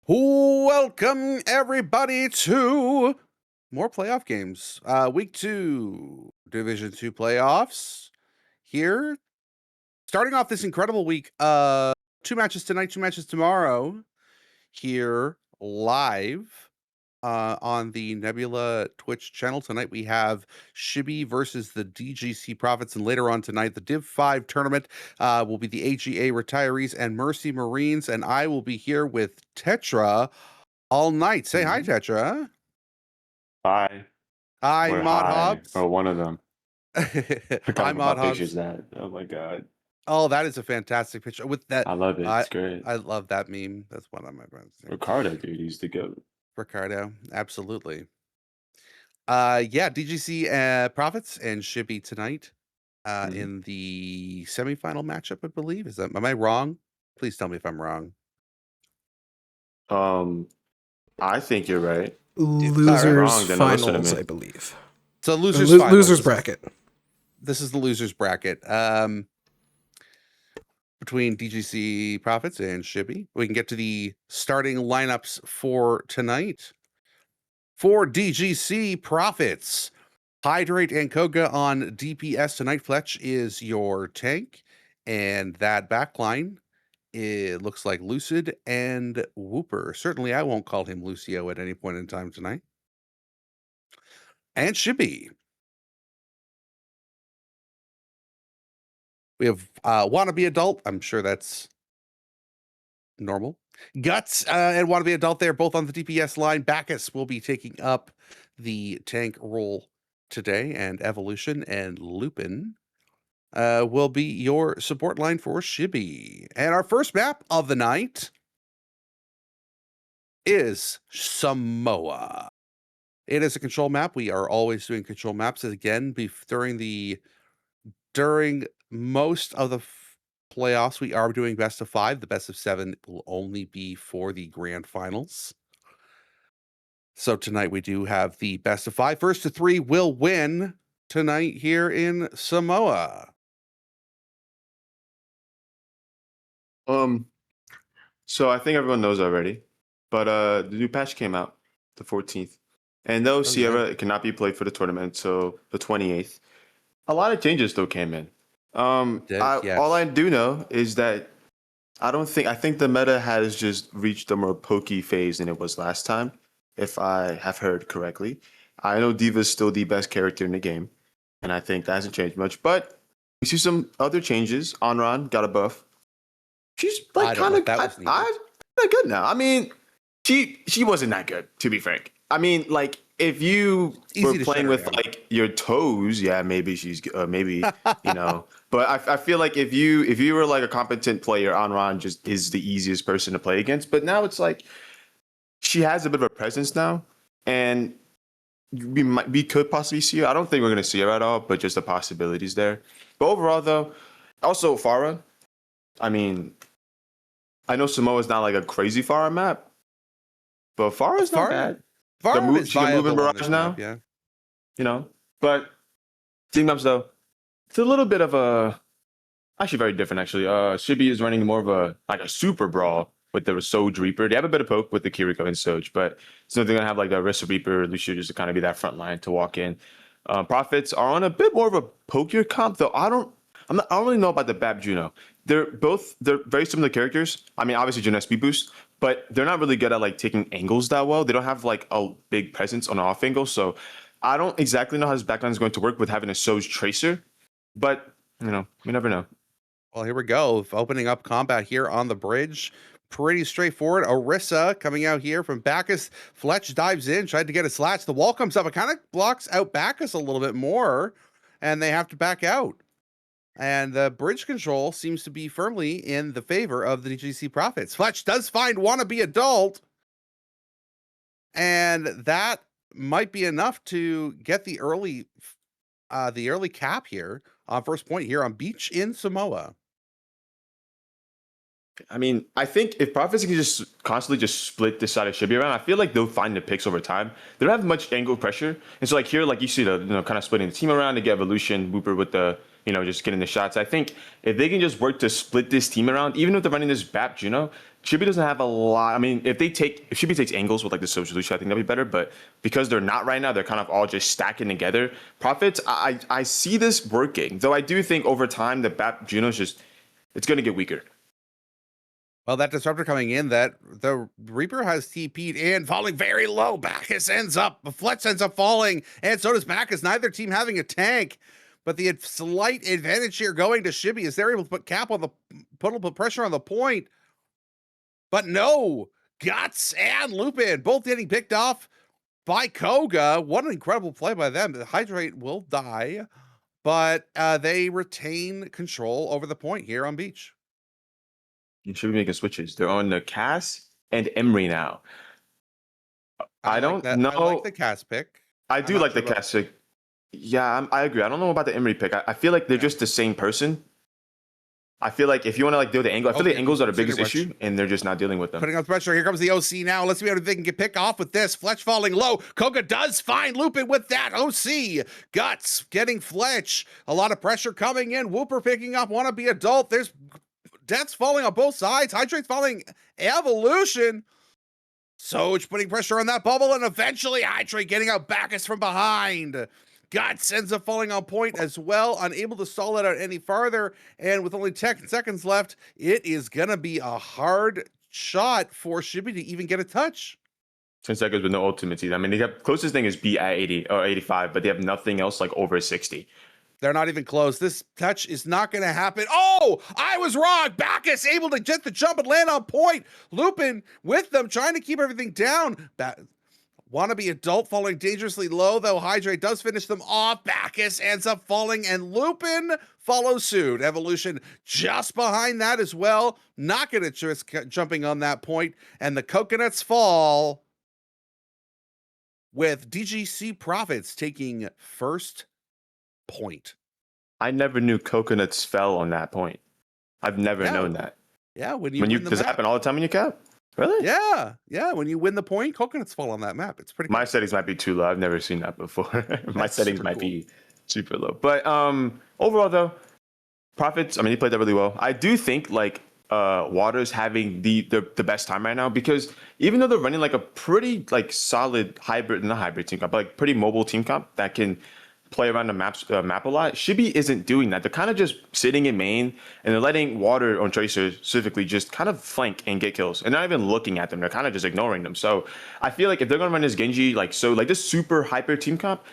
Welcome everybody to more playoff games. Week 2, Division 2 playoffs here. Starting off this incredible week, 2 matches tonight, 2 matches tomorrow here live on the Nebula Twitch channel. Tonight we have Shibby versus the DGC Profits, and later on tonight the Div 5 tournament will be the AGA Retirees and Mercy Marines, and I will be here with Tetra all night. Say hi, Tetra. Hi. Hi, Or Mod hi. Hobbs. Or one of them. Hi, Mod What picture is Hobbs. that? Oh my god. Oh, that is a fantastic picture. With that, I love it. It's great. I love that meme. That's one of my friends. Ricardo, dude, he's the GOAT. Ricardo, absolutely. Yeah, DGC Profits and Shibby tonight in the semifinal matchup, I believe. Am I wrong? Please tell me if I'm wrong. I think you're right. Losers finals, I believe. So losers bracket. This is the losers bracket. Between DGC Profits and Shibby. We can get to the starting lineups for tonight. For DGC Profits, Hydrate and Koga on DPS tonight. Fletch is your tank, and that backline, it looks like Lucid and Whooper. Certainly, I won't call him Lucio at any point in time tonight. And Shibby. We have Wannabe Adult. I'm sure that's normal. Guts and Wannabe Adult there, both on the DPS line. Bacchus will be taking up the tank role today, and Evolution and Lupin will be your support line for Shibby. And our first map of the night is Samoa. It is a control map. We are always doing control maps. Again, during most of the playoffs, we are doing best of 5. The best of 7 will only be for the grand finals. So tonight we do have the best of 5. First to 3 will win tonight here in Samoa. So I think everyone knows already, but the new patch came out the 14th, and though Sierra cannot be played for the tournament until the 28th, a lot of changes still came in. All I do know is that I think the meta has just reached a more pokey phase than it was last time, if I have heard correctly. I know Diva's still the best character in the game, and I think that hasn't changed much, but we see some other changes. Onron got a buff. She's like kind of good now. I mean, she wasn't that good, to be frank. I mean, like if you were playing with like your toes, yeah, maybe she's maybe you know. But I feel like if you were like a competent player, Onron just is the easiest person to play against. But now it's like she has a bit of a presence now, and we could possibly see her. I don't think we're gonna see her at all, but just the possibilities there. But overall, though, also Pharah. I mean, I know Samoa's not like a crazy Pharah map, but Pharah's not bad. Pharah she can move in Barrage now, map, yeah. You know. But team maps though, it's a little bit of a actually very different. Actually, Shibby is running more of a super brawl with the Soj Reaper. They have a bit of poke with the Kiriko and Soj, but so they're gonna have like the Rissa Reaper, Lucio just to kind of be that front line to walk in. Profits are on a bit more of a pokier comp though. I don't really know about the Bab Juno. They're very similar characters. I mean, obviously Juno has speed boost, but they're not really good at like taking angles that well. They don't have like a big presence on off angle, so I don't exactly know how this backline is going to work with having a Soj Tracer, but you know, we never know. Well, here we go. Opening up combat here on the bridge. Pretty straightforward. Orisa coming out here from Bacchus. Fletch dives in, tried to get a slash. The wall comes up. It kind of blocks out Bacchus a little bit more, and they have to back out. And the bridge control seems to be firmly in the favor of the DGC Profits. Fletch does find Wannabe Adult, and that might be enough to get the early cap here on first point here on Beach in Samoa. I mean, I think if Profits can just constantly just split this side of Shibby around, I feel like they'll find the picks over time. They don't have much angle pressure, and so like here, like you see the kind of splitting the team around to get Evolution, Whooper with the just getting the shots. I think if they can just work to split this team around, even if they're running this BAP Juno, Shibi doesn't have a lot. I mean, if Shibi takes angles with like the social solution, I think that'd be better. But because they're not right now, they're kind of all just stacking together. Profits, I see this working. Though I do think over time the BAP Juno's it's going to get weaker. Well, that disruptor coming in, that the Reaper has TP'd in, falling very low. Bacchus ends up, Fletch ends up falling, and so does Bacchus. Neither team having a tank, but the slight advantage here going to Shibi as they're able to put cap on put pressure on the point. But no, Guts and Lupin both getting picked off by Koga. What an incredible play by them. The Hydrate will die, but they retain control over the point here on Beach. You should be making switches. They're on the Cass and Emery now. I don't know. I like the Cass pick. I do like the Cass pick. Yeah, I agree. I don't know about the Emery pick. I feel like they're just the same person. I feel like if you want to like deal with the angle, I feel the angles are the biggest issue, and they're just not dealing with them. Putting on pressure. Here comes the OC now. Let's see if they can get pick off with this. Fletch falling low. Koga does find Lupin with that. OC. Guts getting Fletch. A lot of pressure coming in. Whooper picking up. Wanna be adult. There's deaths falling on both sides. Hydrate's falling. Evolution. Soj putting pressure on that bubble, and eventually Hydrate getting out Bacchus from behind. Guts ends up falling on point as well, unable to stall it out any farther. And with only 10 seconds left, it is going to be a hard shot for Shibi to even get a touch. 10 seconds with no ultimates either. I mean, the closest thing is B at 80 or 85, but they have nothing else like over 60. They're not even close. This touch is not going to happen. Oh, I was wrong. Bacchus able to get the jump and land on point. Lupin with them, trying to keep everything down. Wannabe adult falling dangerously low, though Hydrate does finish them off. Bacchus ends up falling, and Lupin follows suit. Evolution just behind that as well. Not going to risk jumping on that point, and the Coconuts fall with DGC Profits taking first point. I never knew Coconuts fell on that point. I've never known that. Yeah, does it happen all the time in your cap? Really? Yeah. When you win the point, Coconuts fall on that map. It's pretty cool. My settings might be too low. I've never seen that before. My settings might be super low. But overall, though, Profits, I mean, he played that really well. I do think, like, Water's having the best time right now because even though they're running, like, a pretty, like, solid not hybrid team comp, but, like, pretty mobile team comp that can play around the map a lot. Shibi isn't doing that. They're kind of just sitting in main, and they're letting Water on Tracer specifically just kind of flank and get kills, and not even looking at them. They're kind of just ignoring them. So I feel like if they're gonna run this Genji like this super hyper team comp,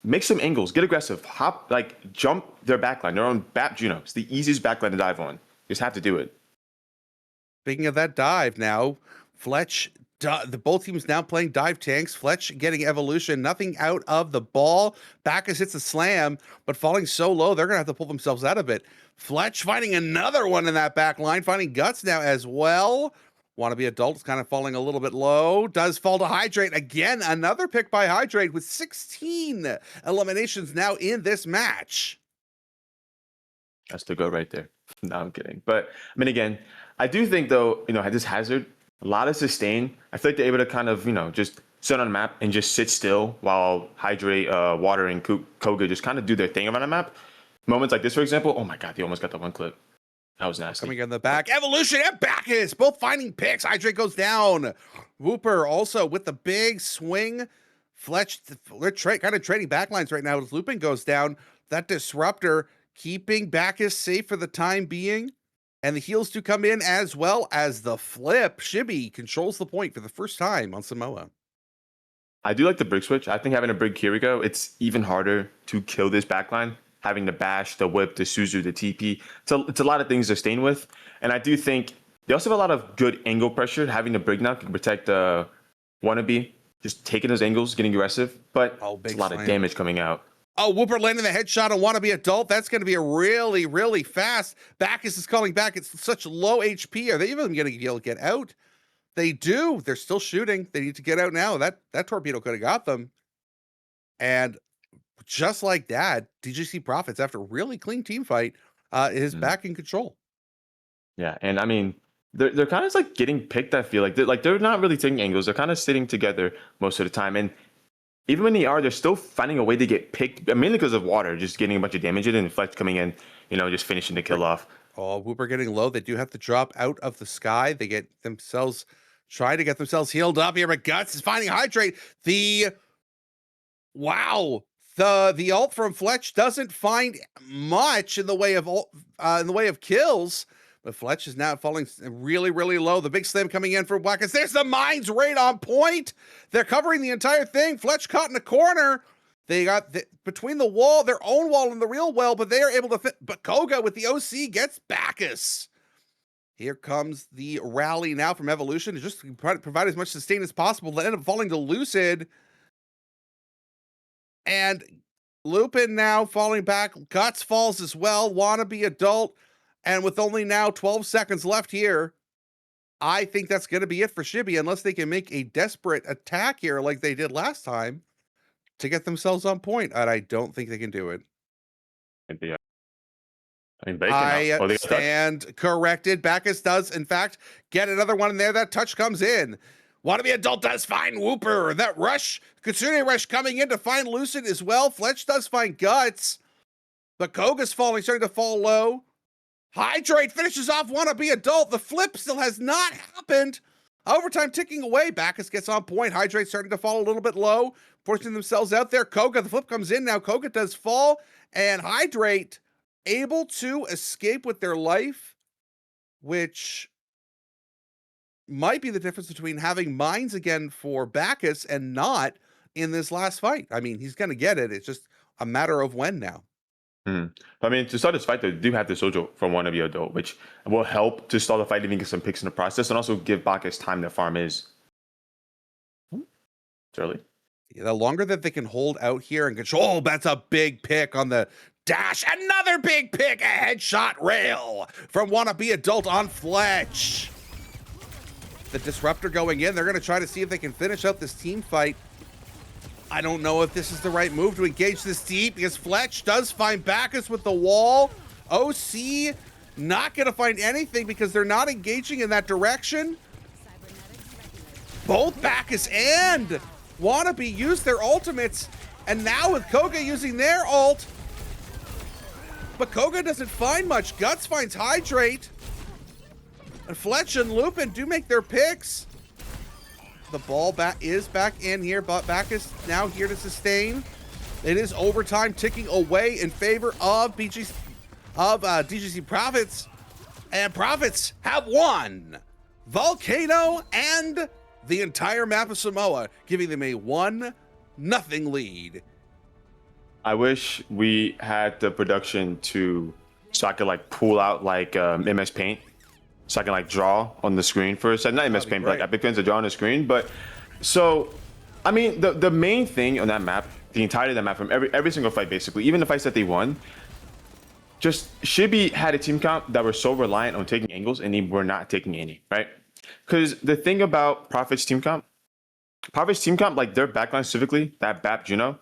make some angles, get aggressive, hop, like jump their backline. They're on BAP Juno. It's the easiest backline to dive on. You just have to do it. Speaking of that dive now, Fletch. The both teams now playing dive tanks. Fletch getting evolution, nothing out of the ball. Bacchus hits a slam, but falling so low, they're going to have to pull themselves out of it. Fletch finding another one in that back line, finding Guts now as well. Wannabe adults kind of falling a little bit low. Does fall to Hydrate. Again, another pick by Hydrate with 16 eliminations now in this match. That's the go right there. No, I'm kidding. But, I mean, again, I do think, though, this Hazard, a lot of sustain. I feel like they're able to kind of, just sit on the map and just sit still while Hydrate, Water, and Koga just kind of do their thing around the map. Moments like this, for example, oh my God, they almost got that one clip. That was nasty. Coming in the back, Evolution and Bacchus both finding picks. Hydrate goes down. Whooper also with the big swing. Fletch, they're kind of trading backlines right now as Lupin goes down. That disruptor keeping Bacchus safe for the time being. And the heals do come in as well as the flip. Shibi controls the point for the first time on Samoa. I do like the brig switch. I think having a brig Kiriko, it's even harder to kill this backline. Having the bash, the whip, the Suzu, the TP. It's a lot of things to stain with. And I do think they also have a lot of good angle pressure. Having the brig now can protect Wannabe, just taking those angles, getting aggressive. But it's a lot of damage coming out. Oh, Whooper landing the headshot on Wannabe adult. That's going to be a really, really fast. Bacchus is calling back. It's such low HP. Are they even going to be able to get out? They do. They're still shooting. They need to get out now. That torpedo could have got them. And just like that, DGC Profits, after a really clean team fight, is back in control. Yeah, and I mean, they're kind of like getting picked, I feel like. They're not really taking angles. They're kind of sitting together most of the time. And even when they are, they're still finding a way to get picked, mainly because of Water, just getting a bunch of damage in and Fletch coming in, just finishing the kill off. Oh, Whooper getting low. They do have to drop out of the sky. They get themselves, try to get themselves healed up here, but Guts is finding Hydrate. Wow. The ult from Fletch doesn't find much in the way of kills, but Fletch is now falling really, really low. The big slam coming in for Wackets. There's the mines right on point. They're covering the entire thing. Fletch caught in a corner. They got between the wall, their own wall and the real well, but they are able to fit. But Koga with the OC gets Bacchus. Here comes the rally now from Evolution to just provide as much sustain as possible. They end up falling to Lucid. And Lupin now falling back. Guts falls as well. Wannabe adult. And with only now 12 seconds left here, I think that's going to be it for Shibby, unless they can make a desperate attack here like they did last time to get themselves on point. And I don't think they can do it. I stand corrected. Bacchus does, in fact, get another one in there. That touch comes in. Wannabe adult does find Whooper. That rush, Kitsune rush coming in to find Lucid as well. Fletch does find Guts. But Koga's falling, starting to fall low. Hydrate finishes off Wannabe adult. The flip still has not happened. Overtime ticking away. Bacchus gets on point. Hydrate starting to fall a little bit low, forcing themselves out there. Koga, the flip comes in now. Koga does fall, and Hydrate able to escape with their life, which might be the difference between having mines again for Bacchus and not in this last fight. I mean, he's going to get it. It's just a matter of when now. I mean, to start this fight, they do have the Sojo from Wannabe adult, which will help to start the fight, even get some picks in the process, and also give Bacchus time to farm his. It's early. Yeah, the longer that they can hold out here and control, that's a big pick on the dash. Another big pick, a headshot rail from Wannabe adult on Fletch. The disruptor going in. They're going to try to see if they can finish out this team fight. I don't know if this is the right move to engage this deep, because Fletch does find Bacchus with the wall. OC not going to find anything because they're not engaging in that direction. Both Bacchus and Wannabe use their ultimates, and now with Koga using their ult, but Koga doesn't find much. Guts finds Hydrate, and Fletch and Lupin do make their picks. The ball is back in here, but Bacchus now here to sustain. It is overtime ticking away in favor of DGC Profits, and Profits have won Volcano and the entire map of Samoa, giving them a 1-0 lead. I wish we had the production so I could like pull out like MS Paint, so I can like draw on the screen for a second. Not MS Paint, but like Epic Pens to draw on the screen. But so, I mean, the main thing on that map, the entirety of that map from every single fight, basically, even the fights that they won, just Shibby had a team comp that were so reliant on taking angles, and they were not taking any, right? Because the thing about Profit's team comp, like their backline specifically, that BAP Juno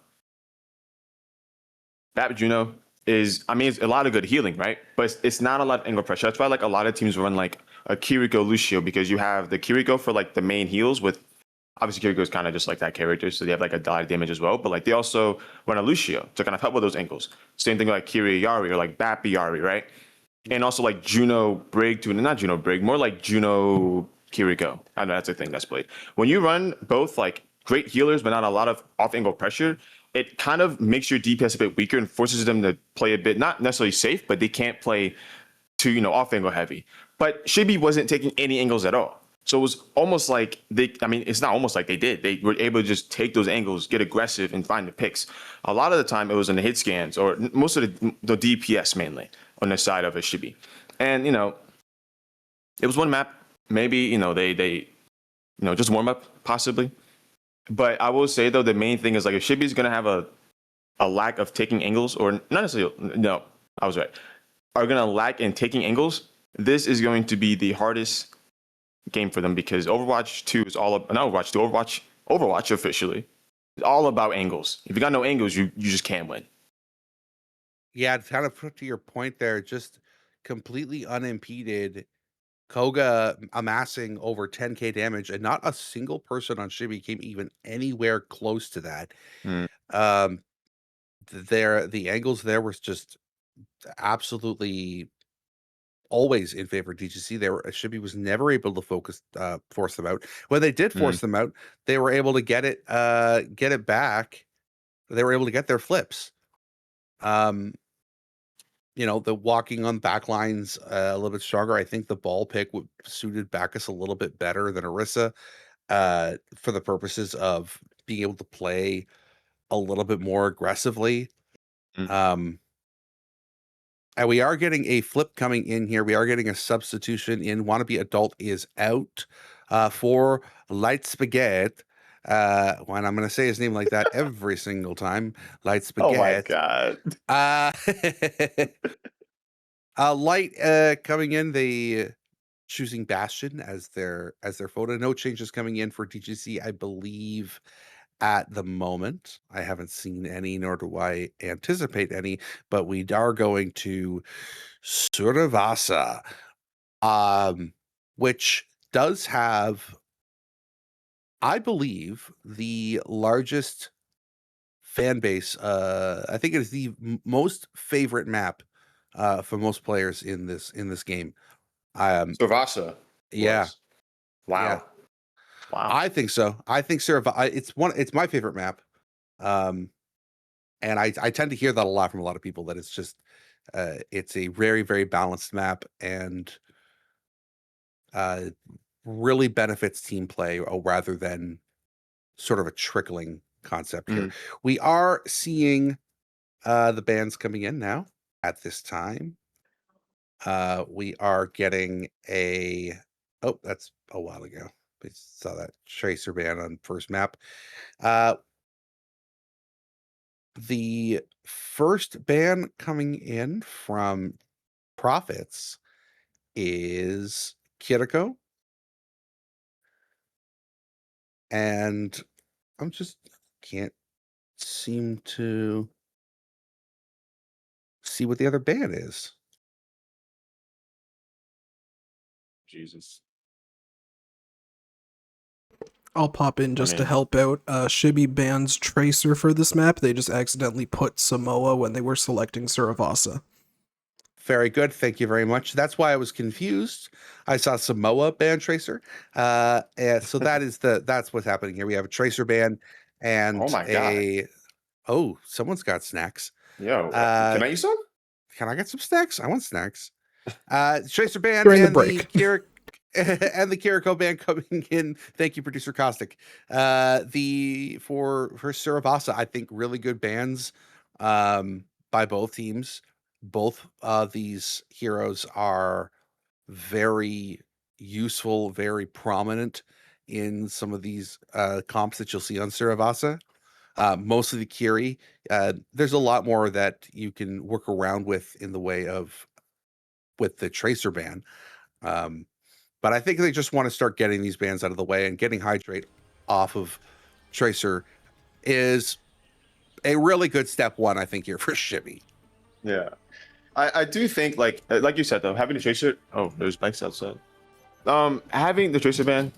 is, I mean, it's a lot of good healing, right? But it's not a lot of angle pressure. That's why like a lot of teams run like a Kiriko Lucio, because you have the Kiriko for like the main heals, with obviously Kiriko is kind of just like that character, so they have like a lot of damage as well. But like they also run a Lucio to kind of help with those angles. Same thing like Kiri Yari or like BAP Yari, right? And also like Juno Brig to not Juno Brig, more like Juno Kiriko. I know that's a thing that's played. When you run both like great healers but not a lot of off angle pressure, it kind of makes your DPS a bit weaker and forces them to play a bit, not necessarily safe, but they can't play too, off angle heavy. But Shibby wasn't taking any angles at all. So it was almost like it's not almost like they did. They were able to just take those angles, get aggressive, and find the picks. A lot of the time it was in the hit scans, or most of the DPS mainly on the side of a Shibby. And, it was one map. Maybe, they just warm up possibly. But I will say, though, the main thing is, like, if Shibby's going to have a lack of taking angles, or not necessarily, no, I was right, are going to lack in taking angles, this is going to be the hardest game for them, because Overwatch 2 is all about, not Overwatch 2, Overwatch officially, is all about angles. If you got no angles, you just can't win. Yeah, to kind of put to your point there, just completely unimpeded, Koga amassing over 10k damage, and not a single person on Shibby came even anywhere close to that. The angles there was just absolutely always in favor of DGC. Shibi was never able to force them out. When they did force them out, they were able to get it back. They were able to get their flips. The walking on back lines a little bit stronger. I think the ball pick suited Bacchus a little bit better than Orisa for the purposes of being able to play a little bit more aggressively. And we are getting a flip coming in here. We are getting a substitution in. Wannabe Adult is out for Light Spaghetti. When I'm going to say his name like that every single time. Light Spaghetti. Oh my God. Light coming in. They choosing Bastion as their photo. No changes coming in for DGC, I believe, at the moment. I haven't seen any, nor do I anticipate any, but we are going to Survasa, which does have, I believe, the largest fan base. I think it is the most favorite map for most players in this game. Survasa. Yeah. Wow. Yeah. Wow. I think so. I think it's my favorite map. And I tend to hear that a lot from a lot of people, that it's just it's a very, very balanced map, and really benefits team play rather than sort of a trickling concept here. We are seeing the bans coming in now at this time. We are getting that's a while ago. We saw that Tracer ban on first map. The first ban coming in from Profits is Kiriko. And I'm just can't seem to see what the other ban is. Jesus. I'll pop in just to help out. Shibi bans Tracer for this map. They just accidentally put Samoa when they were selecting Suravasa. Very good. Thank you very much. That's why I was confused. I saw Samoa ban Tracer. And so that's what's happening here. We have a Tracer ban and oh my God. Someone's got snacks. Yo, can I eat some? Can I get some snacks? I want snacks. Tracer ban During the and break. and the Kiriko ban coming in. Thank you, producer Caustic. For Suravasa, I think really good bans by both teams. Both these heroes are very useful, very prominent in some of these comps that you'll see on Suravasa. Most of the Kiri, there's a lot more that you can work around with in the way of with the Tracer ban. But I think they just want to start getting these bans out of the way, and getting Hydrate off of Tracer is a really good step one, I think, here for Shibi. Yeah. I do think, like you said, though, having the Tracer... Oh, there's bikes outside. Having the Tracer ban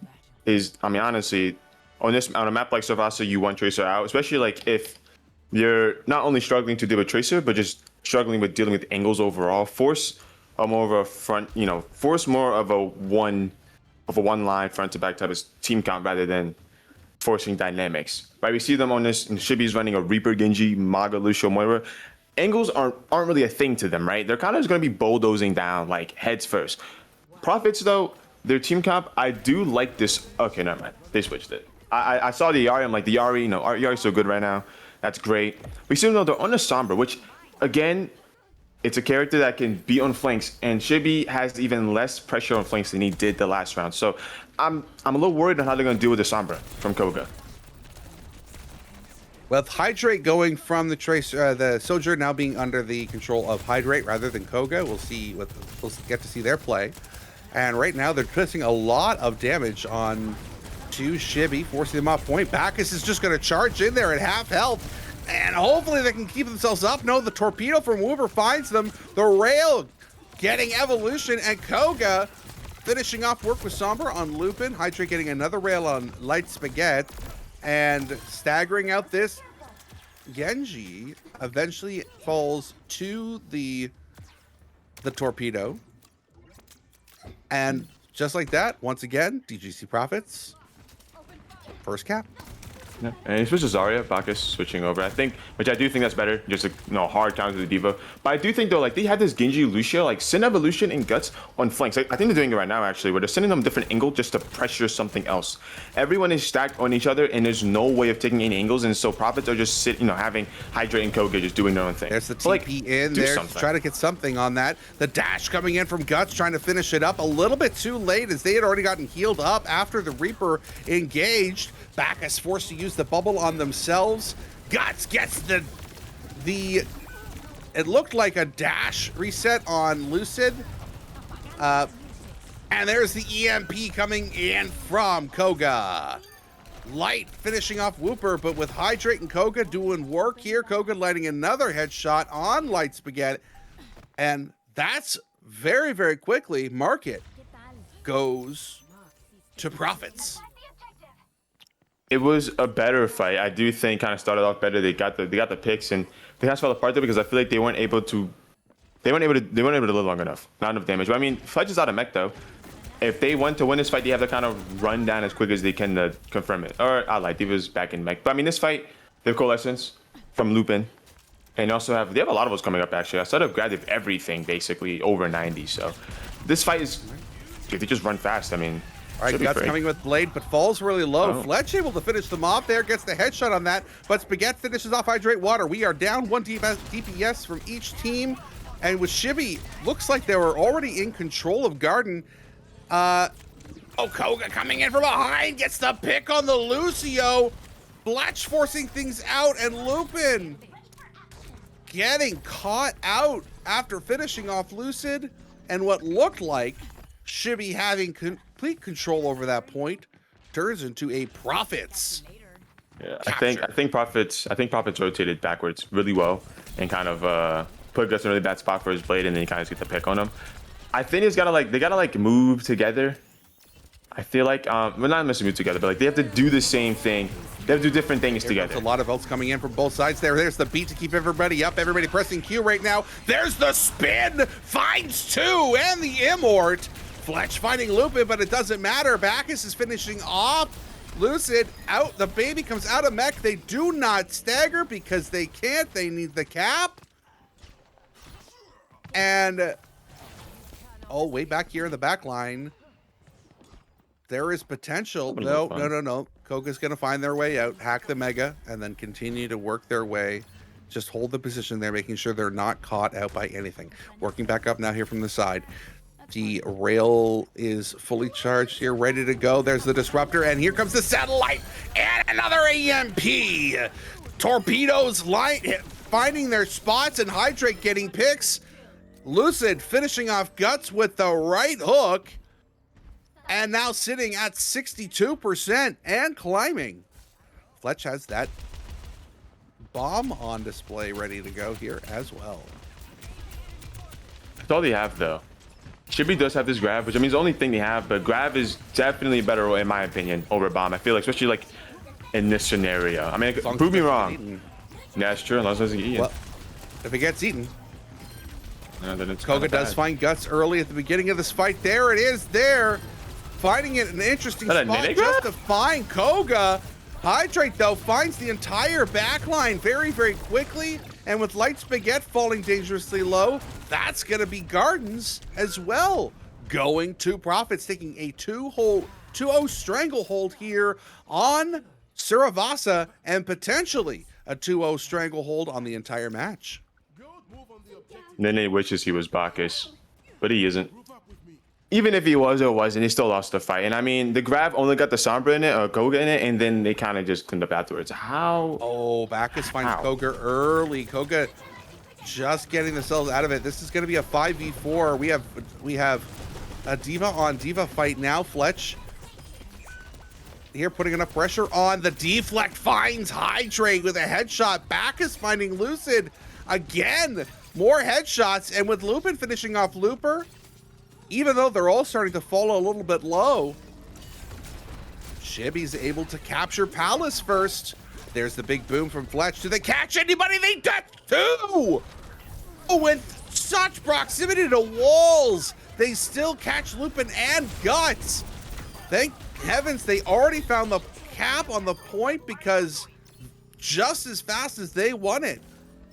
is, I mean, honestly, on a map like Survasa, you want Tracer out, especially like if you're not only struggling to deal with Tracer, but just struggling with dealing with angles overall. Force more of a front, force more of a one line front to back type of team count rather than forcing dynamics. Right? We see them on this, and Shibi's running a Reaper, Genji, Maga, Lucio, Moira. Angles aren't really a thing to them, right? They're kind of just going to be bulldozing down, like, heads first. Profits, though, their team comp, I do like this. Okay, never mind. They switched it. I saw the Yari. I'm like, the Yari, Yari's so good right now. That's great. We see them, though, they're on the Sombra, which, again, it's a character that can be on flanks, and Shibi has even less pressure on flanks than he did the last round. So I'm a little worried on how they're going to deal with the Sombra from Koga. With Hydrate going from the Tracer, the Soldier now being under the control of Hydrate rather than Koga, we'll get to see their play. And right now they're putting a lot of damage on to Shibi, forcing them off point. Bacchus is just going to charge in there at half health, and hopefully they can keep themselves up. No, the torpedo from Woober finds them. The rail getting evolution, and Koga finishing off work with Sombra on Lupin. Hydrate getting another rail on Light Spaghetti. And staggering out this, Genji eventually falls to the torpedo. And just like that, once again, DGC Profits. First cap. Yeah. And he switches Zarya, Bacchus switching over. I think, which I do think that's better. Just a hard counter to the Diva. But I do think though, like they had this Genji Lucio, like Sin Evolution and Guts on flanks. Like, I think they're doing it right now actually, where they're sending them different angle just to pressure something else. Everyone is stacked on each other, and there's no way of taking any angles. And so Profits are just having Hydra and Koga just doing their own thing. There's the TP like, in there to try to get something on that. The dash coming in from Guts, trying to finish it up a little bit too late as they had already gotten healed up after the Reaper engaged. Bacchus forced to use the bubble on themselves. Guts gets the it looked like a dash reset on Lucid. And there's the EMP coming in from Koga. Light finishing off Whooper, but with Hydrate and Koga doing work here. Koga lighting another headshot on Light Spaghetti. And that's very, very quickly. Market goes to Profits. It was a better fight. I do think kind of started off better. They got the picks, and they kind of fell apart there because I feel like they weren't able to live long enough. Not enough damage. But I mean, Fletch is out of mech though. If they want to win this fight, they have to kind of run down as quick as they can to confirm it. Or I lied, Diva's back in mech. But I mean, this fight, they have Coalescence from Lupin, and they have a lot of those coming up actually. I started grabbing everything basically over 90. So this fight is, if they just run fast, I mean. All right, Guts coming with Blade, but falls really low. Fletch able to finish them off there, gets the headshot on that, but Spaghetti finishes off Hydrate Water. We are down 1 DPS from each team, and with Shibby, looks like they were already in control of Garden. Koga coming in from behind, gets the pick on the Lucio. Fletch forcing things out, and Lupin getting caught out after finishing off Lucid, and what looked like Shibby having complete control over that point turns into a Profits. Yeah, capture. I think Profits rotated backwards really well and kind of put Guts in a really bad spot for his Blade, and then he kind of get the pick on him. I think they gotta move together. I feel like we're not necessarily move together, but like they have to do the same thing. They have to do different things together. A lot of ults coming in from both sides there. There's the beat to keep everybody up. Everybody pressing Q right now. There's the spin. Finds two and the Immort. Fletch finding Lupin, but it doesn't matter. Bacchus is finishing off Lucid. Out. The baby comes out of mech. They do not stagger because they can't. They need the cap. And way back here in the back line, there is potential. No. Koga's going to find their way out, hack the Mega, and then continue to work their way. Just hold the position there, making sure they're not caught out by anything. Working back up now here from the side. The rail is fully charged here, ready to go. There's the disruptor, and here comes the satellite, and another EMP. Torpedoes finding their spots, and Hydrate getting picks. Lucid finishing off Guts with the right hook, and now sitting at 62% and climbing. Fletch has that bomb on display ready to go here as well. That's all they have though. Shibby does have this grab, which I mean is the only thing they have, but grab is definitely better in my opinion over bomb. I feel like, especially like in this scenario. I mean, prove me wrong. Yeah, that's true, unless it doesn't get eaten. Well, if it gets eaten. Then it's Koga does find Guts early at the beginning of this fight. There it is there. Finding it an interesting spot just to find Koga. Hydrate, though, finds the entire backline very, very quickly. And with Light Spaghetti falling dangerously low, that's going to be Gardens as well. Going to Profits, taking a 2-0 stranglehold here on Suravasa, and potentially a 2-0 stranglehold on the entire match. Then he wishes he was Bacchus, but he isn't. Even if he was or wasn't, he still lost the fight. And I mean, the grab only got the Sombra in it, or Koga in it, and then they kind of just cleaned up afterwards. How? Oh, Bacchus finds Koga early. Koga just getting themselves out of it. This is going to be a 5v4. We have a Diva on Diva fight now. Fletch here putting enough pressure on. The deflect finds Hydrate with a headshot. Bacchus finding Lucid again. More headshots, and with Lupin finishing off Looper, even though they're all starting to fall a little bit low, Shibby's able to capture Palace first. There's the big boom from Fletch. Do they catch anybody? They do! Oh, with such proximity to walls. they still catch Lupin and Guts. Thank heavens they already found the cap on the point, because just as fast as they won it,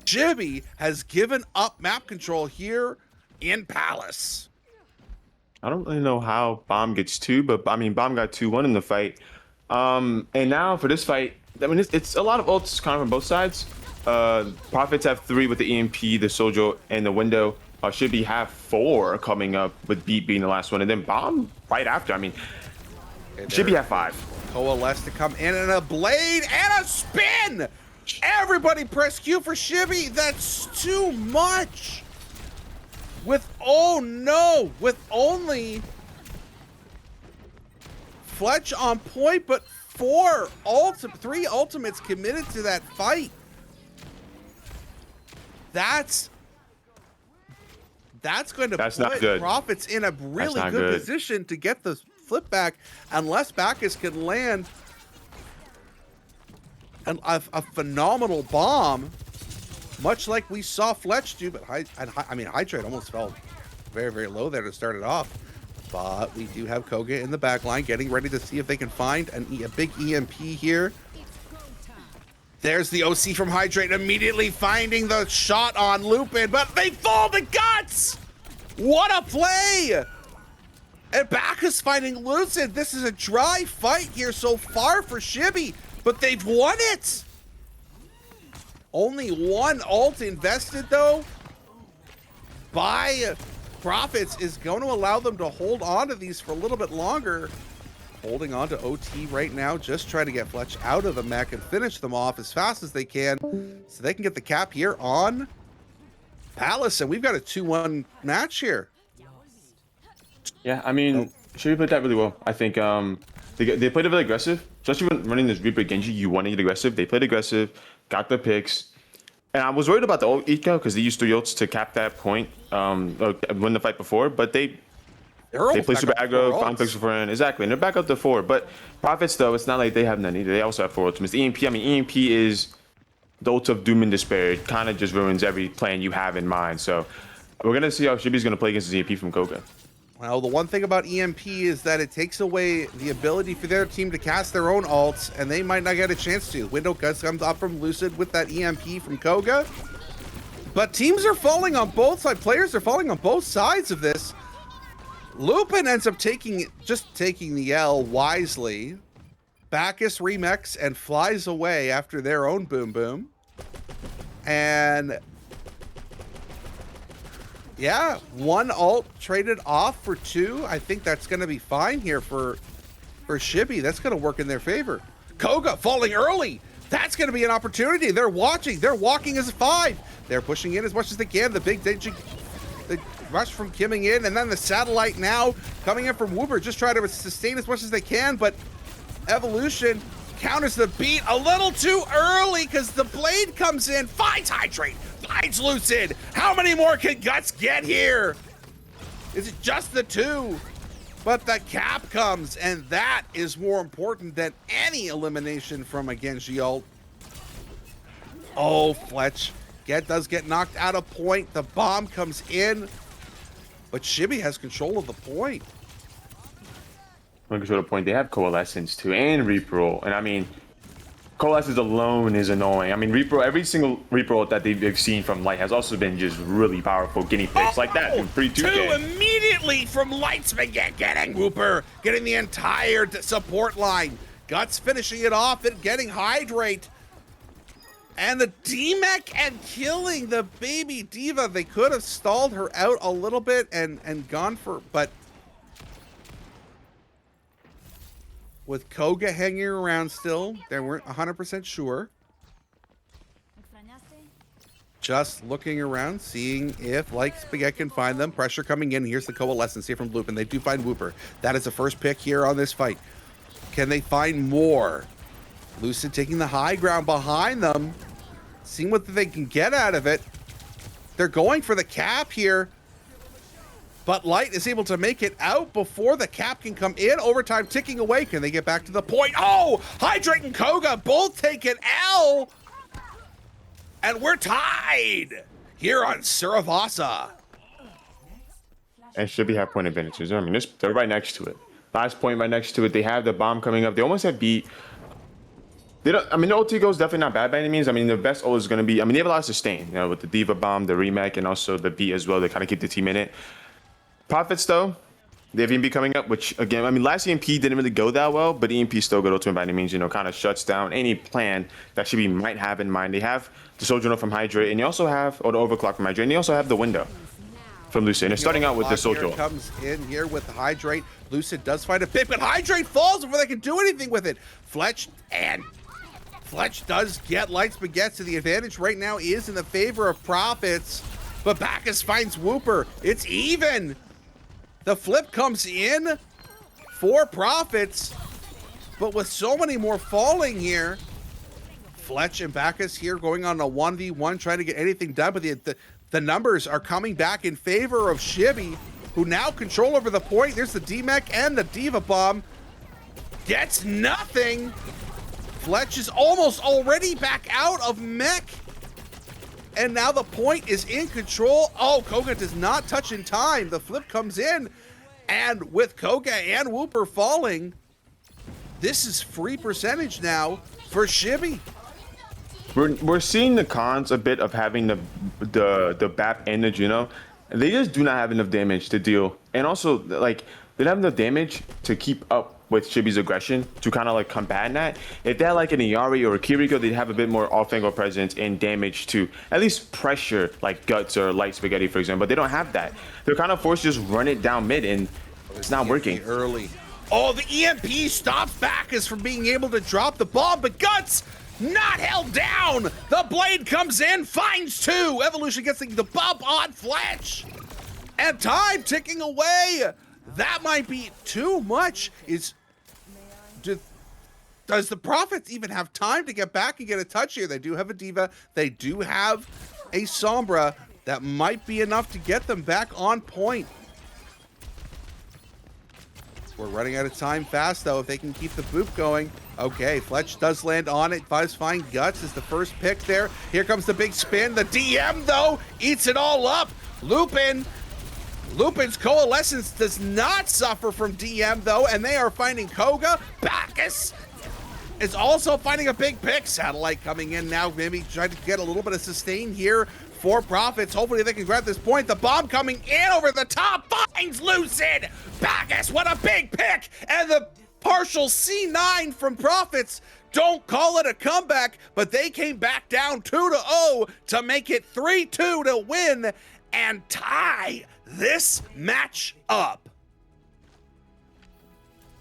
Jibby has given up map control here in Palace. I don't really know how Bomb gets 2, but I mean, Bomb got 2-1 in the fight. And now for this fight, I mean, it's a lot of ults kind of on both sides. Prophets have 3 with the EMP, the Soldier, and the Window. Should be have 4 coming up, with Beat being the last one, and then Bomb right after. I mean, should be at 5. Coalesce to come in, and a blade and a spin. Everybody press Q for Shibby. That's too much. With with only Fletch on point, but 3 ultimates committed to that fight. That's going to put Prophets in a really good position to get the flip back, unless Bacchus can land a phenomenal bomb, much like we saw Fletch do. But I mean, Hydrate almost fell very, very low there to start it off. But we do have Koga in the back line, getting ready to see if they can find a big EMP here. There's the OC from Hydrate, immediately finding the shot on Lupin, but they fall to Guts! What a play! And Bacchus finding Lucid. This is a dry fight here so far for Shibby, but they've won it! Only 1 ult invested, though, by Prophets is going to allow them to hold on to these for a little bit longer. Holding on to OT right now, just trying to get Fletch out of the mech and finish them off as fast as they can, so they can get the cap here on Palace. And we've got a 2-1 match here. Yeah, I mean, Shibby played that really well. I think they played it really aggressive, especially when running this Reaper Genji. You want to get aggressive. They played aggressive, got the picks. And I was worried about the ult eco, because they used 3 ults to cap that point, win the fight before, but they play super aggro, found picks for in. Exactly, and they're back up to 4. But Prophets, though, it's not like they have none either. They also have 4 ultimates. The EMP, I mean, EMP is the ult of Doom and Despair. It kind of just ruins every plan you have in mind. So we're going to see how Shibby's going to play against the EMP from Koga. Well, the one thing about EMP is that it takes away the ability for their team to cast their own ults, and they might not get a chance to. Window comes up from Lucid with that EMP from Koga. But teams are falling on both sides. Players are falling on both sides of this. Lupin ends up taking the L wisely. Bacchus remix and flies away after their own boom boom. And yeah, 1 ult traded off for 2. I think that's going to be fine here for Shibby. That's going to work in their favor. Koga falling early. That's going to be an opportunity. They're watching. They're walking as a 5. They're pushing in as much as they can. The big the rush from Kimming in, and then the satellite now coming in from Wooper. Just try to sustain as much as they can, but Evolution counters the beat a little too early, because the blade comes in, finds Hydrate, finds Lucid. How many more can Guts get here? Is it just the 2? But the cap comes, and that is more important than any elimination from a Genji ult. Oh, Fletch does get knocked out of point. The bomb comes in, but Shibby has control of the point. Control of the point. They have Coalescence too, and Reaper. And I mean, Coalescence alone is annoying. I mean, Reaper, every single Reaper that they've seen from Light has also been just really powerful guinea pigs like that in 3-2 2 immediately from Lightsman, getting Wooper, getting the entire support line. Guts finishing it off and getting Hydrate. And the D-Mech and killing the baby diva. They could have stalled her out a little bit and gone for, but with Koga hanging around still, they weren't 100% sure. Just looking around, seeing if, like Spaghetti, can find them. Pressure coming in. Here's the Coalescence here from Lupin. They do find Wooper. That is the first pick here on this fight. Can they find more? Lucid taking the high ground behind them, seeing what they can get out of it. They're going for the cap here, but Light is able to make it out before the cap can come in. Overtime ticking away. Can they get back to the point? Oh, Hydrate and Koga both take an L, and we're tied here on Suravasa. and Shibi have point advantages. I mean, they're right next to it. Last point right next to it. They have the bomb coming up. They almost have beat. They don't. I mean, the ulti goes definitely not bad by any means. I mean, the best ult is going to be. I mean, they have a lot of sustain. You know, with the Diva bomb, the remake, and also the beat as well. They kind of keep the team in it. Profits though, they have EMP coming up, which again, I mean, last EMP didn't really go that well, but EMP still good ultimate by any means. You know, kind of shuts down any plan that Shibi might have in mind. They have the Sojourner from Hydrate, and you also have, or the Overclock from Hydrate, and you also have the window from Lucid. And they're starting out with the Sojourner. Comes in here with the Hydrate. Lucid does find a pick, but Hydrate falls before they can do anything with it. Fletch does get Light Spaghetti, so the advantage right now is in the favor of Profits, but Bacchus finds Whooper. It's even. The flip comes in for Profits, but with so many more falling here, Fletch and Bacchus here going on a 1v1, trying to get anything done, but the numbers are coming back in favor of Shibi, who now control over the point. There's the D-Mech and the Diva Bomb. Gets nothing. Fletch is almost already back out of mech. And now the point is in control. Oh, Koga does not touch in time. The flip comes in. And with Koga and Whooper falling, this is free percentage now for Shibi. We're seeing the cons a bit of having the BAP and the Juno. They just do not have enough damage to deal. And also, like, they don't have enough damage to keep up with Shibi's aggression to kind of like combat that. If they had like an Iari or a Kiriko, they'd have a bit more off-angle presence and damage to at least pressure like Guts or Light Spaghetti, for example. But they don't have that. They're kind of forced to just run it down mid, and it's not working. Early. Oh, the EMP stops Bacchus from being able to drop the bomb, but Guts not held down. The blade comes in, finds two. Evolution gets the bump on Fletch. And time ticking away. That might be too much. Does the Prophets even have time to get back and get a touch here? They do have a Diva. They do have a Sombra. That might be enough to get them back on point. We're running out of time fast, though, if they can keep the boop going. Okay, Fletch does land on it. Does find Guts is the first pick there. Here comes the big spin. The DM, though, eats it all up. Lupin's Coalescence does not suffer from DM, though, and they are finding Koga. Bacchus is also finding a big pick. Satellite coming in now, maybe trying to get a little bit of sustain here for Profits. Hopefully they can grab this point. The bomb coming in over the top finds Lucid. Bacchus, what a big pick! And the partial C9 from Profits. Don't call it a comeback, but they came back down 2-0 to make it 3-2 to win and tie this match up.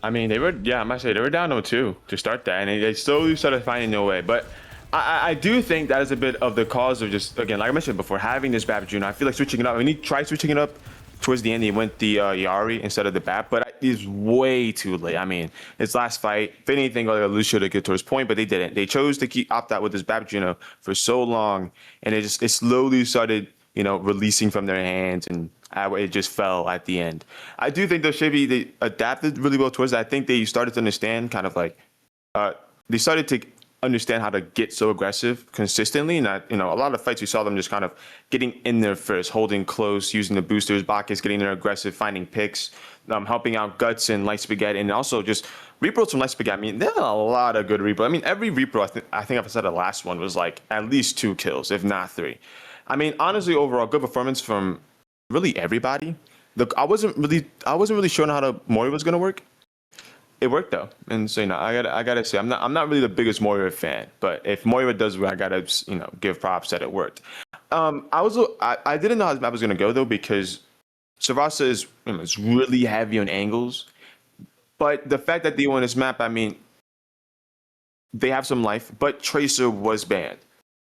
I mean, they were down 0-2 to start that, and they slowly started finding their way. But I do think that is a bit of the cause of just, again, like I mentioned before, having this BAP Juno. I feel like switching it up. I mean, he tried switching it up towards the end. He went the Yari instead of the BAP, but it's way too late. I mean, his last fight, if anything, Lucio to get towards point, but they didn't. They chose to opt out with this BAP Juno for so long, and it slowly started, releasing from their hands, and it just fell at the end. I do think though Shibi, they adapted really well towards that. I think they started to understand they started to understand how to get so aggressive consistently, and that, a lot of fights we saw them just kind of getting in there first, holding close, using the boosters, Bacchus getting there aggressive, finding picks, helping out Guts and Light Spaghetti, and also just repros from Light Spaghetti. I mean, there's a lot of good repro. I mean, every repro, I think I've said the last one was like at least 2 kills, if not 3. I mean, honestly, overall, good performance from really everybody. Look, I wasn't really sure on how Mori was gonna work. It worked though, and so I gotta say I'm not really the biggest Moira fan, but if Moira does well, I gotta give props that it worked. I didn't know how this map was gonna go though, because Sarasa is really heavy on angles, but the fact that they won this map, I mean, they have some life, but Tracer was banned,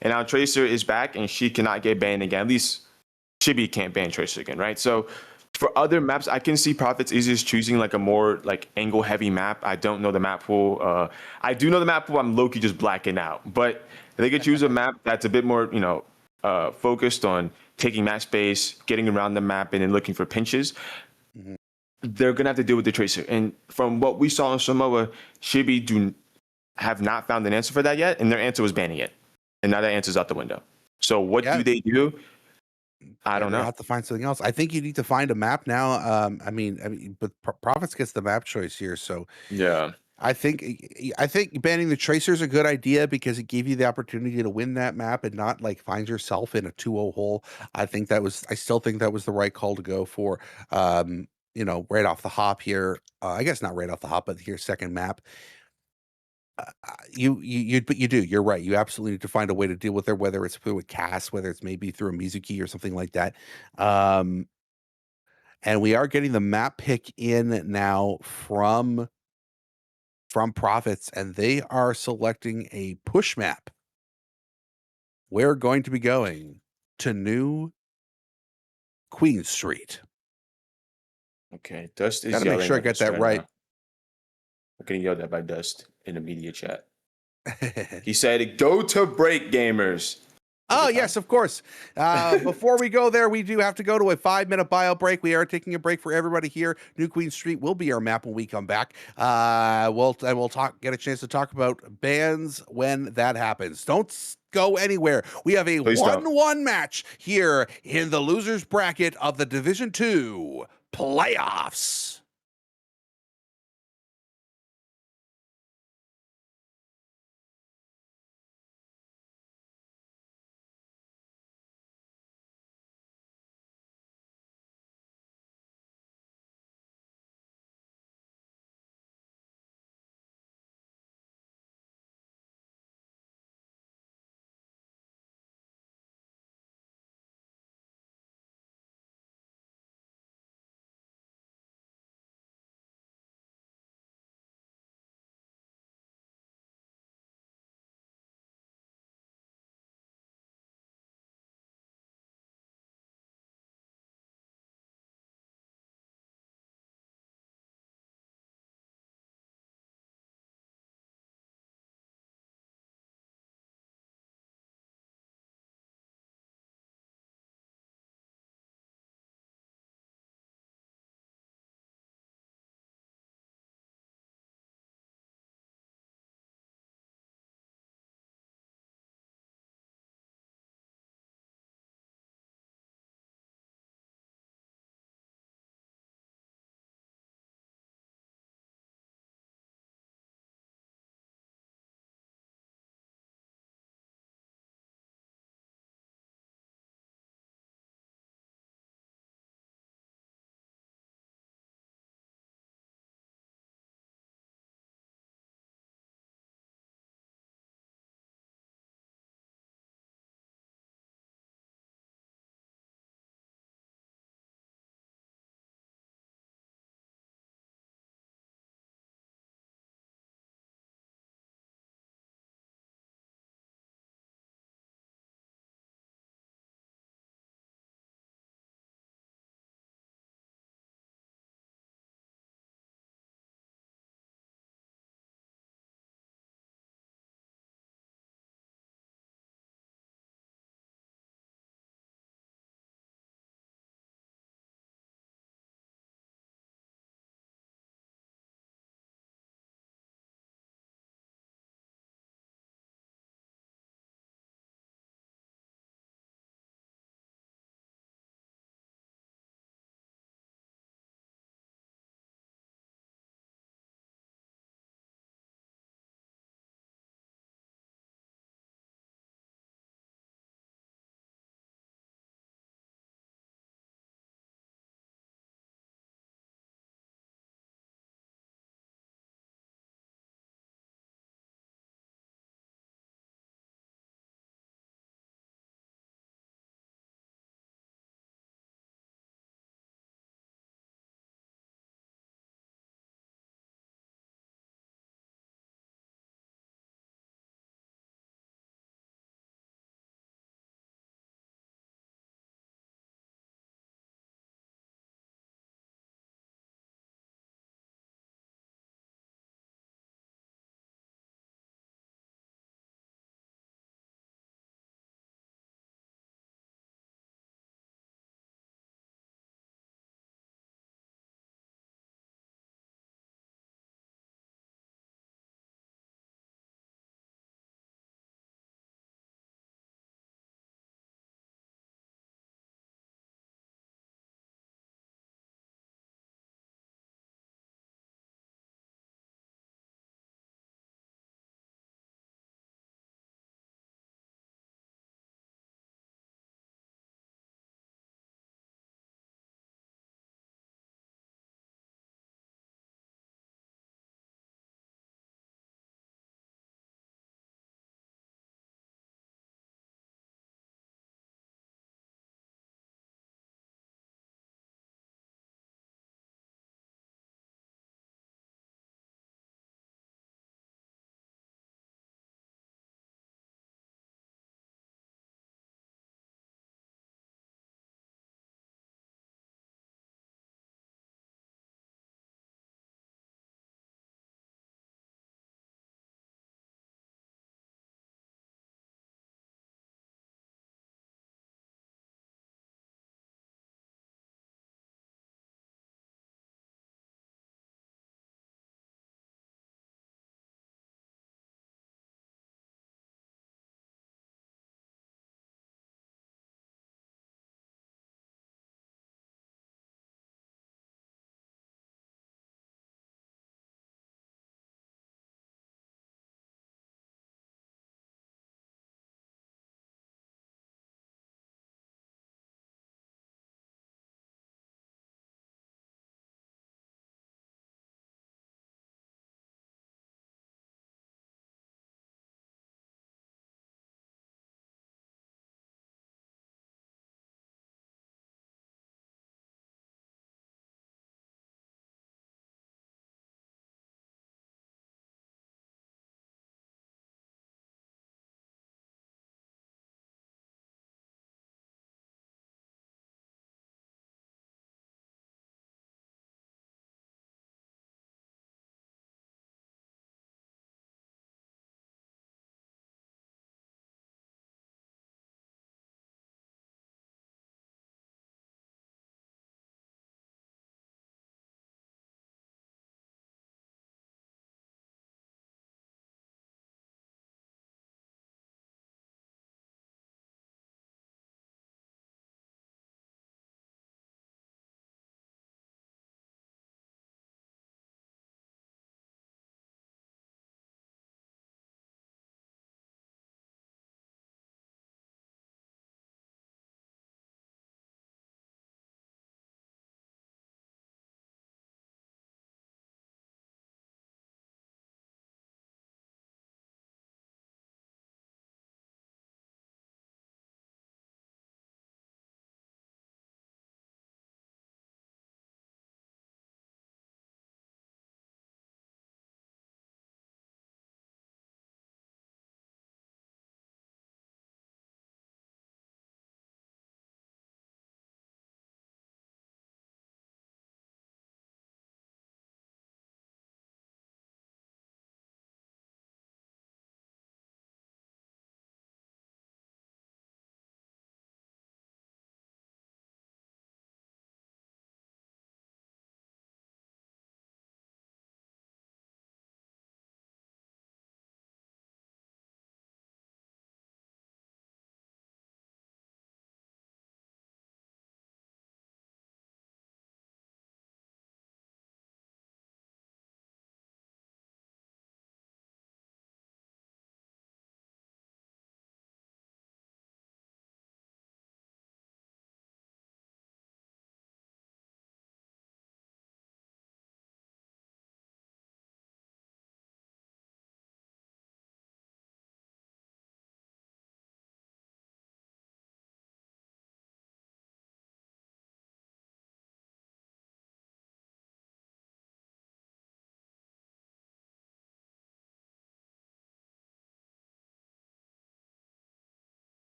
and now Tracer is back, and she cannot get banned again. At least Chibi can't ban Tracer again, right? So for other maps, I can see Profits easiest choosing like a more like angle heavy map. I don't know the map pool. I do know the map pool. I'm low-key just blacking out. But they could choose a map that's a bit more, focused on taking map space, getting around the map, and then looking for pinches. Mm-hmm. They're gonna have to deal with the Tracer. And from what we saw in Samoa, Shibi have not found an answer for that yet, and their answer was banning it. And now that answer's out the window. So what do they do? I don't They know. have to find something else. I think you need to find a map now. But Profits gets the map choice here, so Yeah. I think banning the tracer is a good idea because it gave you the opportunity to win that map and not like find yourself in a 2-0 hole. I still think that was the right call to go for. Right off the hop here. I guess not right off the hop, but here second map. But you do. You're right. You absolutely need to find a way to deal with it, whether it's through a cast, whether it's maybe through a Mizuki or something like that. And we are getting the map pick in now from Profits, and they are selecting a push map. We're going to be going to New Queen Street. Okay. Dust is Got to make yelling sure I at get us that right right. now. I'm getting yelled at by Dust in the media chat. He said, "Go to break, gamers." Oh, yes, of course. Before we go there, we do have to go to a 5-minute bio break. We are taking a break for everybody here. New Queen Street will be our map when we come back. We'll get a chance to talk about bans when that happens. Don't go anywhere. We have a Please don't. 1-1 match here in the losers bracket of the Division 2 playoffs.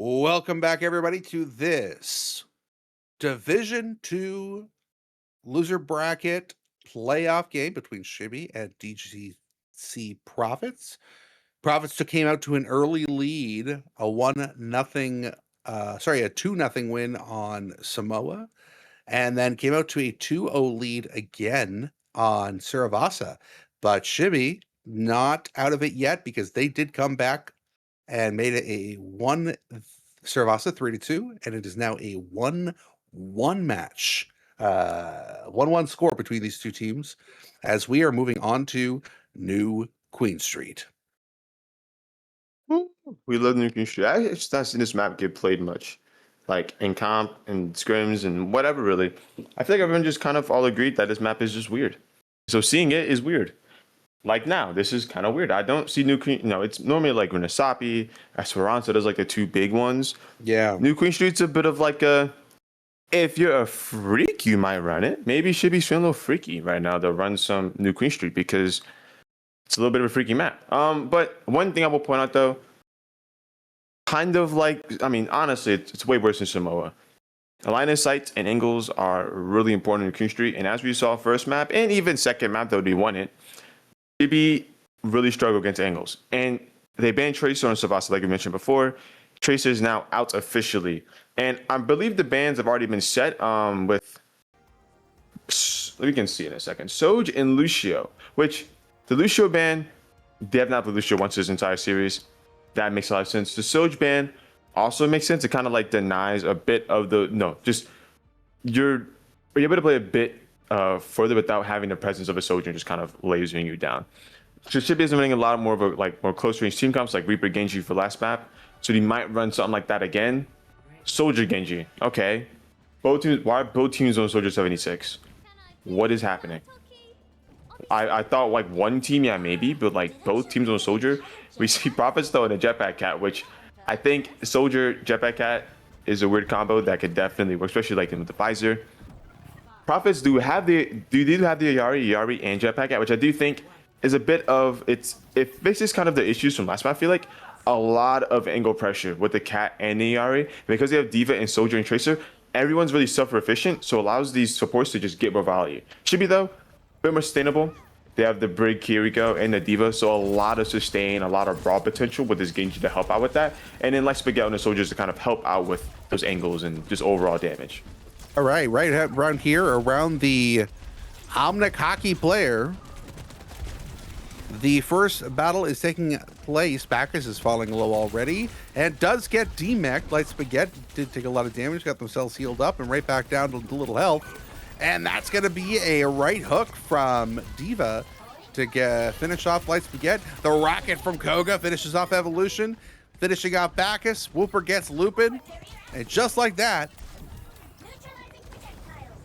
Welcome back, everybody, to this Division 2 loser bracket playoff game between Shibby and DGC Profits. Profits came out to an early lead, a 1-0, a 2-0 win on Samoa, and then came out to a 2-0 lead again on Saravasa. But Shibby not out of it yet because they did come back and made it a Saravasa 3-2, and it is now a 1-1 match. 1-1 score between these two teams as we are moving on to New Queen Street. We love New Queen Street. I just not seen this map get played much, like in comp and scrims and whatever. Really, I feel like everyone just kind of all agreed that this map is just weird. So seeing it is weird. Like now, this is kind of weird. I don't see New Queen. No, it's normally like Renasapi, Esperanza. There's like the two big ones. Yeah. New Queen Street's a bit of like a. If you're a freak, you might run it. Maybe should be feeling a little freaky right now to run some New Queen Street because it's a little bit of a freaky map. But one thing I will point out though, kind of like, I mean, honestly, it's way worse than Samoa. Line of sight and angles are really important in Queen Street, and as we saw first map and even second map though, they won it. DB really struggle against angles, and they banned Tracer on Savasa like we mentioned before. Tracer is now out officially, and I believe the bans have already been set with, we can see in a second, Soj and Lucio, which the Lucio ban, they have not played Lucio once this entire series. That makes a lot of sense. The Soj ban also makes sense. It kind of like denies a bit of the, you're able to play a bit further without having the presence of a soldier and just kind of lasering you down. So Shibby is running a lot more of a more close range team comps like Reaper Genji for last map. So he might run something like that again. Soldier Genji. Okay. Both teams, why are both teams on Soldier 76? What is happening? I thought like one team, yeah, maybe, but like both teams on Soldier. We see Profits though in a Jetpack Cat, which I think Soldier Jetpack Cat is a weird combo that could definitely work, especially like with the visor. Profits do have the Yari and Jetpack Cat, which I do think is a bit of it fixes kind of the issues from last map. I feel like a lot of angle pressure with the Cat and the Yari because they have Diva and Soldier and Tracer. Everyone's really suffer efficient, so allows these supports to just get more value. Should be though a bit more sustainable. They have the Brig, Kiriko, and the Diva, so a lot of sustain, a lot of raw potential with this Genji to help out with that, and then like Spaghetti and the Soldiers to kind of help out with those angles and just overall damage. All right, right around here, around the Omnic Hockey player, the first battle is taking place. Bacchus is falling low already and does get demeched. Light Spaghetti did take a lot of damage, got themselves healed up and right back down to little health. And that's going to be a right hook from Diva to finish off Light Spaghetti. The rocket from Koga finishes off Evolution, finishing off Bacchus. Whooper gets Lupin, and just like that,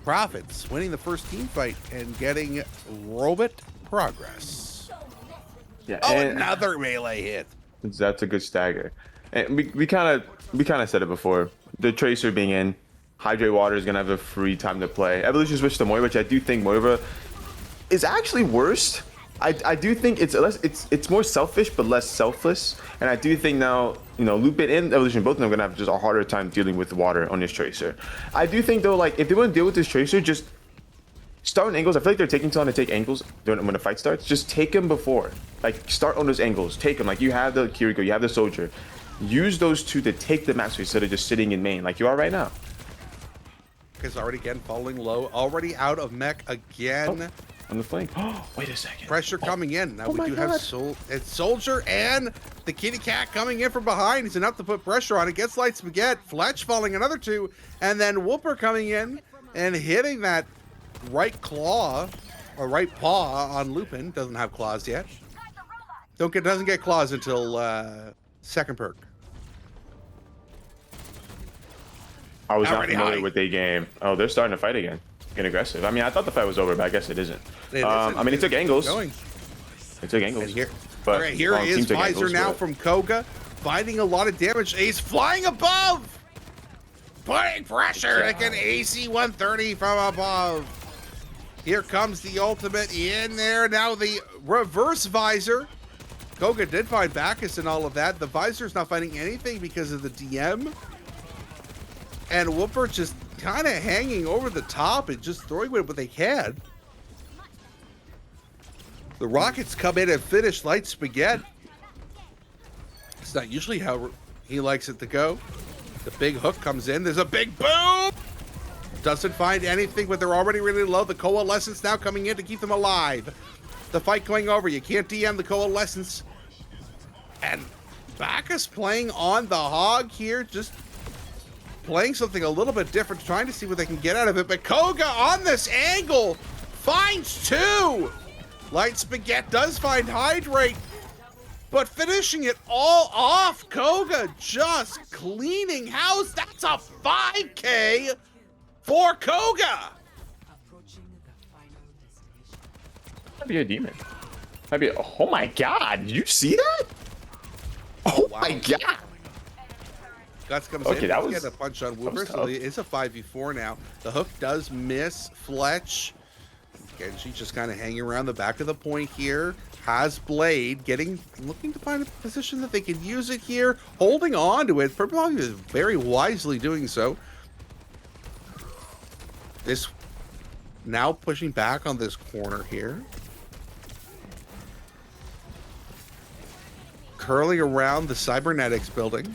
Profits winning the first team fight and getting robot progress. Yeah. Oh, another melee hit. That's a good stagger. And we kind of said it before. The Tracer being in, Hydrate Water is gonna have a free time to play. Evolution switched to Moira, which I do think Moira is actually worse. I do think it's more selfish but less selfless. And I do think now, Lupin and Evolution, both of them are gonna have just a harder time dealing with water on this Tracer. I do think though, like if they want to deal with this Tracer, just start on angles. I feel like they're taking too long to take angles when the fight starts. Just take them before. Like start on those angles. Take them. Like you have the Kiriko, you have the Soldier. Use those two to take the map instead of just sitting in main like you are right now. Is already again falling low, already out of mech again. On the flank. Oh, wait a second. Pressure coming in. Now we do have Soldier and the Kitty Cat coming in from behind. He's enough to put pressure on it. Gets Light Spaghetti. Fletch falling another two. And then Whooper coming in and hitting that right claw or right paw on Lupin. Doesn't have claws yet. Doesn't get claws until second perk. I was not familiar with their game. Oh, they're starting to fight again. Get aggressive. I mean, I thought the fight was over, but I guess it isn't. I mean, it took angles. It took angles. All right, here is Visor now from Koga, finding a lot of damage. He's flying above, putting pressure like an AC 130 from above. Here comes the ultimate in there. Now the reverse Visor Koga did find Bacchus and all of that. The Visor's not finding anything because of the DM. And Whooper just kind of hanging over the top and just throwing what they can. The Rockets come in and finish Light Spaghetti. It's not usually how he likes it to go. The big hook comes in. There's a big boom. Doesn't find anything, but they're already really low. The Coalescence now coming in to keep them alive. The fight going over. You can't DM the Coalescence. And Bacchus playing on the hog here, just playing something a little bit different, trying to see what they can get out of it. But Koga on this angle finds two. Light Spaghetti does find Hydrate, but finishing it all off. Koga just cleaning house. That's a 5K for Koga. Might be a demon. Might be. Oh my god! Did you see that? Oh Wow. my god! Guts comes Okay, in. that He's was- getting a punch on Whooper, was so tough. it's a 5v4 now. The hook does miss Fletch. Genji just kind of hanging around the back of the point here. Has Blade looking to find a position that they can use it here. Holding on to it. Probably is very wisely doing so. This now pushing back on this corner here. Curling around the Cybernetics building.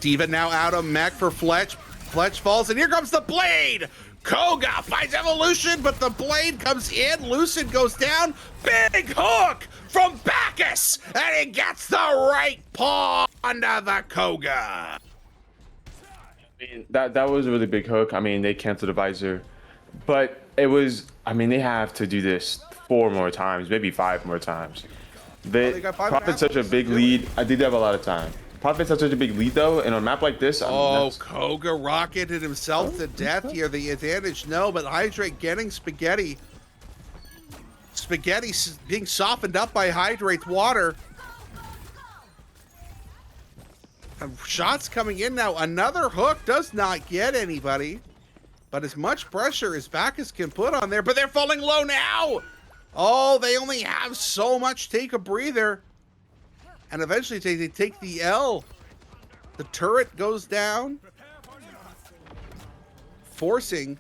Diva now out of mech for Fletch. Fletch falls, and here comes the Blade! Koga finds Evolution, but the Blade comes in. Lucid goes down. Big hook from Bacchus, and he gets the right paw onto the Koga. I mean, that was a really big hook. I mean, they canceled the visor, but it was. I mean, they have to do this 4 more times, maybe 5 more times. They got 5 and a half Prophet's such a minutes to big do it. lead. I did have a lot of time. Prophet's had such a big lead though, and on a map like this, I mean, Oh, that's- Koga rocketed himself to death here. The advantage, no, but Hydrate getting Spaghetti. Spaghetti being softened up by Hydrate's water. Shots coming in now. Another hook does not get anybody. But as much pressure as Bacchus can put on there, but they're falling low now. Oh, they only have so much. Take a breather. And eventually they take the L. The turret goes down. Forcing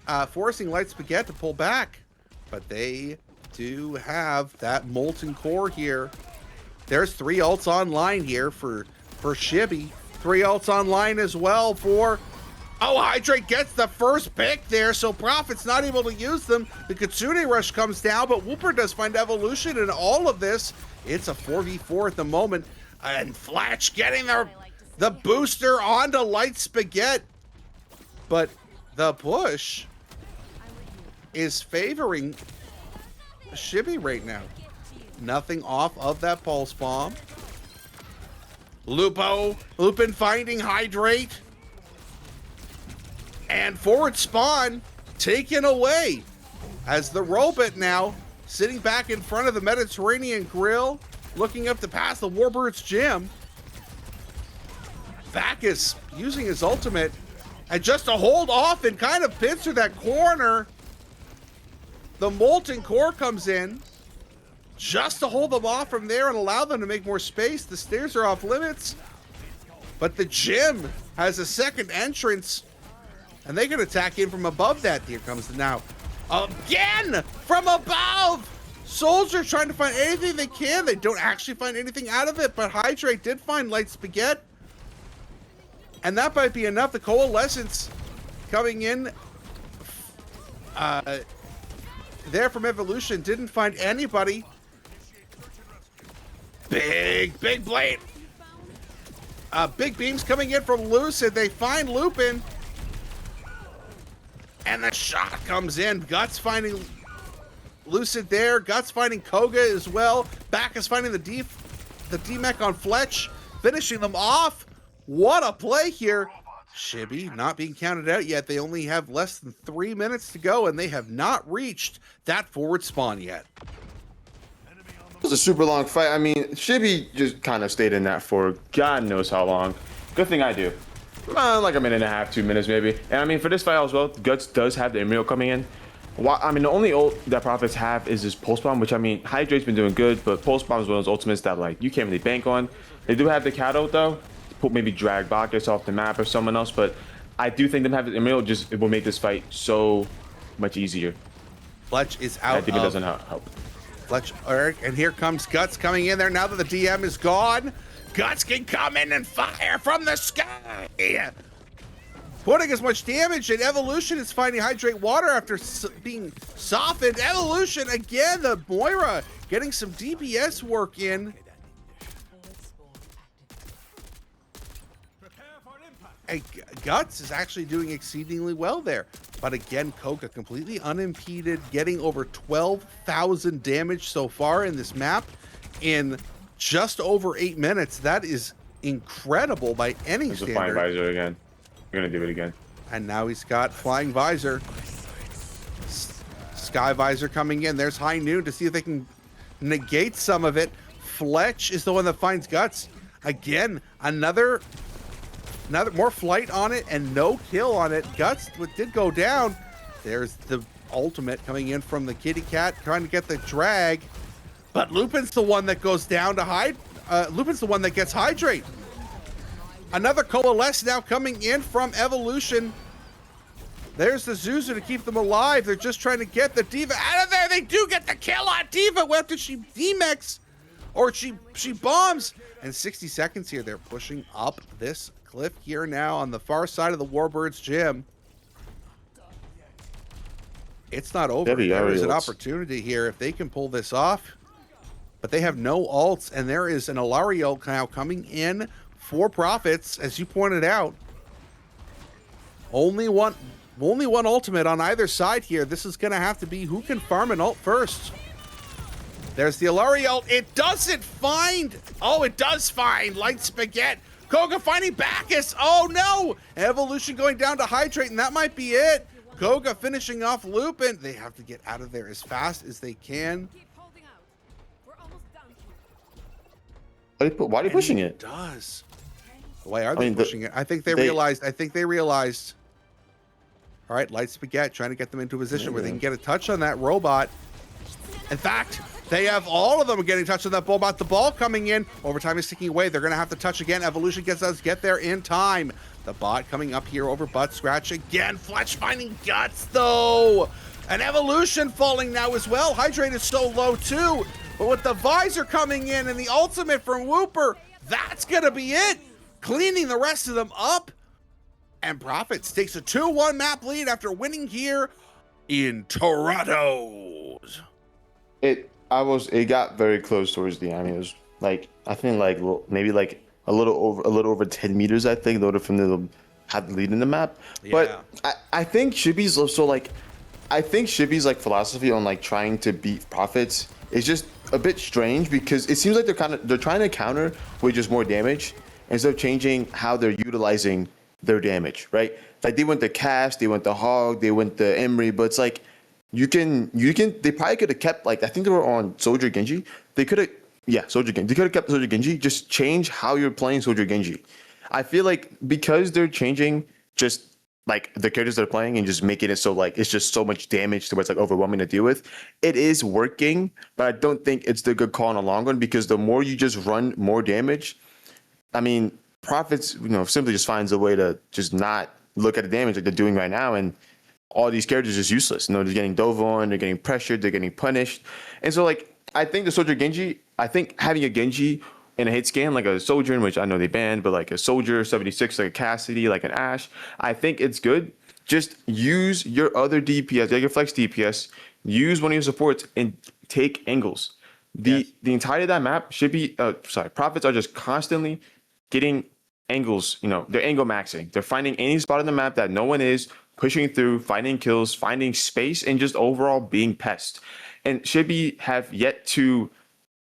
Light Spaghetti to pull back. But they do have that molten core here. There's 3 ults online here for Shibby. 3 ults online as well for... Oh, Hydrate gets the first pick there, so Prophet's not able to use them. The Kitsune Rush comes down, but Whooper does find Evolution in all of this. It's a 4v4 at the moment. And Fletch getting the booster onto Light Spaghetti. But the push is favoring Shibby right now. Nothing off of that pulse bomb. Lupin finding Hydrate. And forward spawn taken away as the robot now sitting back in front of the Mediterranean grill, looking up to pass the Warbird's gym. Bacchus using his ultimate, and just to hold off and kind of pincer that corner, the molten core comes in just to hold them off from there and allow them to make more space. The stairs are off limits, but the gym has a second entrance. And they can attack in from above that. Here comes the now. Again! From above! Soldiers trying to find anything they can. They don't actually find anything out of it, but Hydrate did find Light Spaghetti. And that might be enough. The Coalescence coming in there from Evolution didn't find anybody. Big Blade. Big beams coming in from Lucid. They find Lupin. And the shot comes in. Guts finding Lucid there. Guts finding Koga as well. Bacchus finding the D-Mech on Fletch. Finishing them off. What a play here. Shibby not being counted out yet. They only have less than 3 minutes to go, and they have not reached that forward spawn yet. It was a super long fight. I mean, Shibby just kind of stayed in that for God knows how long. Good thing I do. Like a minute and a half, 2 minutes maybe. And I mean, for this fight as well, Guts does have the Emerald coming in. I mean, the only ult that Prophets have is this Pulse Bomb, which, I mean, Hydrate's been doing good, but Pulse Bomb is one of those ultimates that, like, you can't really bank on. They do have the Cat ult, though, to maybe drag Bacchus off the map or someone else, but I do think them having Emerald it will make this fight so much easier. Fletch is out. I think it doesn't help. Fletch, Eric, and here comes Guts coming in there now that the DM is gone. Guts can come in and fire from the sky. Putting as much damage, and Evolution is finding Hydrate Water after being softened. Evolution, again, the Moira getting some DPS work in. And Guts is actually doing exceedingly well there. But again, Koga completely unimpeded, getting over 12,000 damage so far in this map in just over 8 minutes. That is incredible by any There's standard. a Flying Visor again. I'm gonna do it again. And now he's got Flying Visor. Sky Visor coming in. There's High Noon to see if they can negate some of it. Fletch is the one that finds Guts. Again, another more flight on it and no kill on it. Guts did go down. There's the ultimate coming in from the kitty cat, trying to get the drag. But Lupin's the one that goes down to hide. Lupin's the one that gets Hydrate. Another Coalesce now coming in from Evolution. There's the Zuzu to keep them alive. They're just trying to get the D.Va out of there. They do get the kill on D.Va after she D-mechs, or she bombs. And 60 seconds here. They're pushing up this cliff here now on the far side of the Warbirds gym. It's not over. There is an opportunity here if they can pull this off. But they have no ults, and there is an Ilario now coming in for Prophets, as you pointed out. Only one ultimate on either side here. This is going to have to be who can farm an ult first. There's the Ilario. It doesn't find. Oh, it does find Light Spaghetti. Koga finding Bacchus. Oh, no. Evolution going down to Hydrate, and that might be it. Koga finishing off Lupin. They have to get out of there as fast as they can. Why are they pushing it? It does. Why are they pushing it? I think they realized. All right, Light Spaghetti trying to get them into a position where they can get a touch on that robot. In fact, they have all of them getting touched on that robot. The ball coming in. Overtime is ticking away. They're going to have to touch again. Evolution does get there in time. The bot coming up here over Butt Scratch again. Fletch finding Guts, though. And Evolution falling now as well. Hydrate is so low, too. But with the Visor coming in and the ultimate from Whooper, that's going to be it. Cleaning the rest of them up. And Prophets takes a 2-1 map lead after winning here in Toronto. It got very close towards the end. It was like, I think like maybe like a little over 10 meters, I think, in order for them to have the lead in the map. Yeah. But I think Shibby's also like, I think Shibby's like philosophy on like trying to beat Prophets is just a bit strange, because it seems like they're trying to counter with just more damage instead of changing how they're utilizing their damage, right? Like they went the Cast, they went the Hog, they went the Emery, but it's like they probably could have kept, like, I think they were on Soldier Genji. They could have, Soldier Genji. They could have kept Soldier Genji, just change how you're playing Soldier Genji. I feel like because they're changing just like the characters they're playing and just making it so like it's just so much damage to where it's like overwhelming to deal with, it is working, but I don't think it's the good call in the long run, because the more you just run more damage, I mean, Prophets, simply just finds a way to just not look at the damage like they're doing right now, and all these characters are just useless. They're getting dove on, they're getting pressured, they're getting punished. And so, like, I think the Soldier Genji, I think having a Genji in a hit scan, like a Soldier, in which I know they banned, but like a Soldier, 76, like a Cassidy, like an Ashe, I think it's good. Just use your other DPS, like your flex DPS, use one of your supports and take angles. The entirety of that map should be, Prophets are just constantly getting angles, they're angle maxing. They're finding any spot on the map that no one is, pushing through, finding kills, finding space, and just overall being pest. And Shibby have yet to,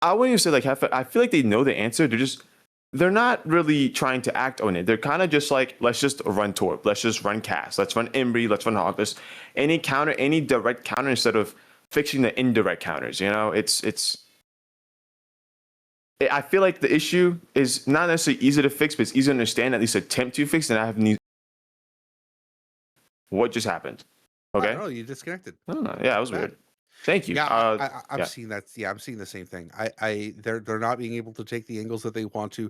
I wouldn't even say like, I feel like they know the answer. They're not really trying to act on it. They're kind of just like, let's just run Torp, let's just run Cast, let's run Embry, let's run Harvest. Any direct counter instead of fixing the indirect counters. I feel like the issue is not necessarily easy to fix, but it's easy to understand, at least attempt to fix. And I have what just happened. Okay. No, you disconnected. Oh, yeah, that was Bad. weird. Thank you. Yeah, I'm yeah. seeing that. Yeah, I'm seeing the same thing. They're not being able to take the angles that they want to.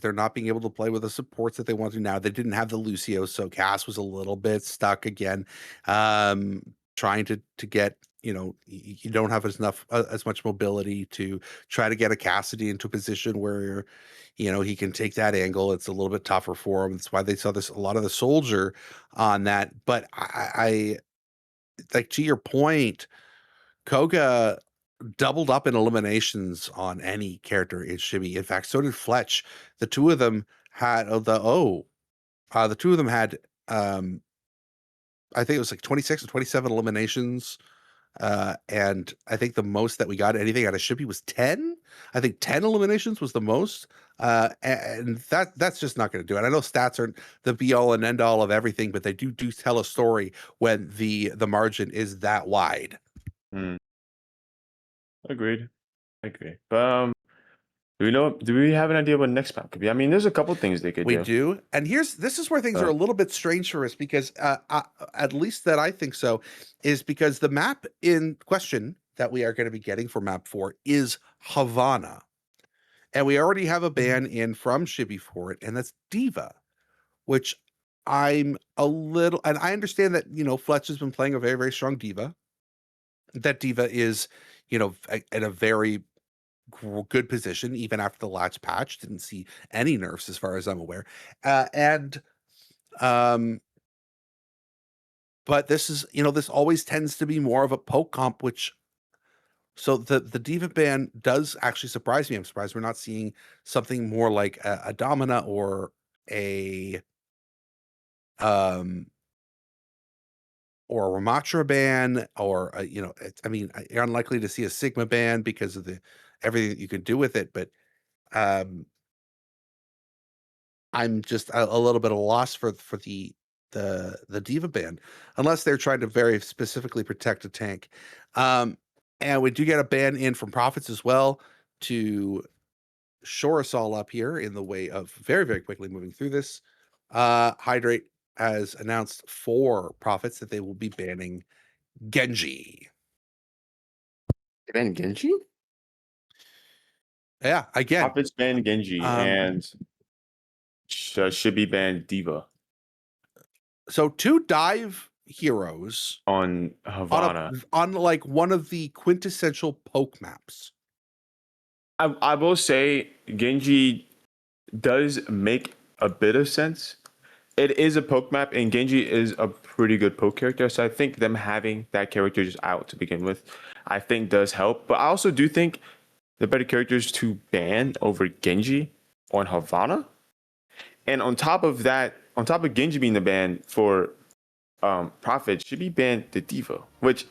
They're not being able to play with the supports that they want to now. They didn't have the Lucio, so Cass was a little bit stuck again. Trying to get, you don't have as much mobility to try to get a Cassidy into a position where he can take that angle. It's a little bit tougher for him. That's why they saw a lot of the soldier on that. But I like, to your point, Koga doubled up in eliminations on any character in Shibby. In fact, so did Fletch. The two of them had the two of them had I think it was like 26 or 27 eliminations. And I think the most that we got anything out of Shibby was 10. I think 10 eliminations was the most. And that's just not going to do it. I know stats aren't the be all and end all of everything, but they do tell a story when the margin is that wide. Agreed. But do we have an idea what next map could be? I mean, there's a couple things they could do. We do. And this is where things are a little bit strange for us, because at least that I think so, is because the map in question that we are going to be getting for map 4 is Havana. And we already have a ban in from Shibby for it, and that's Diva, which I'm a little, and I understand that, Fletch has been playing a very, very strong Diva. That Diva is, in a very good position even after the last patch. Didn't see any nerfs as far as I'm aware. But this is, this always tends to be more of a poke comp, so the Diva ban does actually surprise me. I'm surprised we're not seeing something more like a Domina or a Ramatra ban, or you're unlikely to see a Sigma ban because of everything that you can do with it. But I'm just a little bit of a loss for the Diva ban, unless they're trying to very specifically protect a tank. And we do get a ban in from Prophets as well to shore us all up here in the way of very, very quickly moving through this. Hydrate has announced for Prophets that they will be banning Genji. They ban Genji? Yeah, again. Prophets ban Genji and should be banned Diva. So 2 dive heroes on Havana on like one of the quintessential poke maps. I will say Genji does make a bit of sense. It is a poke map, and Genji is a pretty good poke character, so I think them having that character just out to begin with, I think does help. But I also do think the better characters to ban over Genji on Havana. And on top of that, on top of Genji being the ban for Prophet, should be banned the Diva, which,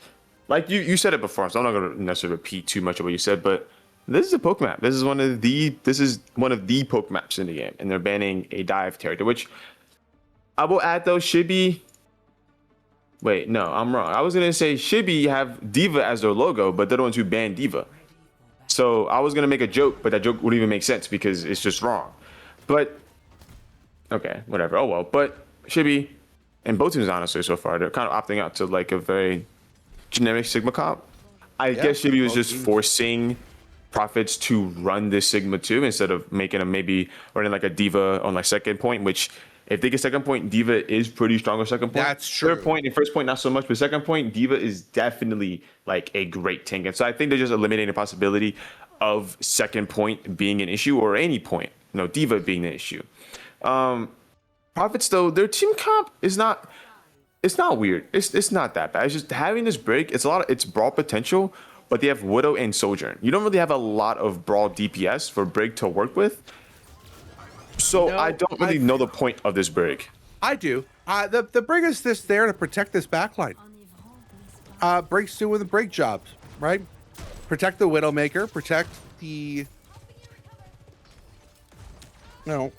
like you said it before, so I'm not going to necessarily repeat too much of what you said, but this is a poke map. This is one of the poke maps in the game, and they're banning a dive character, which I will add though should be. Wait, no, I'm wrong. I was gonna say Shibby have Diva as their logo, but they're the ones who ban Diva. So I was gonna make a joke, but that joke wouldn't even make sense because it's just wrong. But okay, whatever. Oh well. But Shibby and both teams, honestly, so far, they're kind of opting out to like a very generic Sigma comp. I guess Shibby was just forcing Prophets to run this Sigma too, instead of making them maybe running like a Diva on like second point, which if they get second point, Diva is pretty strong on second point. That's true. Third point and first point, not so much, but second point, Diva is definitely like a great tank. And so I think they're just eliminating the possibility of second point being an issue, or any point, Diva being an issue. Prophets though, their team comp is not, it's not weird. It's not that bad. It's just having this break, it's brawl potential, but they have Widow and Sojourn. You don't really have a lot of brawl DPS for Brig to work with. So I don't really know the point of this Brig. I do. The Brig is there to protect this backline. Brig's doing the Brig jobs, right? Protect the Widowmaker, protect the... and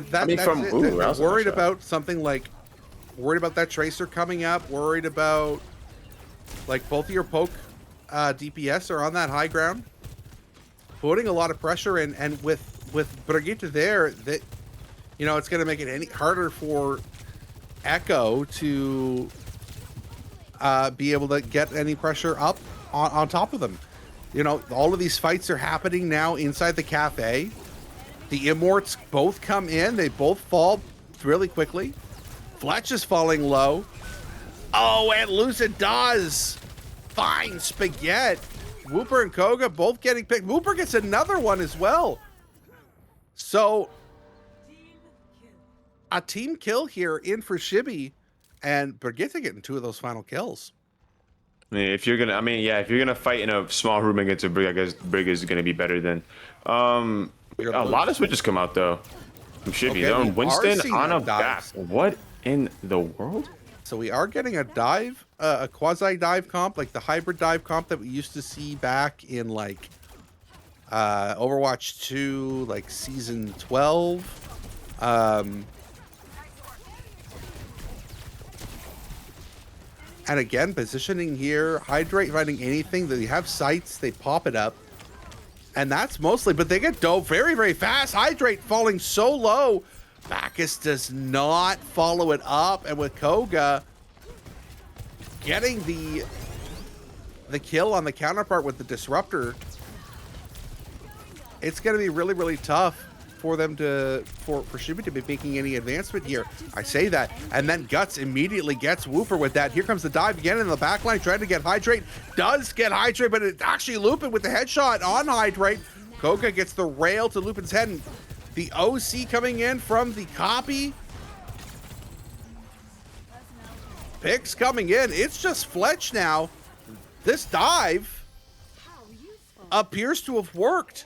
that's it. Worried about something like... Worried about that Tracer coming up, worried about... Like, both of your poke DPS are on that high ground, putting a lot of pressure in, and with Brigitte there, that it's going to make it any harder for Echo to be able to get any pressure up on top of them. You know, all of these fights are happening now inside the cafe. The Immorts both come in. They both fall really quickly. Fletch is falling low. Oh, and Lucid does find Spaghetti. Whooper and Koga both getting picked. Whooper gets another one as well. So, a team kill here in for Shibby, and Brigitte getting 2 of those final kills. I mean, if you're gonna fight in a small room against a Brig, I guess Brig is gonna be better than. A lot of switches come out though. From Shibby, they're on Winston on a back. What in the world? So we are getting a dive, a quasi dive comp, like the hybrid dive comp that we used to see back in like Overwatch 2, like season 12. And again, positioning here, Hydrate finding anything that they have sights, they pop it up. And that's mostly, but they get dove very, very fast. Hydrate falling so low. Bacchus does not follow it up. And with Koga getting the kill on the counterpart with the Disruptor, it's going to be really, really tough for them to, for Shibby to be making any advancement here. I say that, and then Guts immediately gets Woofer with that. Here comes the dive again in the backline, trying to get Hydrate. Does get Hydrate, but it's actually Lupin with the headshot on Hydrate. Koga gets the rail to Lupin's head, and the OC coming in from the copy. Picks coming in. It's just Fletch now. This dive appears to have worked.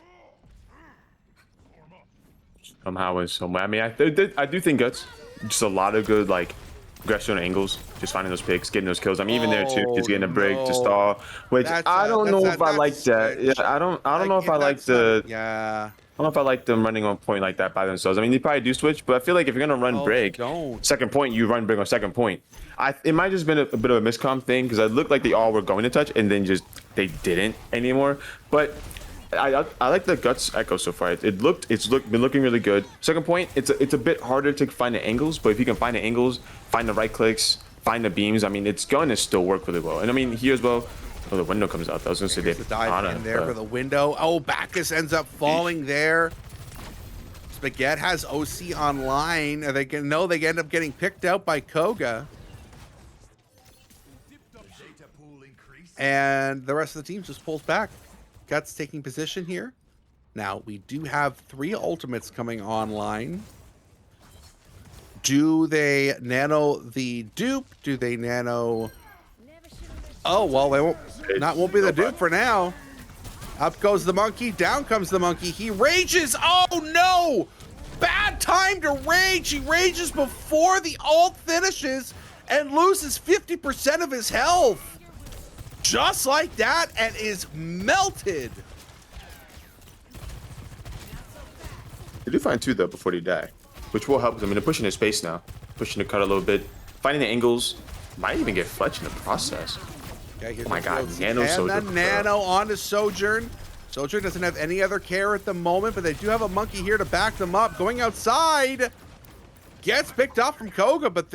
Somehow and some way. I mean, I do think Guts just a lot of good like aggression angles, just finding those picks, getting those kills. I mean, even there too, just getting a break to stall, which I don't know if I like that. Yeah, I don't know if I like the. Yeah. I don't know if I like them running on point like that by themselves. I mean, they probably do switch, but I feel like if you're gonna run break, second point, you run break on second point. It might just been a bit of a miscom thing because it looked like they all were going to touch and then just they didn't anymore. But I like the Guts echo so far. Been looking really good. Second point, it's a bit harder to find the angles, but if you can find the angles, find the right clicks, find the beams, I mean, it's going to still work really well. And I mean, here as well. Oh, the window comes out. I was gonna say the dive in there for the window. Oh, Bacchus ends up falling there. Spaghetti has OC online. They end up getting picked out by Koga. And the rest of the team just pulls back. Guts taking position here. Now, we do have 3 ultimates coming online. Do they nano the dupe? Do they nano... Oh, well, they won't be the dupe for now. Up goes the monkey. Down comes the monkey. He rages. Oh, no! Bad time to rage. He rages before the ult finishes and loses 50% of his health. Just like that, and is melted. They do find 2 though before they die, which will help them. I mean, they're pushing his space now, pushing the cut a little bit, finding the angles. Might even get Fletch in the process. Okay, oh my God, Nano and Sojourn. then Nano onto Sojourn. Sojourn doesn't have any other care at the moment, but they do have a monkey here to back them up. Going outside, gets picked off from Koga, but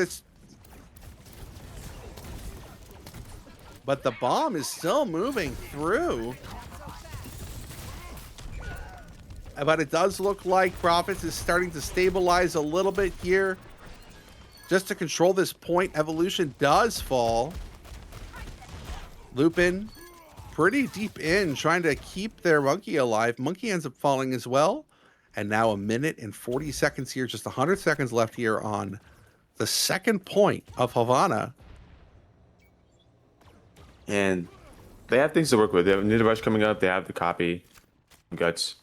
the bomb is still moving through. But it does look like Prophets is starting to stabilize a little bit here. Just to control this point, Evolution does fall. Lupin pretty deep in, trying to keep their monkey alive. Monkey ends up falling as well. And now 1 minute and 40 seconds here, just 100 seconds left here on the second point of Havana. And they have things to work with. They have Need Rush coming up. They have the copy, Guts.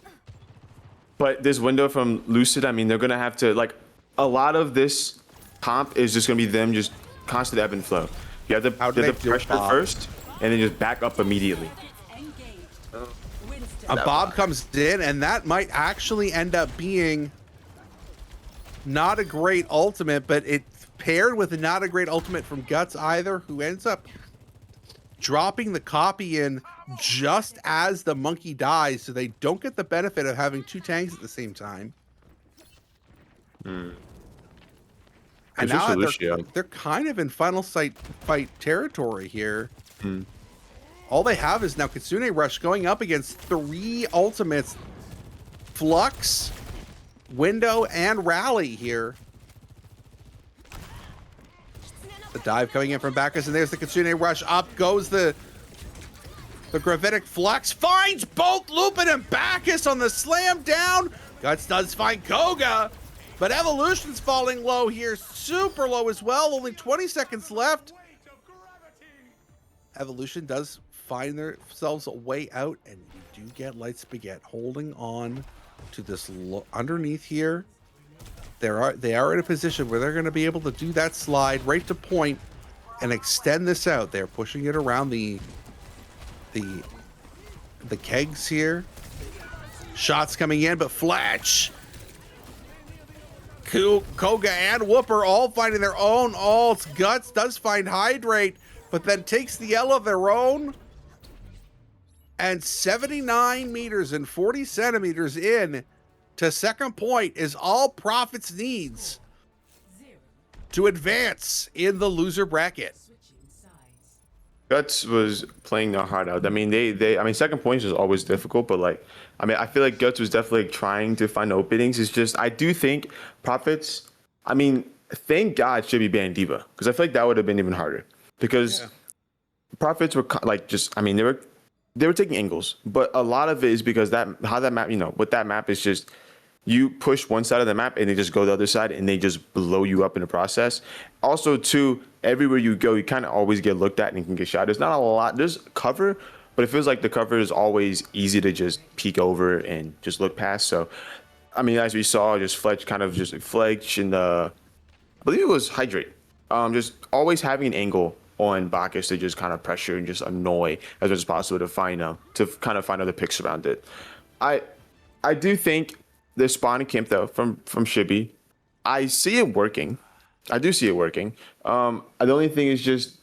But this window from Lucid, I mean, they're going to have to, like, a lot of this comp is just going to be them just constant ebb and flow. You have to get the pressure first, and then just back up immediately. A Bob comes in, and that might actually end up being not a great ultimate, but it's paired with not a great ultimate from Guts either, who ends up dropping the copy in just as the monkey dies, so they don't get the benefit of having 2 tanks at the same time. And Especially now Lucio. they're kind of in final fight territory here. Hmm. All they have is now Kitsune Rush going up against 3 ultimates. Flux, Window, and Rally here. The dive coming in from Bacchus, and there's the Kitsune Rush. Up goes the Gravitic Flux. Finds both Lupin and Bacchus on the slam down. Guts does find Koga, but Evolution's falling low here. Super low as well. Only 20 seconds left. Evolution does find themselves a way out, and you do get Light Spaghetti holding on to this underneath here. They are in a position where they're going to be able to do that slide right to point and extend this out. They're pushing it around the kegs here. Shots coming in, but Fletch, Koga, and Whooper all finding their own ults. Guts does find Hydrate, but then takes the L of their own. And 79 meters and 40 centimeters in to second point is all Profits needs to advance in the loser bracket. Guts was playing their heart out. I mean, I mean, second points is always difficult, but like, I mean, I feel like Guts was definitely trying to find openings. It's just, I do think Profits, I mean, thank God should be banned Diva, because I feel like that would have been even harder. Because Profits were like, just, I mean, they were taking angles, but a lot of it is because how that map, with that map is just, you push one side of the map and they just go the other side and they just blow you up in the process. Also, too, everywhere you go, you kind of always get looked at and you can get shot. There's not a lot. There's cover, but it feels like the cover is always easy to just peek over and just look past. So, I mean, as we saw, just Fletch and I believe it was Hydrate. Just always having an angle on Bacchus to just kind of pressure and just annoy as much as possible to find other picks around it. I do think the spawning camp though from Shibby, I see it working. I do see it working. The only thing is just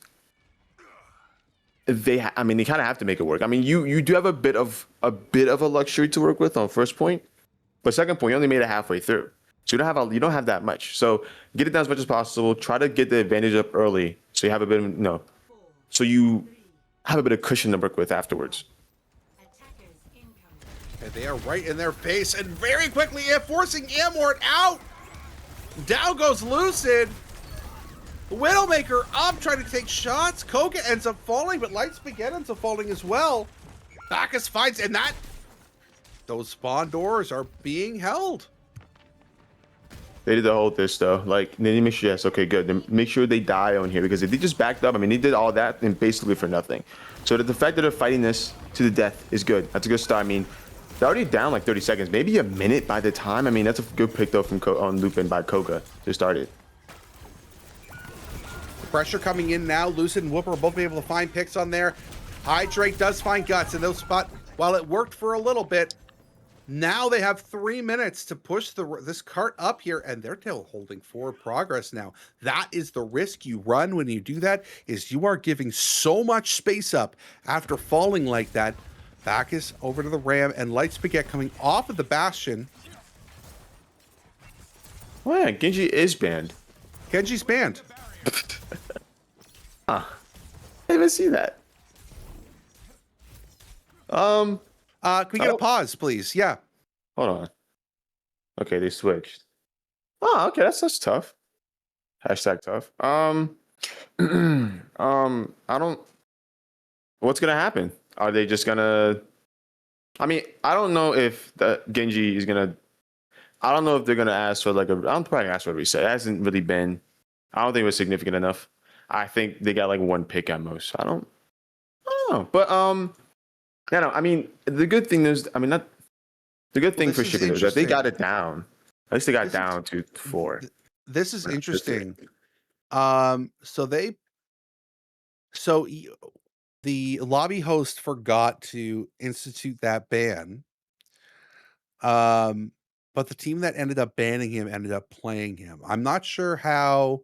they kind of have to make it work. I mean, you do have a bit of a luxury to work with on first point, but second point you only made it halfway through, so you don't have that much. So get it down as much as possible. Try to get the advantage up early, so you have a bit of so you have a bit of cushion to work with afterwards. And they are right in their face, and very quickly forcing Amort out. Down goes Lucid. Widowmaker up, trying to take shots. Koga ends up falling, but Light Spaghetti ends up falling as well. Bacchus finds, and those spawn doors are being held. They did the whole this though. Like, they need to make sure, yes, okay, good. Then make sure they die on here, because if they just backed up, I mean, they did all that and basically for nothing. So the fact that they're fighting this to the death is good. That's a good start. I mean, they're already down like 30 seconds, maybe a minute by the time. I mean, that's a good pick though from on Lupin by Koga to start it. Pressure coming in now. Lucid and Whooper will both be able to find picks on there. Hydrate does find Guts in those spots. While it worked for a little bit, now they have 3 minutes to push this cart up here, and they're still holding forward progress now. That is the risk you run when you do that, is you are giving so much space up after falling like that. Bacchus over to the Ram, and Light Spaghetti coming off of the Bastion. Oh yeah, Genji is banned. Genji's banned. Huh. I didn't even see that. Can we get a pause, please? Yeah. Hold on. Okay, they switched. Oh, okay, that's tough. Hashtag tough. I don't. What's gonna happen? Are they just gonna? I mean, I don't know if the Genji is gonna. I don't know if they're gonna ask for like a. I'm probably gonna ask for a reset. It hasn't really been. I don't think it was significant enough. I think they got like one pick at most. I don't know. But yeah, no. I mean, the good thing is, I mean, not the good thing for Shipping is that they got it down. At least they got down to 4. This is interesting. So the lobby host forgot to institute that ban. But the team that ended up banning him ended up playing him. I'm not sure how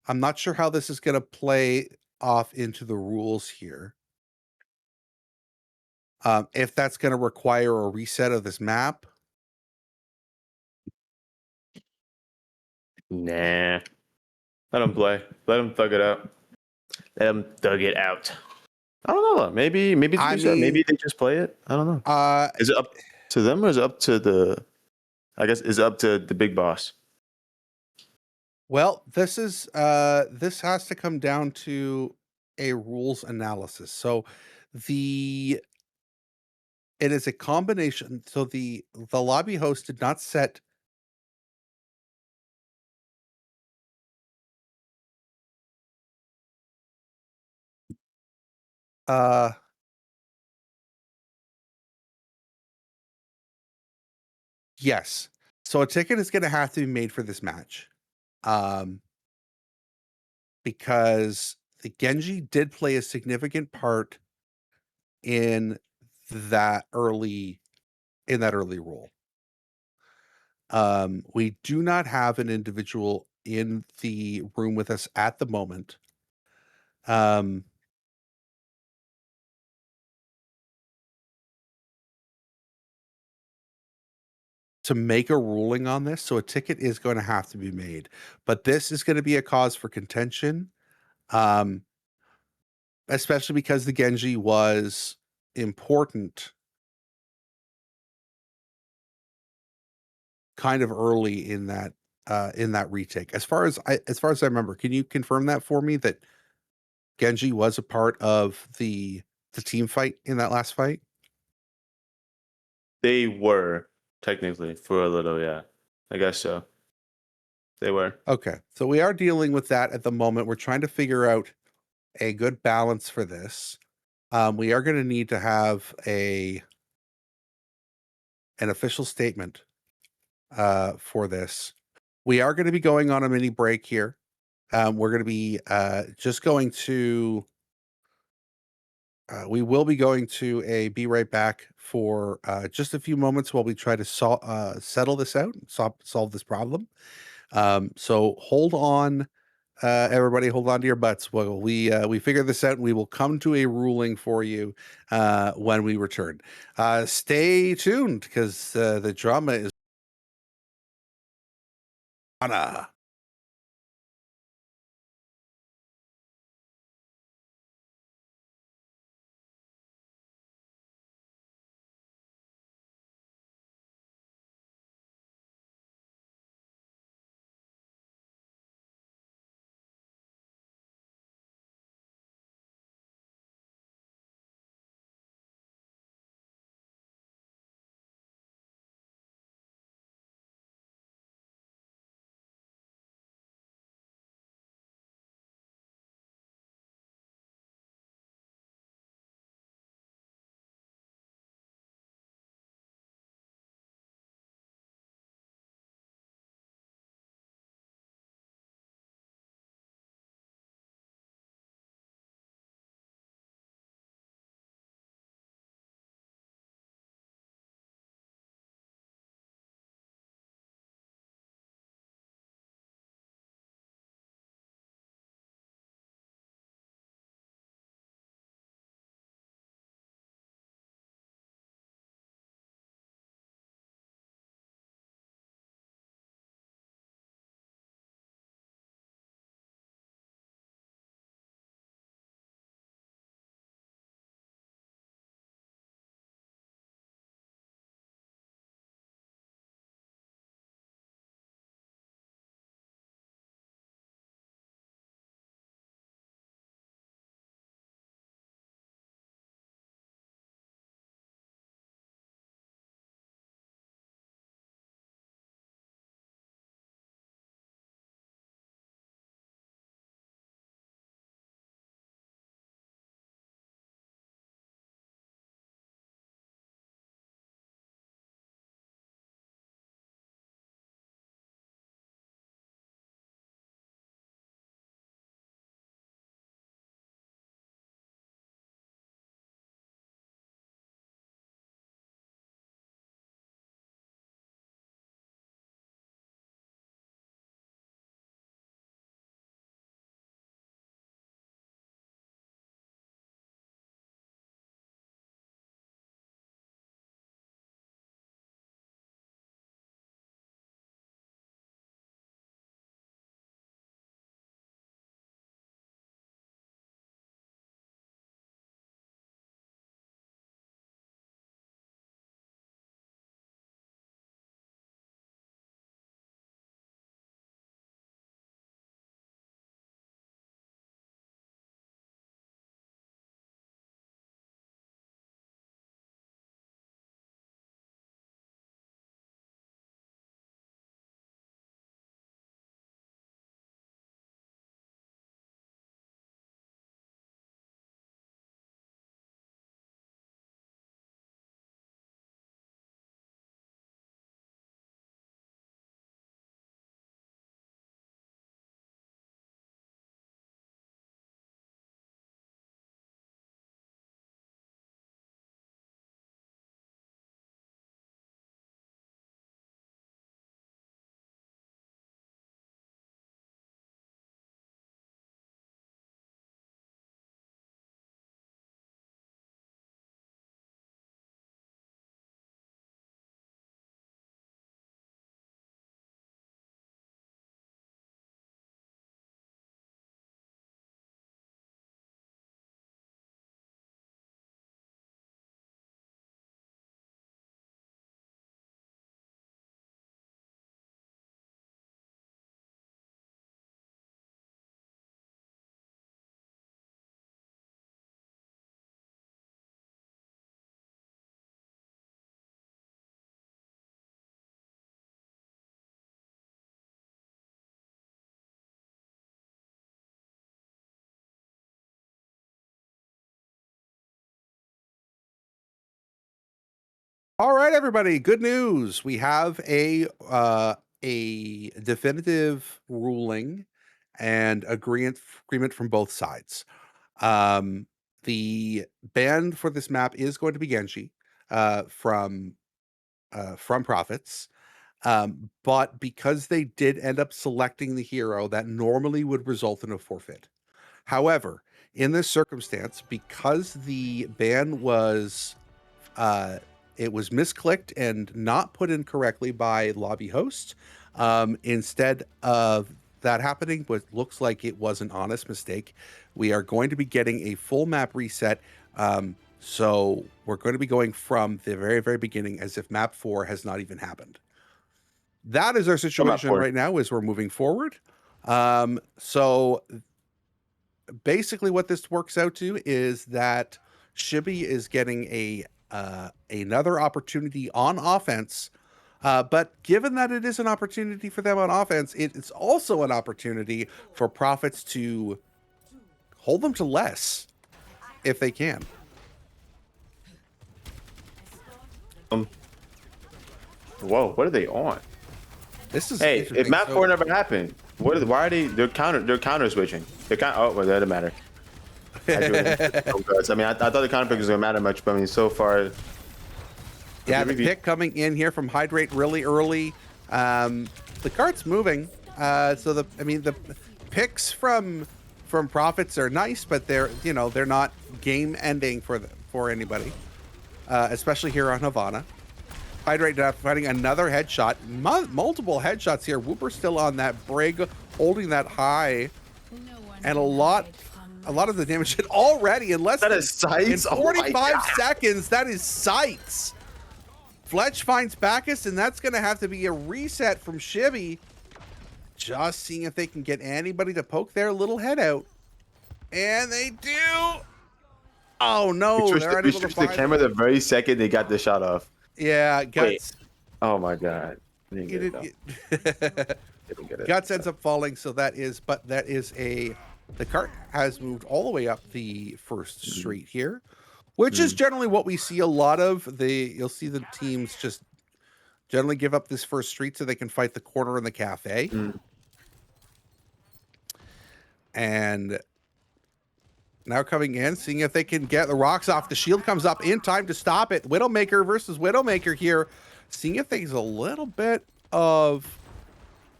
this is going to play off into the rules here. If that's going to require a reset of this map. Nah. Let them play. Let them thug it out. Let them thug it out. I don't know. Maybe they I do that. Maybe mean, they just play it. I don't know. uh, Is it up to them or is it up to the? I guess is it up to the big boss. well, this has to come down to a rules analysis. So the it is a combination. So the lobby host did not set uh yes. So a ticket is going to have to be made for this match. Um because the Genji did play a significant part in that early role. We do not have an individual in the room with us at the moment. Um, to make a ruling on this, so a ticket is going to have to be made. But this is going to be a cause for contention, um, especially because the Genji was important kind of early in that retake. As far as I remember, can you confirm that for me that Genji was a part of the team fight in that last fight? They were technically for a little, yeah. I guess so. They were. Okay. So we are dealing with that at the moment. We're trying to figure out a good balance for this. We are going to need to have an official statement for this. We are going to be going on a mini break here. We're going to be just going to we will be going to a be right back for just a few moments while we try to settle this out, solve this problem. So hold on, everybody, hold on to your butts. Well, we figure this out, and we will come to a ruling for you when we return. Stay tuned because the drama is on. All right, everybody. Good news. We have a definitive ruling and agreement from both sides. The ban for this map is going to be Genji from Profits. But because they did end up selecting the hero, that normally would result in a forfeit. However, in this circumstance, because the ban was it was misclicked and not put in correctly by lobby host, instead of that happening, what looks like it was an honest mistake, we are going to be getting a full map reset. So we're going to be going from the very, very beginning as if map 4 has not even happened. That is our situation right now as we're moving forward. So basically what this works out to is that Shibby is getting another opportunity on offense. But given that it is an opportunity for them on offense, it's also an opportunity for Profits to hold them to less if they can. Whoa, what are they on? This is Hey, if map 4 never happened, why are they're counter switching? Oh, well, that doesn't matter. I mean, I thought the counter pick was gonna matter much, but I mean, so far. Yeah, the pick coming in here from Hydrate really early. The cart's moving. So the picks from Profits are nice, but they're not game ending for anybody, especially here on Havana. Hydrate finding another headshot, multiple headshots here. Whooper still on that brig, holding that high, and a lot of the damage already in less than in 45 seconds. That is sights. Fletch finds Bacchus, and that's going to have to be a reset from Shibby. Just seeing if they can get anybody to poke their little head out, and they do. Oh no! We switched the camera the very second they got the shot off. Yeah, Guts. Wait. Oh my god. Guts ends up falling, so the cart has moved all the way up the first street here, which is generally what we see a lot of. You'll see the teams just generally give up this first street so they can fight the corner in the cafe. And now coming in, seeing if they can get the rocks off. The shield comes up in time to stop it. Widowmaker versus Widowmaker here. Seeing if there's a little bit of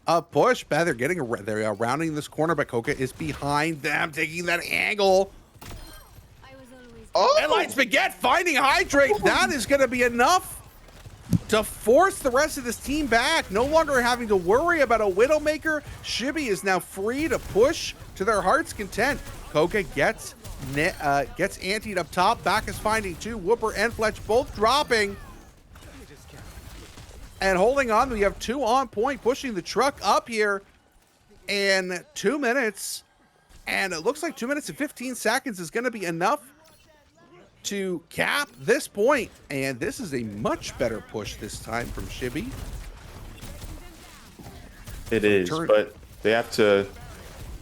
a push. They're rounding this corner, but Coca is behind them, taking that angle. And Light Spaghetti finding Hydrate. That is going to be enough to force the rest of this team back. No longer having to worry about a Widowmaker. Shibby is now free to push to their heart's content. Coca gets anteed up top. Back is finding 2. Whooper and Fletch both dropping. And holding on, we have 2 on point, pushing the truck up here in 2 minutes. And it looks like 2 minutes and 15 seconds is going to be enough to cap this point. And this is a much better push this time from Shibby. It is, but they have to.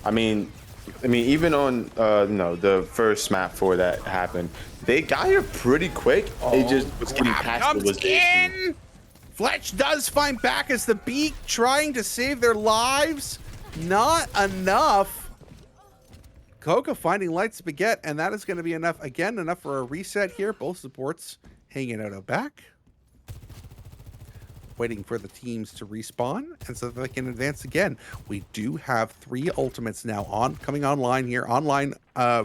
I mean, even on the first map 4 that happened, they got here pretty quick. They just was getting past was the issue. Fletch does find back as the beak, trying to save their lives. Not enough. Coca finding Light Spaghetti, and that is going to be enough. Again, enough for a reset here. Both supports hanging out of back, waiting for the teams to respawn, and so that they can advance again. We do have 3 ultimates now coming online here. Online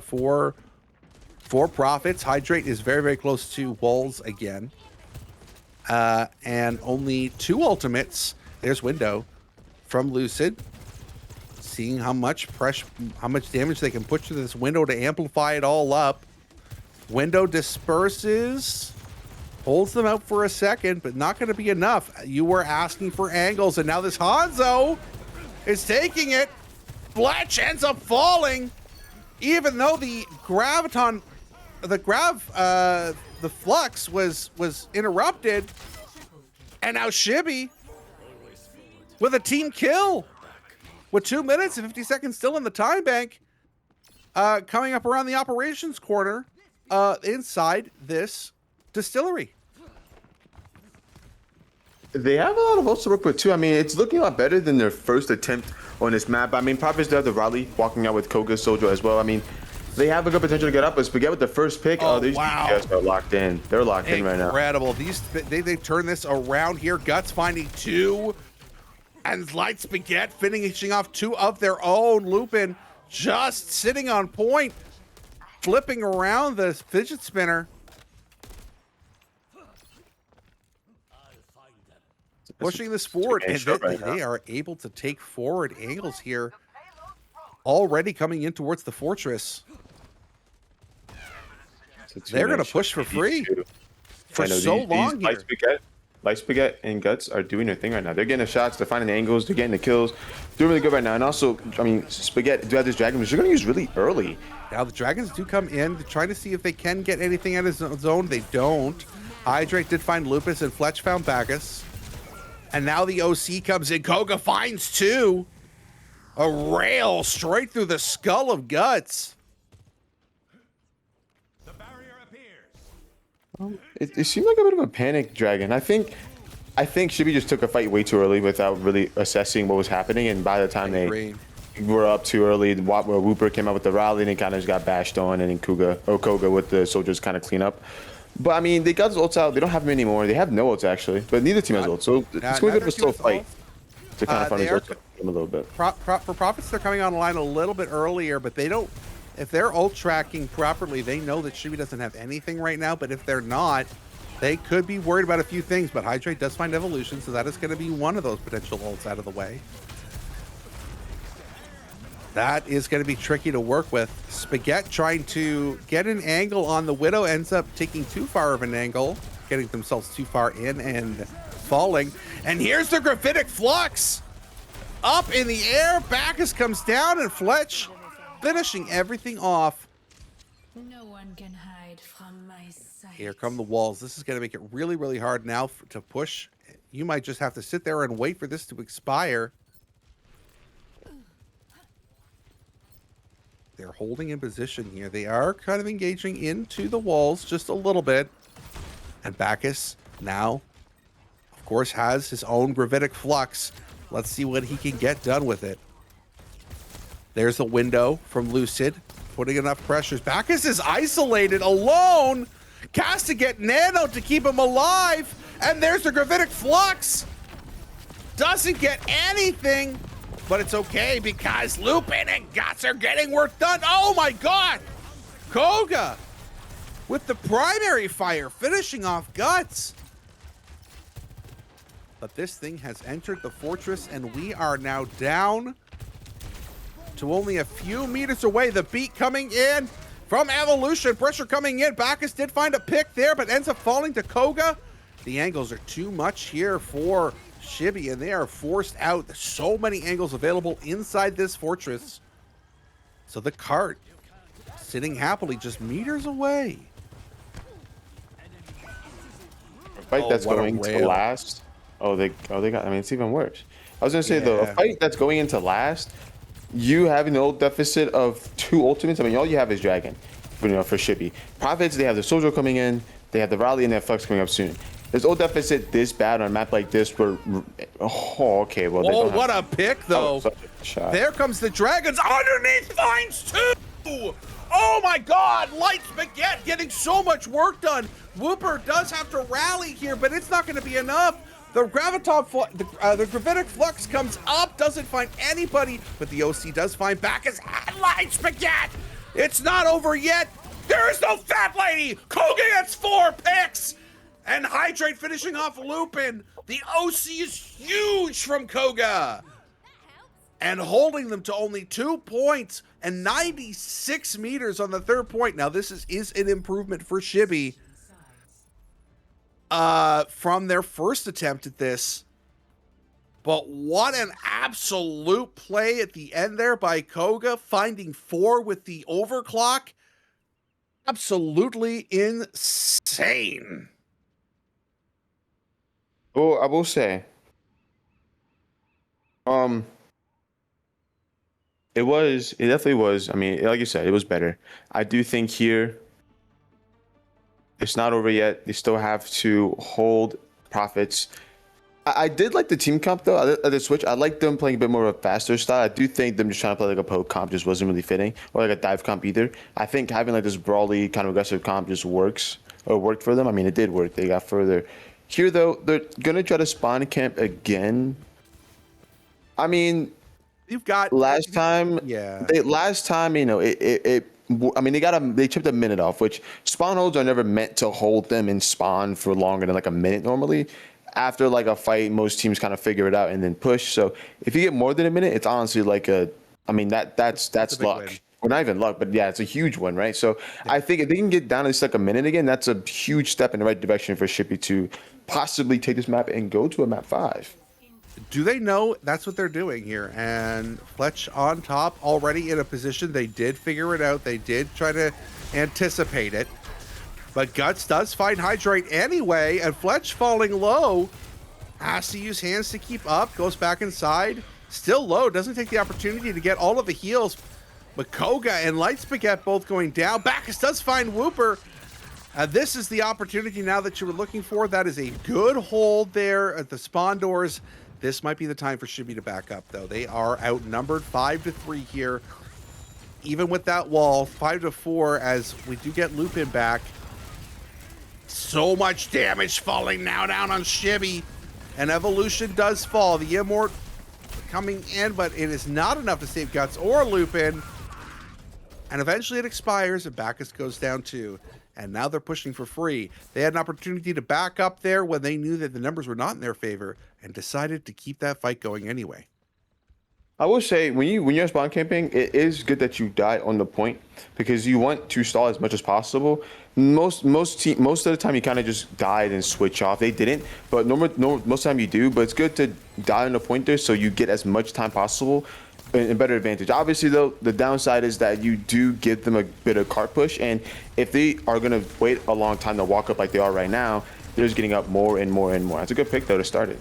for Profits. Hydrate is very, very close to walls again. And only 2 ultimates. There's Window from Lucid. Seeing how much damage they can put to this Window to amplify it all up. Window disperses. Holds them out for a second, but not going to be enough. You were asking for angles, and now this Hanzo is taking it. Fletch ends up falling, even though the flux was interrupted. And now Shibby with a team kill with 2 minutes and 50 seconds still in the time bank, coming up around the operations corner inside this distillery. They have a lot of ults to work with too. I mean, it's looking a lot better than their first attempt on this map. I mean, Prophets do have the Raleigh walking out with Koga Soldier as well. I mean, they have a good potential to get up, but Spaghetti with the first pick. Oh, These wow. guys are locked in. They're locked in right now. Incredible. They turn this around here. Guts finding 2. And Light Spaghetti finishing off 2 of their own. Lupin just sitting on point. Flipping around the fidget spinner. Pushing this forward, and they are able to take forward angles here. Already coming in towards the fortress. They're going to push for free for so long here. Light Spaghetti and Guts are doing their thing right now. They're getting the shots, they're finding the angles, they're getting the kills. Doing really good right now. And also, I mean, Spaghetti do have this dragon, which they're going to use really early. Now the dragons do come in to try to see if they can get anything out of his zone. They don't. Hydrate did find Lupus, and Fletch found Bacchus. And now the OC comes in. Koga finds 2. A rail straight through the skull of Guts. The barrier appears. It seemed like a bit of a panic dragon. I think Shibby just took a fight way too early without really assessing what was happening. And by the time they were up too early, Whooper came out with the rally and he kind of just got bashed on. And then Koga with the soldiers kind of clean up. But I mean, they got ults out. They don't have them anymore. They have no ults actually, but neither team has ults. So it's going to be a slow fight to kind of find these ults a little bit. For Prophets, they're coming online a little bit earlier, but they don't. If they're ult tracking properly, they know that Shibby doesn't have anything right now. But if they're not, they could be worried about a few things. But Hydrate does find evolution, so that is going to be one of those potential ults out of the way. That is going to be tricky to work with. Spaghetti trying to get an angle on the Widow, ends up taking too far of an angle, getting themselves too far in and falling. And here's the Graphitic Flux up in the air. Bacchus comes down, and Fletch finishing everything off. No one can hide from my sight. Here come the walls. This is going to make it really, really hard now to push. You might just have to sit there and wait for this to expire. They're holding in position here. They are kind of engaging into the walls just a little bit. And Bacchus now, of course, has his own Gravitic Flux. Let's see what he can get done with it. There's the window from Lucid, putting enough pressures. Bacchus is isolated, alone. Has to get Nano to keep him alive. And there's the Gravitic Flux. Doesn't get anything. But it's okay because Lupin and Guts are getting work done. Oh my god! Koga with the primary fire finishing off Guts. But this thing has entered the fortress and we are now down to only a few meters away. The beat coming in from Evolution. Pressure coming in. Bacchus did find a pick there but ends up falling to Koga. The angles are too much here for Shibby, and they are forced out. There's so many angles available inside this fortress. So the cart sitting happily just meters away. A fight that's going to last. They got. I mean, it's even worse. I was gonna say though, a fight that's going into last, you having the ult deficit of 2 ultimates. I mean, all you have is Dragon, for Shibby. Prophets, they have the Soldier coming in. They have the Raleigh and their Flux coming up soon. There's ult deficit this bad on a map like this where, okay, well, they don't what a pick though. There comes the Dragons underneath, finds 2. Oh my god, Light Spaghetti getting so much work done. Whooper does have to rally here, but it's not going to be enough. The Gravitic Flux comes up, doesn't find anybody, but the OC does find Bacchus and Light Spaghetti. It's not over yet. There is no Fat Lady. Koga gets 4 picks. And Hydrate finishing off Lupin. The OC is huge from Koga. And holding them to only 2 points and 96 meters on the 3rd point. Now, this is an improvement for Shibby from their first attempt at this. But what an absolute play at the end there by Koga, finding 4 with the overclock. Absolutely insane. Oh, I will say, it definitely was. I mean, like you said, it was better. I do think here, it's not over yet. They still have to hold Prophets I did like the team comp though. At the Switch, I like them playing a bit more of a faster style. I do think them just trying to play like a poke comp just wasn't really fitting, or like a dive comp either. I think having like this brawly kind of aggressive comp just works, or worked for them. I mean, it did work. They got further. Here though, they're gonna try to spawn camp again. I mean, You've got last time, yeah. you know, I mean, they chipped a minute off, which spawn holds are never meant to hold them in spawn for longer than like a minute normally. After like a fight, most teams kind of figure it out and then push. So if you get more than a minute, it's honestly like I mean, that's a big luck. win. Well, not even luck, but yeah, it's a huge one, right? So I think if they can get down to just like a minute again, that's a huge step in the right direction for Shippy to possibly take this map and go to a map 5. Do they know that's what they're doing here? And Fletch on top, already in a position. They did figure it out. They did try to anticipate it. But Guts does find Hydrate anyway, and Fletch falling low. Has to use hands to keep up. Goes back inside. Still low. Doesn't take the opportunity to get all of the heals. But Koga and Light Spaghetti both going down. Bacchus does find Whooper. This is the opportunity now that you were looking for. That is a good hold there at the spawn doors. This might be the time for Shibby to back up, though. They are outnumbered 5-3 here. Even with that wall, 5-4, as we do get Lupin back. So much damage falling now down on Shibby. And Evolution does fall. The Immort coming in, but it is not enough to save Guts or Lupin. And eventually it expires, and Bacchus goes down too. And now they're pushing for free. They had an opportunity to back up there when they knew that the numbers were not in their favor, and decided to keep that fight going anyway. I will say when you're spawn camping, it is good that you die on the point because you want to stall as much as possible. Most of the time you kind of just died and switch off. They didn't, but most of the time you do. But it's good to die on the point there so you get as much time possible and better advantage. Obviously though, the downside is that you do give them a bit of cart push, and if they are gonna wait a long time to walk up like they are right now, they're just getting up more and more and more. That's a good pick though to start it.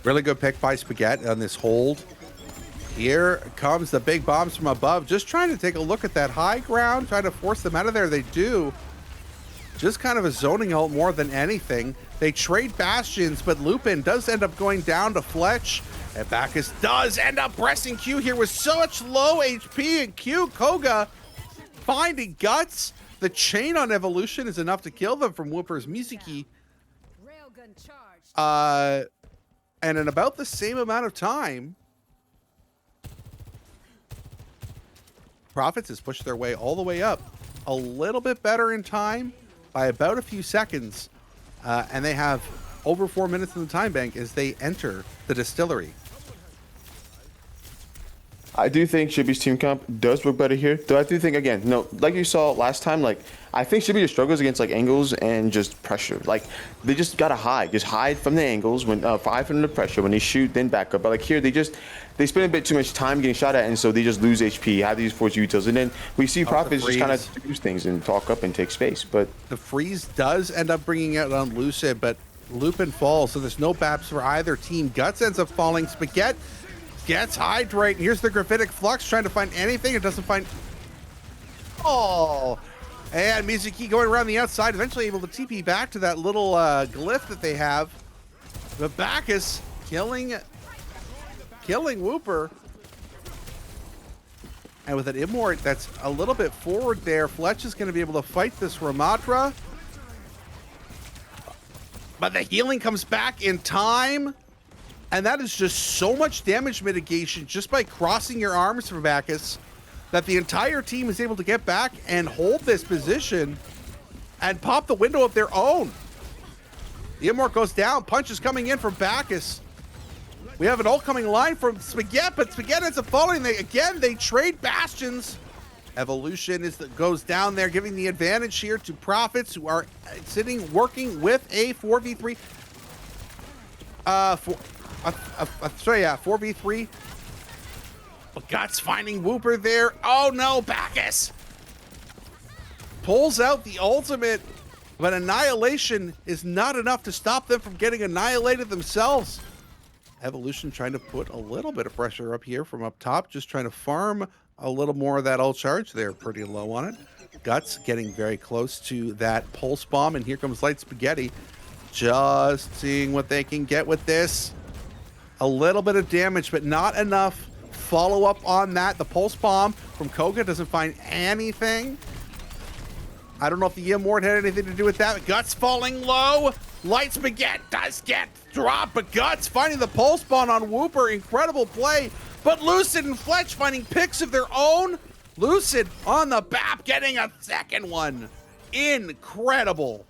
Really good pick by Spaghetti on this hold. Here comes the big bombs from above. Just trying to take a look at that high ground, trying to force them out of there. They do. Just kind of a zoning ult more than anything. They trade bastions, but Lupin does end up going down to Fletch. And Bacchus does end up pressing Q here with such low HP. And Q, Koga finding Guts. The chain on Evolution is enough to kill them from Whooper's Miziki. Railgun charged. And in about the same amount of time, Profits has pushed their way all the way up. A little bit better in time by about a few seconds. And they have over 4 minutes in the time bank as they enter the distillery. I do think Shibby's team comp does work better here, though I do think, again, no, like you saw last time, like, I think Shibby just struggles against, like, angles and just pressure. Like, they just gotta hide. Just hide from the angles, when hide from the pressure. When they shoot, then back up. But, like, here, they spend a bit too much time getting shot at, and so they just lose HP, have these force utils, and then we see Profits just kind of use things and talk up and take space, but... The freeze does end up bringing out on Lucid, but Lupin falls, so there's no BAPs for either team. Guts ends up falling. Spaghetti gets Hydrate. Here's the Graphitic Flux trying to find anything. It doesn't find... Oh! And Mizuki going around the outside, eventually able to TP back to that little glyph that they have. But Bacchus killing Whooper. And with an Immort that's a little bit forward there, Fletch is going to be able to fight this Ramatra. But the healing comes back in time. And that is just so much damage mitigation just by crossing your arms for Bacchus that the entire team is able to get back and hold this position and pop the window of their own. The Immort goes down. Punch is coming in from Bacchus. We have an ult coming line from Spaghetti, but Spaghetti ends up falling. They trade bastions. Evolution goes down there, giving the advantage here to Profits, who are working with a 4v3. 4v3. Guts finding Whooper there. Oh no, Bacchus pulls out the ultimate, but Annihilation is not enough to stop them from getting annihilated themselves. Evolution trying to put a little bit of pressure up here from up top, just trying to farm a little more of that ult charge. They're pretty low on it. Guts getting very close to that pulse bomb, and here comes Light Spaghetti. Just seeing what they can get with this. A little bit of damage, but not enough. Follow up on that. The pulse bomb from Koga doesn't find anything. I don't know if the Immort had anything to do with that. Guts falling low. Light Spaghetti does get dropped, but Guts finding the pulse bomb on Whooper. Incredible play. But Lucid and Fletch finding picks of their own. Lucid on the BAP getting a second one. Incredible.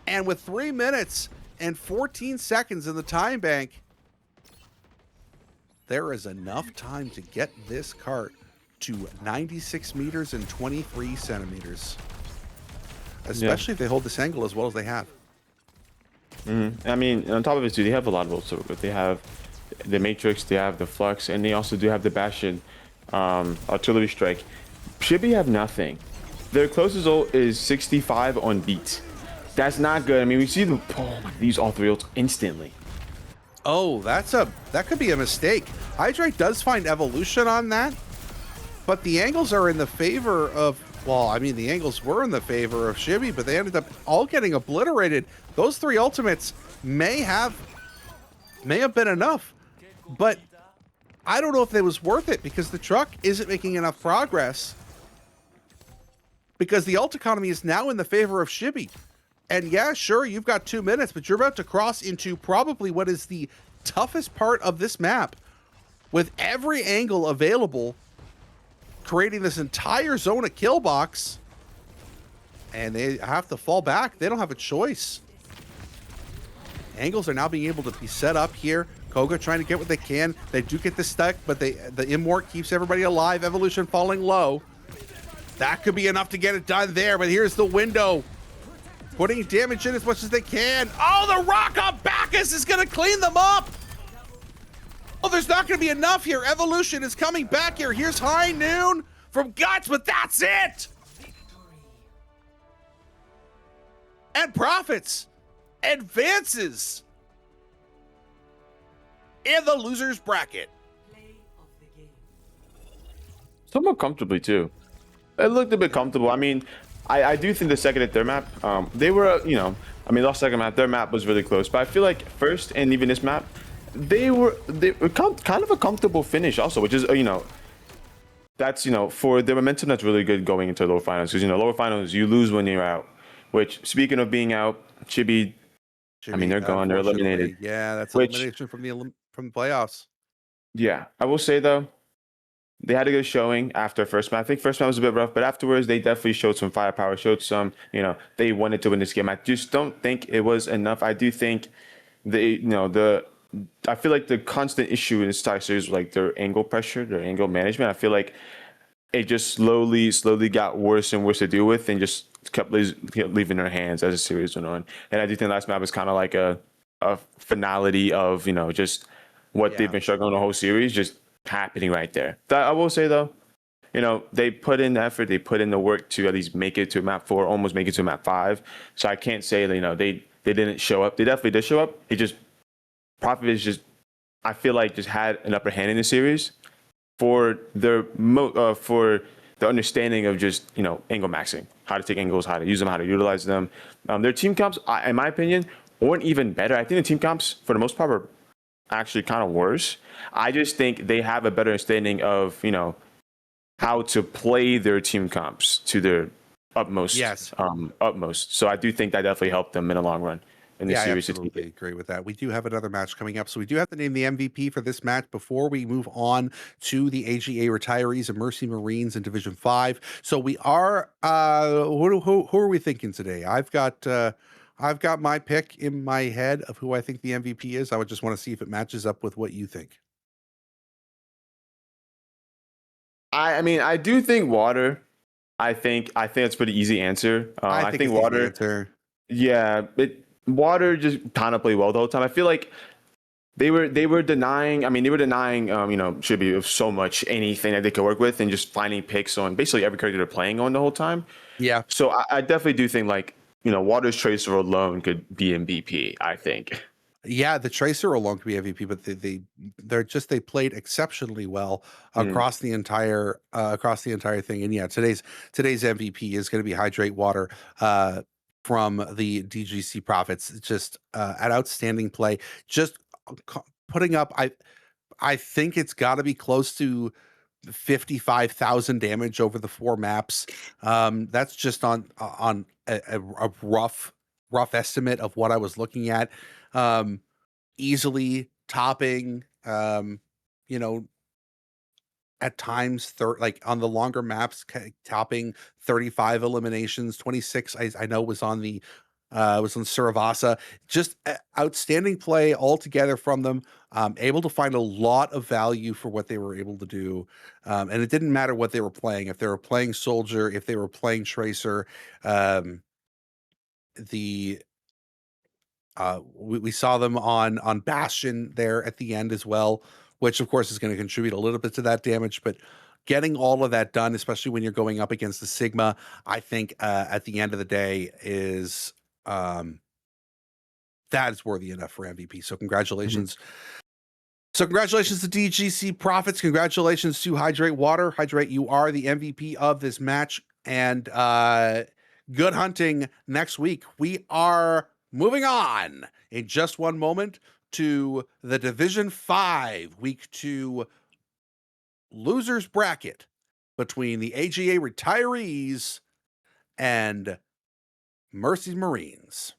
And with 3 minutes and 14 seconds in the time bank, there is enough time to get this cart to 96 meters and 23 centimeters. Especially if they hold this angle as well as they have. I mean, on top of it too, they have a lot of ults. They have the Matrix, they have the Flux, and they also do have the Bastion artillery strike. Chibi have nothing. Their closest ult is 65 on beat. That's not good. I mean, we see them these all three ults instantly. Oh, that could be a mistake. Hydrate does find evolution on that, but the angles are in the favor of, well, I mean, the angles were in the favor of Chibi, but they ended up all getting obliterated. Those three ultimates may have been enough, but I don't know if it was worth it because the truck isn't making enough progress because the ult economy is now in the favor of Chibi. And yeah, sure, you've got 2 minutes, but you're about to cross into probably what is the toughest part of this map with every angle available, creating this entire zone of kill box, and they have to fall back. They don't have a choice. Angles are now being able to be set up here. Koga trying to get what they can. They do get the stuck, but the Immort keeps everybody alive. Evolution falling low. That could be enough to get it done there, but here's the window. Putting damage in as much as they can. Oh, the rock up Bacchus is going to clean them up. Oh, there's not going to be enough here. Evolution is coming back here. Here's High Noon from Guts, but that's it. And Profits advances in the losers bracket. Somewhat comfortably too. It looked a bit comfortable. I mean, I do think the second and third map, they were, lost second map, their map was really close. But I feel like first and even this map, they were kind of a comfortable finish also, which is, that's, for the momentum that's really good going into lower finals. Because, lower finals, you lose when you're out. Which, speaking of being out, Chibi, I mean, they're gone, they're eliminated. Yeah, that's elimination from the playoffs. Yeah, I will say though, they had a good showing after first match. I think first match was a bit rough, but afterwards they definitely showed some firepower, showed some, they wanted to win this game. I just don't think it was enough. I do think I feel like the constant issue in this entire series was like their angle pressure, their angle management. I feel like it just slowly got worse and worse to deal with and just kept leaving their hands as the series went on. And I do think last map was kind of like a finality of, just what they've been struggling the whole series, just happening right there. That I will say though, they put in the effort, they put in the work to at least make it to map 4, almost make it to map 5. So I can't say that, they didn't show up. They definitely did show up. It just, Profit is just, I feel like just had an upper hand in the series for their for the understanding of just, angle maxing, how to take angles, how to use them, how to utilize them. Their team comps, in my opinion, weren't even better. I think the team comps, for the most part, were actually kind of worse. I just think they have a better understanding of, how to play their team comps to their utmost. Yes. Utmost. So I do think that definitely helped them in the long run in this series. I absolutely agree with that. We do have another match coming up, so we do have to name the MVP for this match before we move on to the AGA retirees of Mercy Marines in Division 5. So we are who are we thinking today? I've got my pick in my head of who I think the MVP is. I would just want to see if it matches up with what you think. I mean, I do think Water. I think it's a pretty easy answer. I think Water. Yeah, Water just kind of played well the whole time. I feel like they were denying. I mean, they were denying. Chibi of so much anything that they could work with, and just finding picks on basically every character they're playing on the whole time. Yeah. So I definitely do think like Water's Tracer alone could be MVP. I think. Yeah, the Tracer alone could be MVP, but they played exceptionally well across the entire thing. And yeah, today's MVP is going to be Hydrate Water. from the DGC Profits. Just an outstanding play. Just putting up, I think it's got to be close to 55,000 damage over the 4 maps. That's just on a rough estimate of what I was looking at. Easily topping, you know, at times like on the longer maps, topping 35 eliminations. 26 I know was on the was on Suravasa. Just outstanding play altogether from them. Able to find a lot of value for what they were able to do, and it didn't matter what they were playing. If they were playing Soldier, if they were playing Tracer, the we saw them on Bastion there at the end as well, which of course is going to contribute a little bit to that damage. But getting all of that done, especially when you're going up against the Sigma, I think at the end of the day is that is worthy enough for MVP. So congratulations. So congratulations to DGC Profits. Congratulations to Hydrate Water. Hydrate, you are the MVP of this match. And good hunting next week. We are moving on in just one moment to the Division 5 Week 2 losers bracket between the AGA Retirees and Mercy Marines.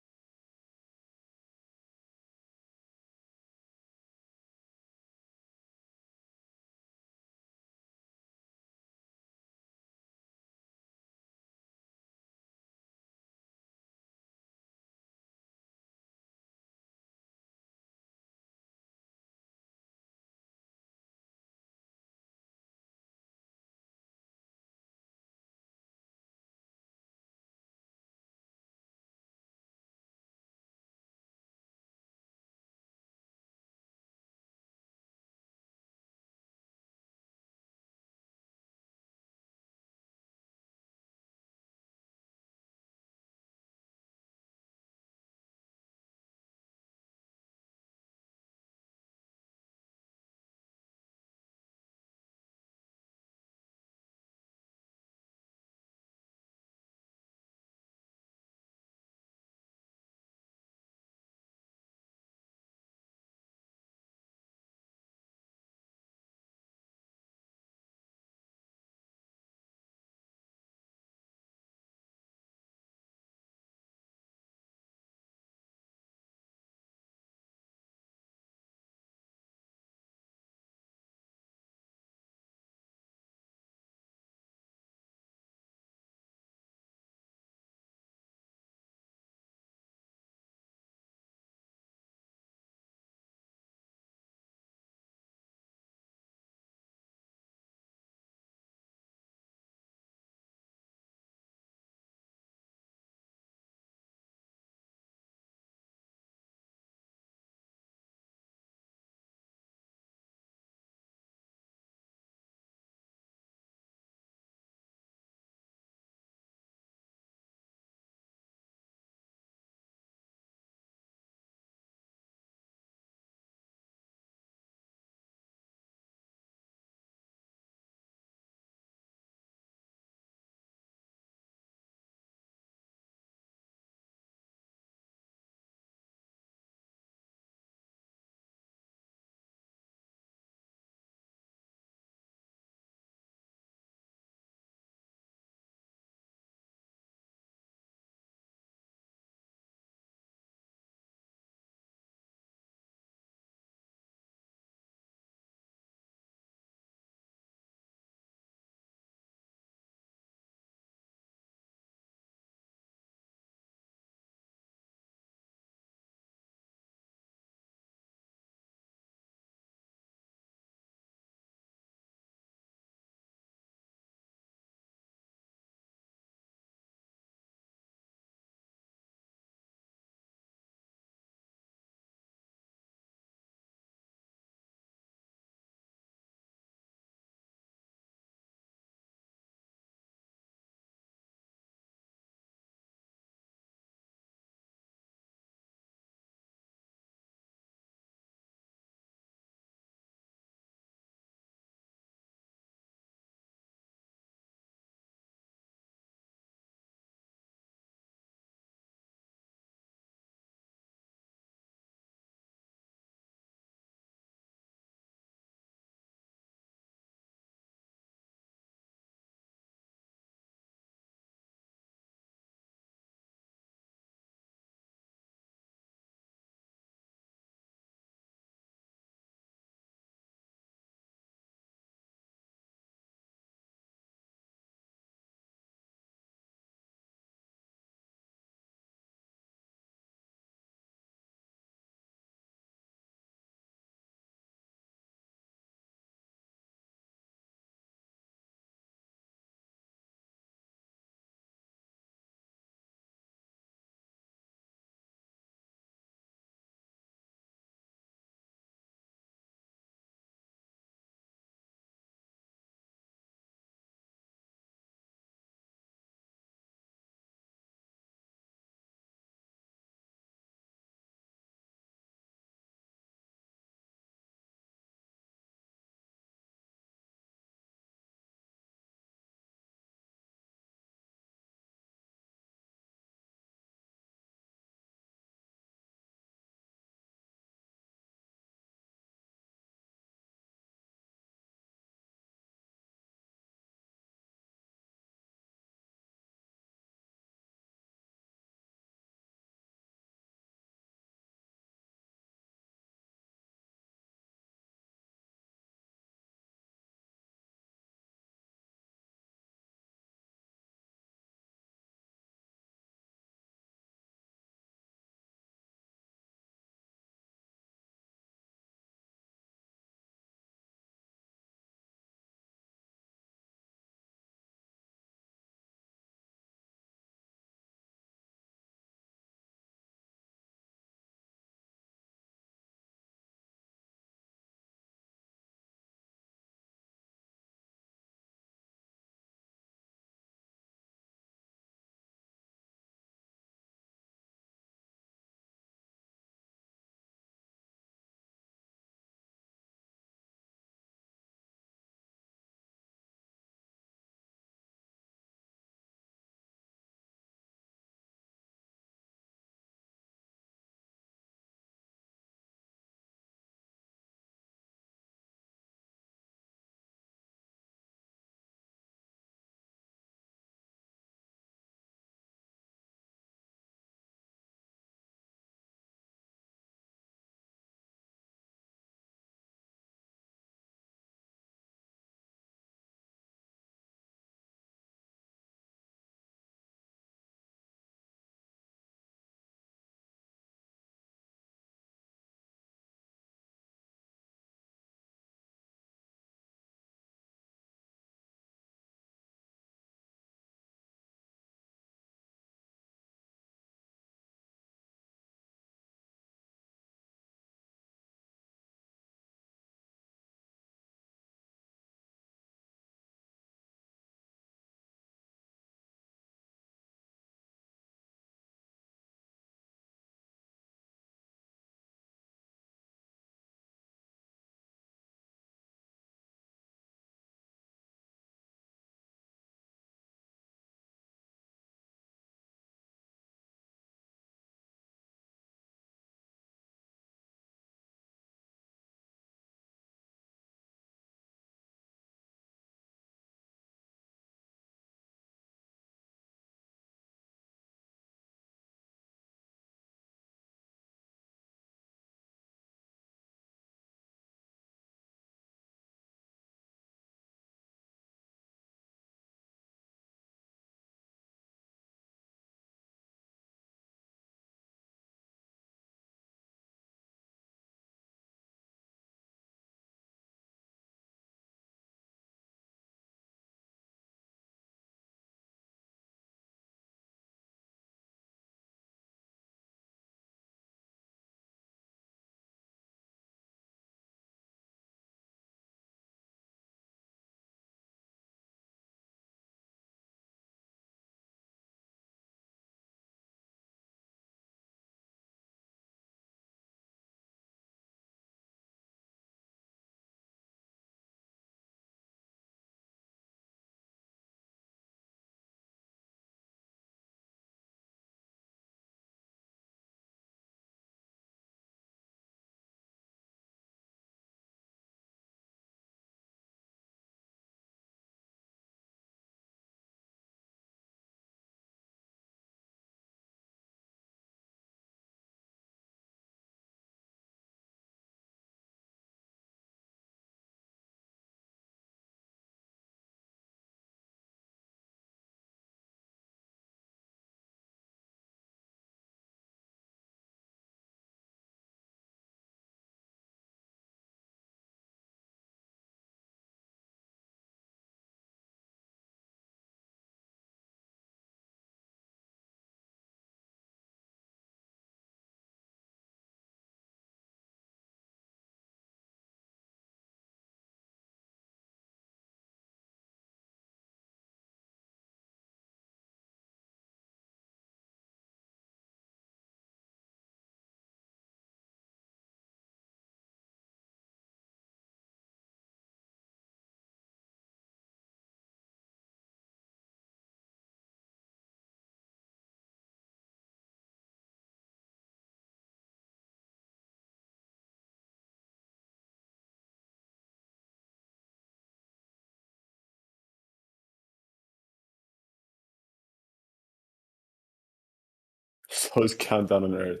Slowest countdown on Earth.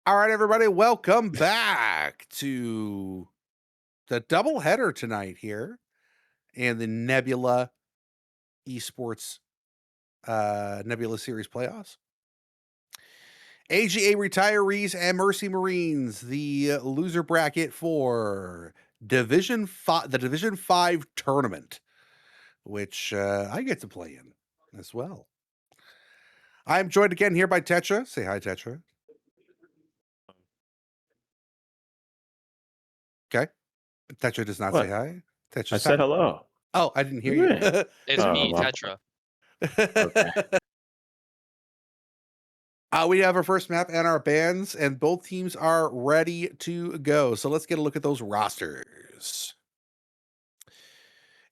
All right, everybody, welcome back to the doubleheader tonight here and the Nebula Esports Nebula Series playoffs. AGA retirees and Mercy Marines, the loser bracket for Division 5, the Division 5 tournament, which I get to play in as well. I'm joined again here by Tetra. Say hi, Tetra. Okay. Tetra does not What? say hi. Tetra I said hello. Oh, I didn't hear you. Yeah. It's Oh, me, well. Tetra. Okay. We have our first map and our bands, and both teams are ready to go. So let's get a look at those rosters.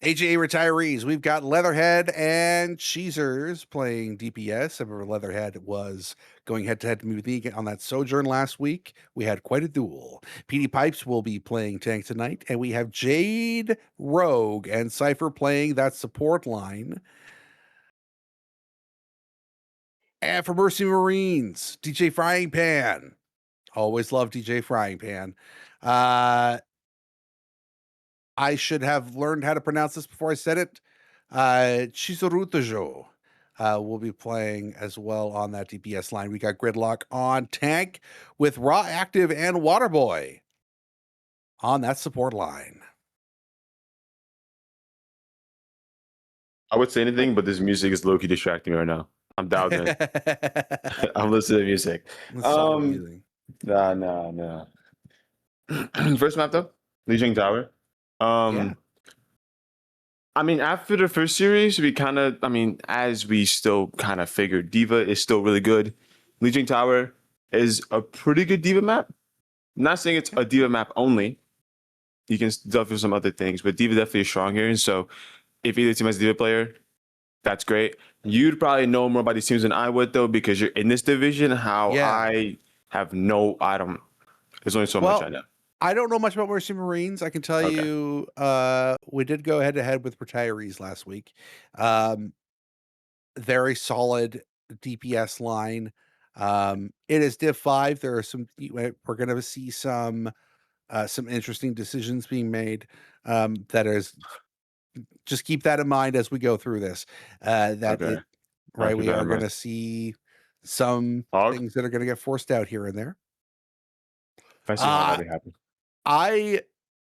AGA retirees, we've got Leatherhead and Cheezers playing DPS. I remember Leatherhead was going head-to-head with me on that Sojourn last week. We had quite a duel. PD Pipes will be playing tank tonight, and we have Jade, Rogue, and Cypher playing that support line. And for Mercy Marines, DJ Frying Pan. Always love DJ Frying Pan. I should have learned how to pronounce this before I said it. Chizurutajo will be playing as well on that DPS line. We got Gridlock on tank with Raw Active and Waterboy on that support line. I would say anything, but this music is low-key distracting me right now. I'm dialed in. I'm listening to music. Nah. First map though, Legion Tower. Yeah. I mean, after the first series, we kind of, as we still kind of figured, Diva is still really good. Legion Tower is a pretty good Diva map. I'm not saying it's a Diva map only. You can definitely do some other things, but Diva definitely is strong here. And so if either team has a Diva player, that's great. You'd probably know more about these teams than I would, though, because you're in this division. I have there's only so much I know. I don't know much about Mercy Marines. I can tell you we did go head-to-head with retirees last week. Very solid DPS line. It is Div 5. There are we're going to see some interesting decisions being made. That is, just keep that in mind as we go through this. We are going to see some things that are going to get forced out here and there. If I see how that happen. I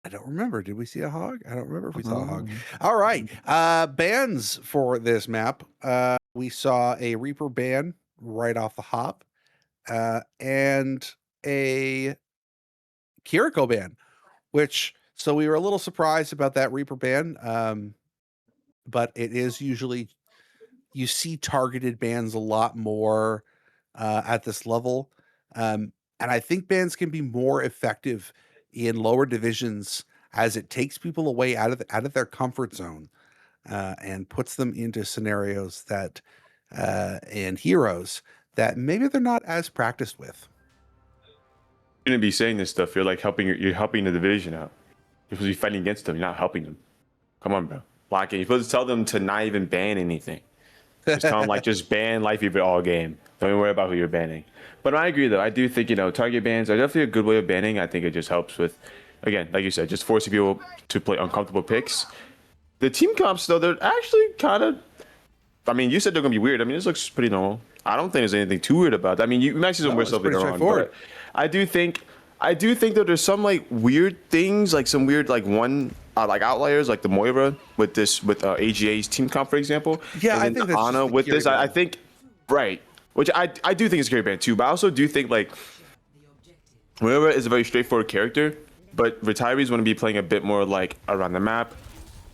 don't remember. Did we see a hog? I don't remember if we saw a hog. All right. Bans for this map. We saw a Reaper ban right off the hop. And a Kiriko ban, so we were a little surprised about that Reaper ban. But it is usually, you see targeted bans a lot more at this level. And I think bans can be more effective in lower divisions as it takes people away out of their comfort zone and puts them into scenarios that and heroes that maybe they're not as practiced with. You're gonna be saying this stuff. You're like helping the division out. You're supposed to be fighting against them. You're not helping them. Come on, bro. You're supposed to tell them to not even ban anything. Just tell them just ban Life Eater all game. Don't even worry about who you're banning. But I agree though. I do think target bans are definitely a good way of banning. I think it just helps with, again, like you said, just forcing people to play uncomfortable picks. The team comps though, they're actually kind of. You said they're gonna be weird. This looks pretty normal. I don't think there's anything too weird about that. You might see some weird stuff later on. But I do think that there's some weird things, some weird one outliers, like the Moira with AGA's team comp, for example. Yeah, I think that's Ana with this. I think right, which I do think is a carry ban too. But I also do think Moira is a very straightforward character, but retirees want to be playing a bit more around the map,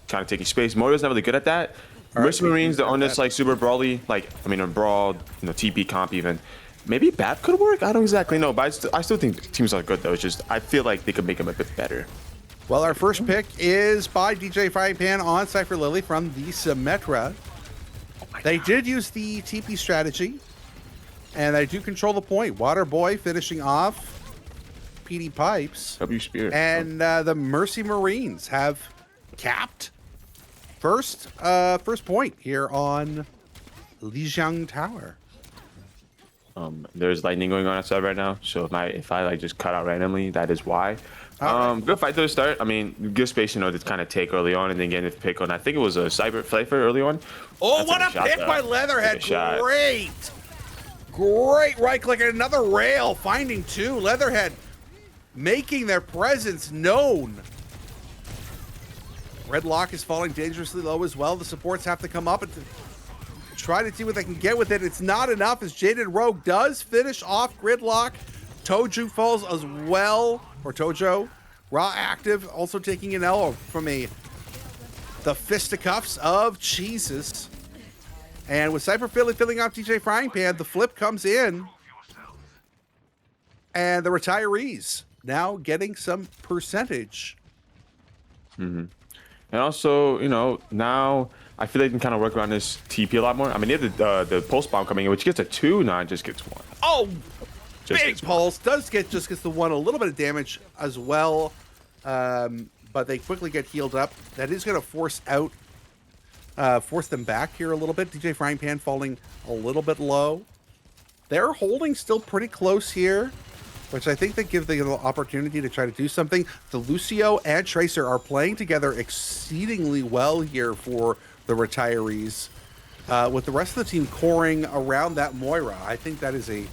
kind of taking space. Moira's not really good at that. Mercy Marines, they're on this super brawly, a brawl, TP comp even. Maybe BAP could work. I don't exactly know, but I still think teams are good though. It's just I feel like they could make them a bit better. Well, our first pick is by DJ Frying Pan on Cypher Lily from the Symmetra. They did use the TP strategy, and they do control the point. Waterboy finishing off PD Pipes. W Spirit. And the Mercy Marines have capped first point here on Lijiang Tower. There's lightning going on outside right now, so if I like just cut out randomly, that is why. Good fight to start. I mean, good space, to kind of take early on and then get into pick on. I think it was a cyber flavor early on. Oh, what a pick by Leatherhead! Great right click and another rail, finding two. Leatherhead making their presence known. Redlock is falling dangerously low as well. The supports have to come up and try to see what they can get with it. It's not enough as Jaded Rogue does finish off Gridlock. Toju falls as well, or Tojo. Raw Active also taking an L from the fisticuffs of Jesus. And with Cypher Philly filling out DJ Frying Pan, the flip comes in. And the retirees now getting some percentage. Mm-hmm. And also, now I feel they can kind of work around this TP a lot more. I mean, they have the pulse bomb coming in, which gets a 2, now it just gets 1. Oh, big pulse. Just gets the 1, a little bit of damage as well. But they quickly get healed up. That is going to force them back here a little bit. DJ Frying Pan falling a little bit low. They're holding still pretty close here, which I think they give the opportunity to try to do something. The Lucio and Tracer are playing together exceedingly well here for the retirees, with the rest of the team coring around that Moira. I think that is a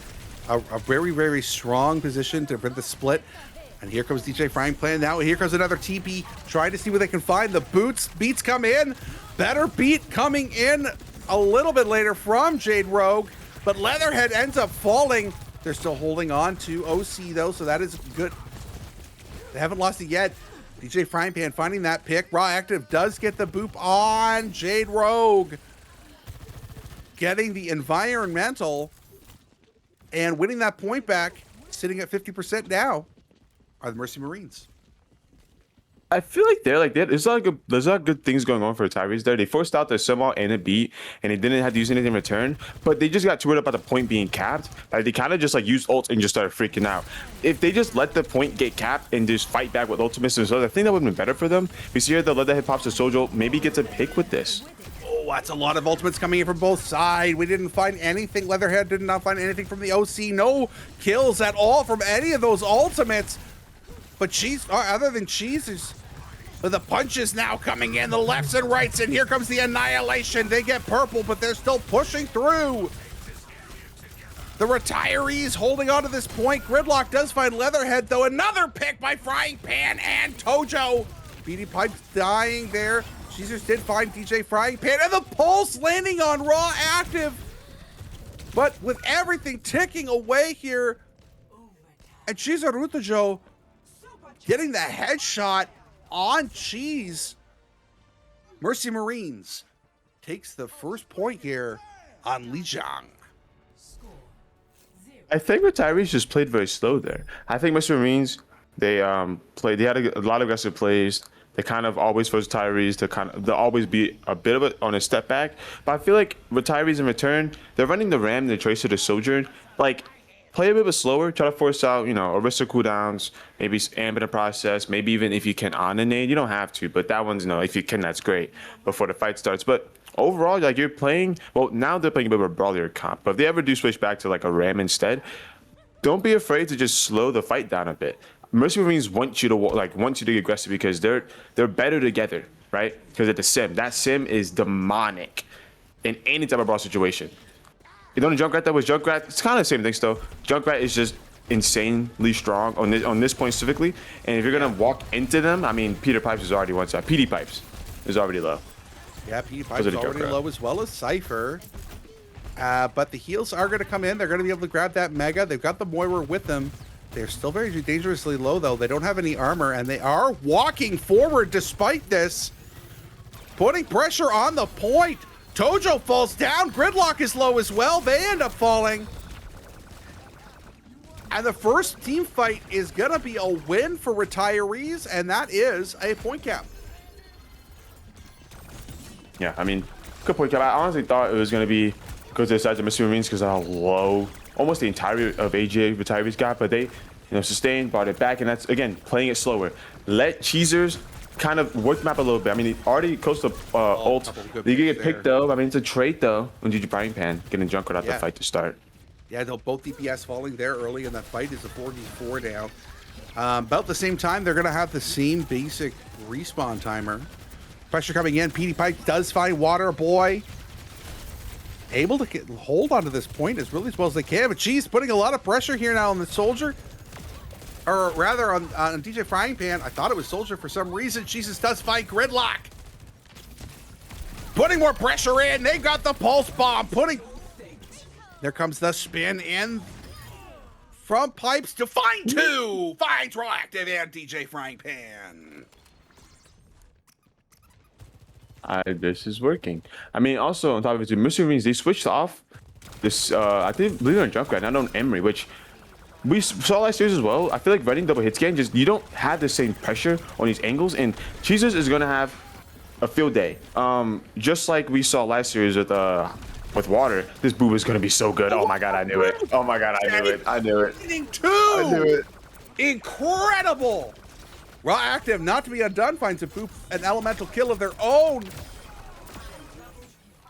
very, very strong position to prevent the split. And here comes DJ Frying Pan. Now here comes another TP, trying to see what they can find. The beats come in. Better beat coming in a little bit later from Jade Rogue, but Leatherhead ends up falling. They're still holding on to OC though, so that is good. They haven't lost it yet. DJ Frying Pan finding that pick. Raw Active does get the boop on Jade Rogue, getting the environmental and winning that point back, sitting at 50% now, are the Mercy Marines. I feel like there's a lot of good things going on for Tyrese there. They forced out the sumo and a beat, and they didn't have to use anything in return, but they just got too worried about the point being capped. Like, they kind of just used ult and just started freaking out. If they just let the point get capped and just fight back with ultimates and so, I think that would have been better for them. We see here the Leatherhead pops to Sojo, maybe gets a pick with this. Oh, that's a lot of ultimates coming in from both sides. We didn't find anything. Leatherhead did not find anything from the OC. No kills at all from any of those ultimates. But Cheese, other than Cheese, but the punches now coming in, the lefts and rights, and here comes the annihilation. They get purple, but they're still pushing through. The retirees holding on to this point. Gridlock does find Leatherhead, though. Another pick by Frying Pan and Tojo. BD Pipe's dying there. Jesus did find DJ Frying Pan, and the pulse landing on Raw Active. But with everything ticking away here, and Chizarutojo getting the headshot on Cheese. Mercy Marines takes the first point here on Lijiang. I think retirees just played very slow there. I think Mercy Marines, they had a lot of aggressive plays. They kind of always force retirees to they'll always be a bit of it on a step back. But I feel like retirees in return, they're running the Ram and the Tracer to Sojourn. Play a bit slower, try to force out, Arista cooldowns, maybe amp in a process, maybe even if you can on a nade. You don't have to, but that one's if you can, that's great before the fight starts. But overall, you're playing, well, now they're playing a bit of a brawler comp, but if they ever do switch back to a Ram instead, don't be afraid to just slow the fight down a bit. Mercy Marines want you to get aggressive because they're better together, right? Because at the sim, that sim is demonic in any type of brawl situation. You know, Junkrat that was Junkrat. It's kind of the same thing still. Junkrat is just insanely strong on this point specifically. And if you're gonna walk into them, I mean, Peter Pipes is already one side. PD Pipes is already low. Yeah, PD Pipes is already low as well as Cypher. But the heals are gonna come in. They're gonna be able to grab that Mega. They've got the Moira with them. They're still very dangerously low though. They don't have any armor, and they are walking forward despite this, putting pressure on the point. Tojo falls down. Gridlock is low as well. They end up falling. And the first team fight is going to be a win for retirees, and that is a point cap. Yeah, I mean, good point cap. I honestly thought it was going to be because of the size of Mercy Marines because of how low almost the entirety of AJ retirees got, but they sustained, brought it back, and that's, again, playing it slower. Let Cheezers kind of work the map a little bit. I mean, he already close to ult. They get picked though. I mean, it's a trait though. When DJ Frying Pan getting Junkrat out the fight to start. Yeah, both DPS falling there early in that fight is a 4v4 down. About the same time, they're going to have the same basic respawn timer. Pressure coming in. PD Pipe does find Water Boy. Able to hold onto this point as really as well as they can, but she's putting a lot of pressure here now on the Soldier. Or rather on DJ Frying Pan. I thought it was Soldier for some reason. Jesus does find Gridlock. Putting more pressure in. They got the Pulse Bomb. There comes the spin in from Pipes to find two. Finds Proactive and DJ Frying Pan. This is working. I mean, also on top of it, Mystery Marines, they switched off this, I think, believe it on Junkrat, not on Emery, which we saw last year as well. I feel like running double hit scan, just you don't have the same pressure on these angles, and Jesus is going to have a field day. Just like we saw last year with Water, this boob is going to be so good. Oh my God, I knew it. Oh my God, I knew it. I knew it. I knew it. Incredible. Raw Active, not to be undone, finds an elemental kill of their own,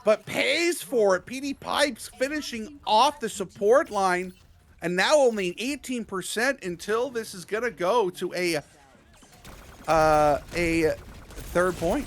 but pays for it. PD Pipes finishing off the support line, and now only 18% until this is gonna go to a third point.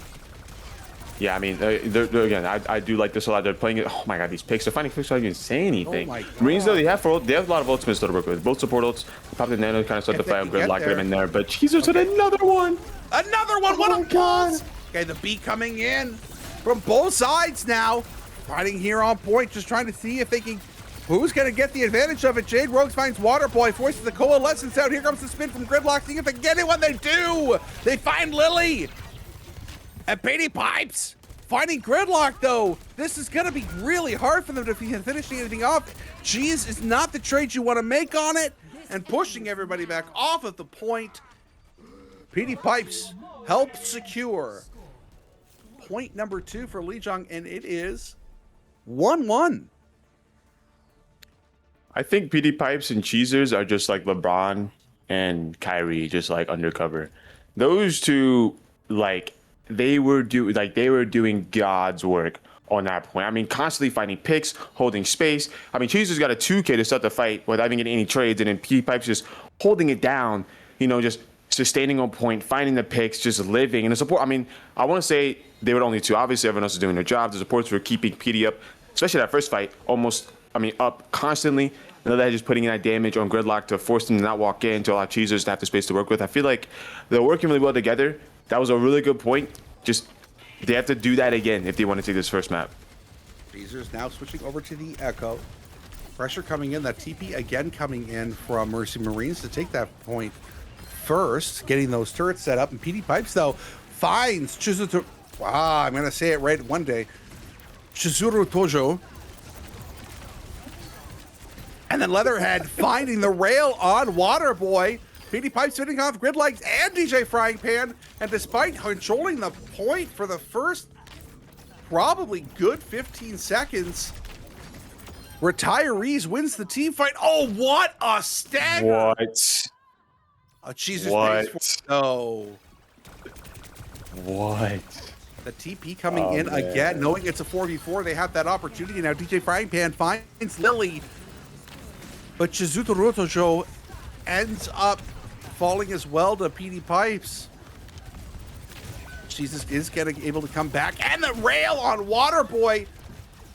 Yeah, I mean, again, I do like this a lot. They're playing it. Oh my God, these picks. They're finding picks without even saying anything. Oh my God. Marines, though, they have a lot of ultimates to work with. Both support ults. Pop the nano, kind of start the fight. Gridlock them in there. But Jesus, with another one. Another one. What a God. Okay, the beat coming in from both sides now. Fighting here on point, just trying to see if they can. Who's going to get the advantage of it? Jade Rogues finds Waterboy, forces the Coalescence out. Here comes the spin from Gridlock, seeing if they can get it. When they do, they find Lily. And PD Pipes finding Gridlock, though. This is going to be really hard for them to finish anything off. Cheese is not the trade you want to make on it. And pushing everybody back off of the point. PD Pipes help secure point number 2 for Lijiang, and it is 1-1. I think PD Pipes and Cheezers are just like LeBron and Kyrie, just like undercover. Those two, like, they were doing God's work on that point. I mean, constantly finding picks, holding space. I mean, Cheezer's got a 2K to start the fight without even getting any trades, and then PD Pipes just holding it down, you know, just sustaining on point, finding the picks, just living. And the support, I mean, I want to say they were only two. Obviously, everyone else is doing their job. The supports were keeping PD up, especially that first fight, up constantly. And they're just putting in that damage on Gridlock to force them to not walk in, to allow Cheezers to have the space to work with. I feel like they're working really well together. That was a really good point. Just, they have to do that again if they want to take this first map. Cheezers now switching over to the Echo. Pressure coming in. That TP again coming in from Mercy Marines to take that point first, getting those turrets set up. And PD Pipes, though, finds Chizuru. Wow, I'm going to say it right one day. Chizuru Tojo. And then Leatherhead finding the rail on Waterboy. PD Pipes fitting off Gridlock and DJ Frying Pan. And despite controlling the point for the first probably good 15 seconds, Retirees wins the team fight. Oh, what a stagger! What? Jesus What? No. What? The TP coming in man. again, knowing it's a 4v4. They have that opportunity now. DJ Frying Pan finds Lily. But Chizuto Rotojo ends up falling as well to PD Pipes. Jesus is able to come back. And the rail on Waterboy.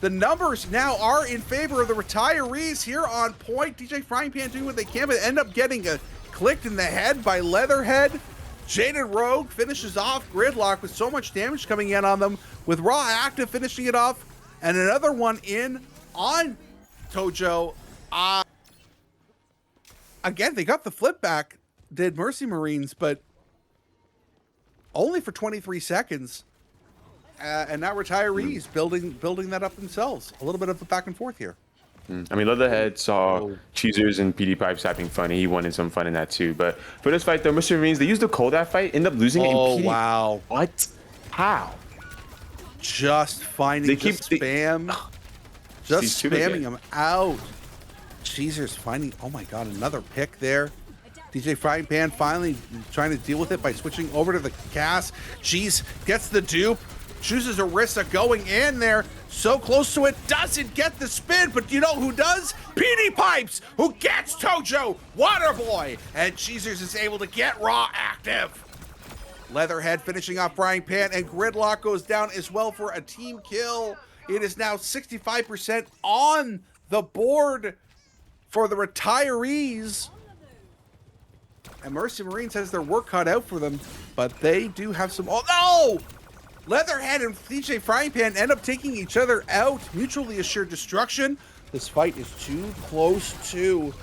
The numbers now are in favor of the Retirees here on point. DJ Frying Pan doing what they can, but end up getting clicked in the head by Leatherhead. Jaded Rogue finishes off Gridlock with so much damage coming in on them, with Raw Active finishing it off. And another one in on Tojo. Again, they got the flip back, did Mercy Marines, but only for 23 seconds. And now Retirees building that up themselves. A little bit of a back and forth here. I mean, Leatherhead saw Cheezers and PD Pipes having fun, and he wanted some fun in that too. But for this fight, though, Mr. Marines, they used the cold that fight, end up losing it. Oh, and PD, wow. What? How? Just finding They the keep spam. Just These two spamming again. them out. Cheezer's finding, oh my God, another pick there. DJ Frying Pan finally trying to deal with it by switching over to the cast. Cheese gets the dupe. Chooses Orisa going in there. So close to it, doesn't get the spin, but you know who does? PD Pipes, who gets Tojo, Waterboy, and Cheezers is able to get Raw active. Leatherhead finishing off Frying Pan, and Gridlock goes down as well for a team kill. It is now 65% on the board for the retirees. And Mercy Marines has their work cut out for them, but they do have some... Oh, no! Leatherhead and DJ Frying Pan end up taking each other out. Mutually assured destruction. This fight is too close to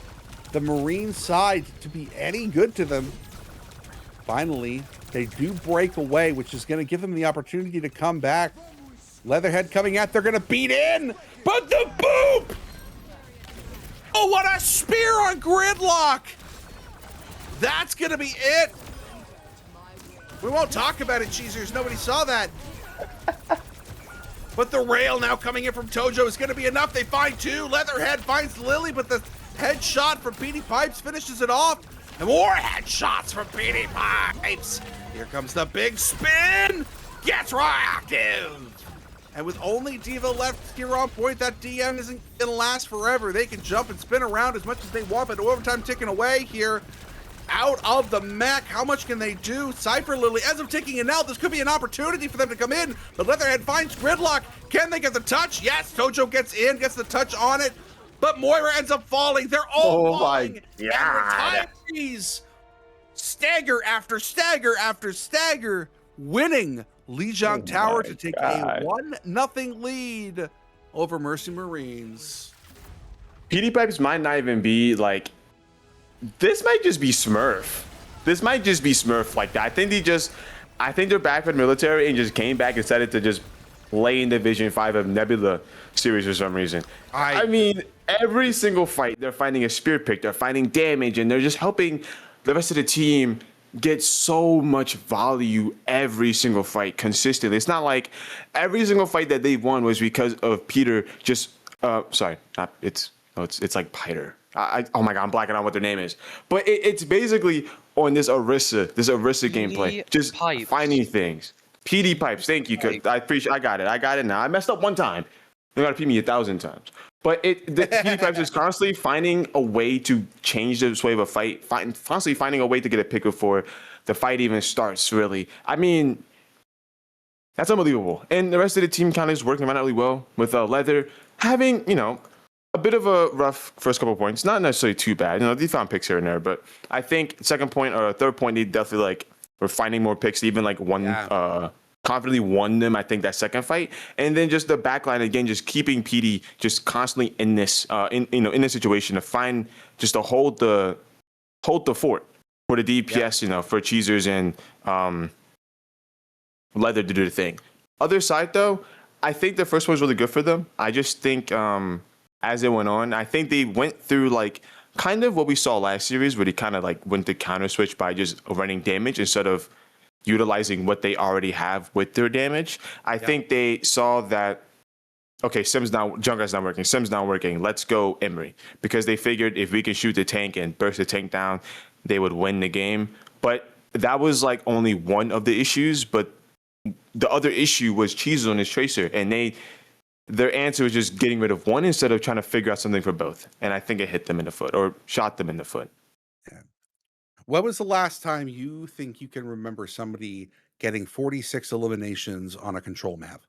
the Marine side to be any good to them. Finally, they do break away, which is going to give them the opportunity to come back. Leatherhead coming out. They're going to beat in, but the boop! Oh, what a spear on Gridlock! That's going to be it. We won't talk about it, Cheezers. Nobody saw that. But the rail now coming in from Tojo is going to be enough. They find two. Leatherhead finds Lily, but the headshot from PD Pipes finishes it off. And more headshots from PD Pipes. Here comes the big spin. Gets reactive. And with only Diva left here on point, that DM isn't going to last forever. They can jump and spin around as much as they want, but overtime ticking away here. Out of the mech, how much can they do? Cypher Lily ends up taking it out. This could be an opportunity for them to come in, but Leatherhead finds Gridlock. Can they get the touch? Yes, Tojo gets in, gets the touch on it, but Moira ends up falling. They're all falling. My God. And retirees stagger after stagger after stagger, winning Lijiang Tower to take a 1-0 lead over Mercy Marines. PD Pipes might not even be like, this might just be Smurf. This might just be Smurf like that. I think they're back for the military and just came back and decided to just lay in Division 5 of Nebula series for some reason. I mean, every single fight, they're finding a spear pick, they're finding damage, and they're just helping the rest of the team get so much value every single fight consistently. It's not like every single fight that they've won was because of Peter just, it's like Peter. Oh my God, I'm blacking out what their name is. But it's basically on this Orisa gameplay, just finding things. PD Pipes, thank you. I got it now. I messed up one time. They gotta repeat me 1,000 times. But the PD Pipes is constantly finding a way to change the way of a fight, constantly finding a way to get a pick before the fight even starts, really. I mean, that's unbelievable. And the rest of the team kind of is working really well with Leather having, a bit of a rough first couple points, not necessarily too bad. They found picks here and there, but I think second point or third point, they definitely were finding more picks, even confidently won them. I think that second fight, and then just the backline again, just keeping PD just constantly in this, in this situation to find just to hold the fort for the DPS, for Cheezers and Leather to do the thing. Other side though, I think the first one was really good for them. I just think as it went on, I think they went through kind of what we saw last series, where they kind of went to counter switch by just running damage instead of utilizing what they already have with their damage. I think they saw that, okay, Junkrat's not working, Sim's not working, let's go Emery. Because they figured if we can shoot the tank and burst the tank down, they would win the game. But that was only one of the issues, but the other issue was Cheezers on his Tracer, and their answer was just getting rid of one instead of trying to figure out something for both. And I think it hit them in the foot or shot them in the foot. Yeah. When was the last time you think you can remember somebody getting 46 eliminations on a control map?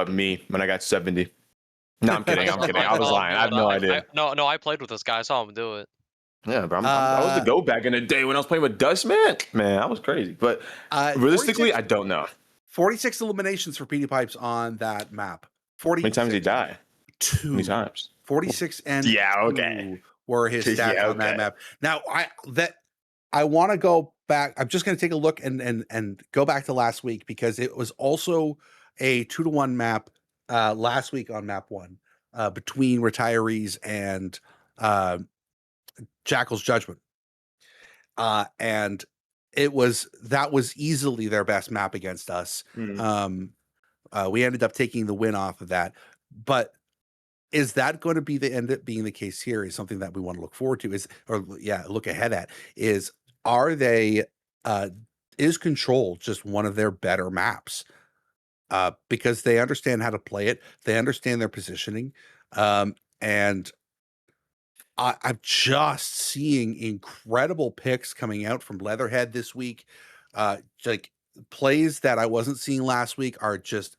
Me, when I got 70. No, I'm kidding. I was lying. I have no idea. No, I played with this guy. I saw him do it. Yeah, bro. I was the go back in the day when I was playing with Dust, man. Man, that was crazy. But realistically, I don't know. 46 eliminations for PD Pipes on that map. 40. How many times did he die? 2. How many times? 46 and yeah, 2 okay. were his stats on that map. Now, I want to go back. I'm just going to take a look and go back to last week, because it was also a 2-to-1 map last week on map 1 between Retirees and Jackal's Judgment. And that was easily their best map against us. We ended up taking the win off of that. But is that going to end up being the case here? Is something that we want to look forward to, look ahead at, is Control just one of their better maps? because they understand how to play it. They understand their positioning. And I'm just seeing incredible picks coming out from Leatherhead this week. Like plays that I wasn't seeing last week are just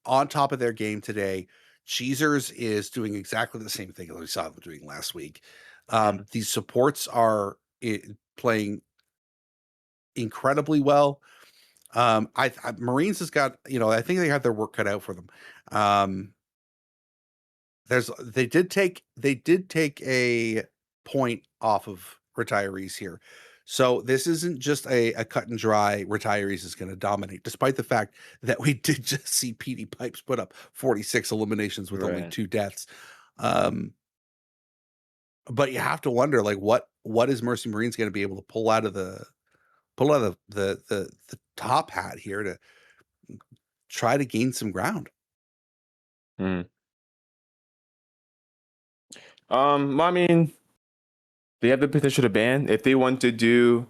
on top of their game today. Cheezers is doing exactly the same thing that we saw them doing last week. These supports are playing incredibly well. Marines has got, I think they have their work cut out for them. They did take a point off of retirees here. So this isn't just a cut and dry retirees is going to dominate, despite the fact that we did just see PD Pipes put up 46 eliminations with only 2 deaths. But you have to wonder, like, what is Mercy Marines going to be able to pull out of the top hat here to try to gain some ground? Well, I mean, they have the potential to ban if they want to do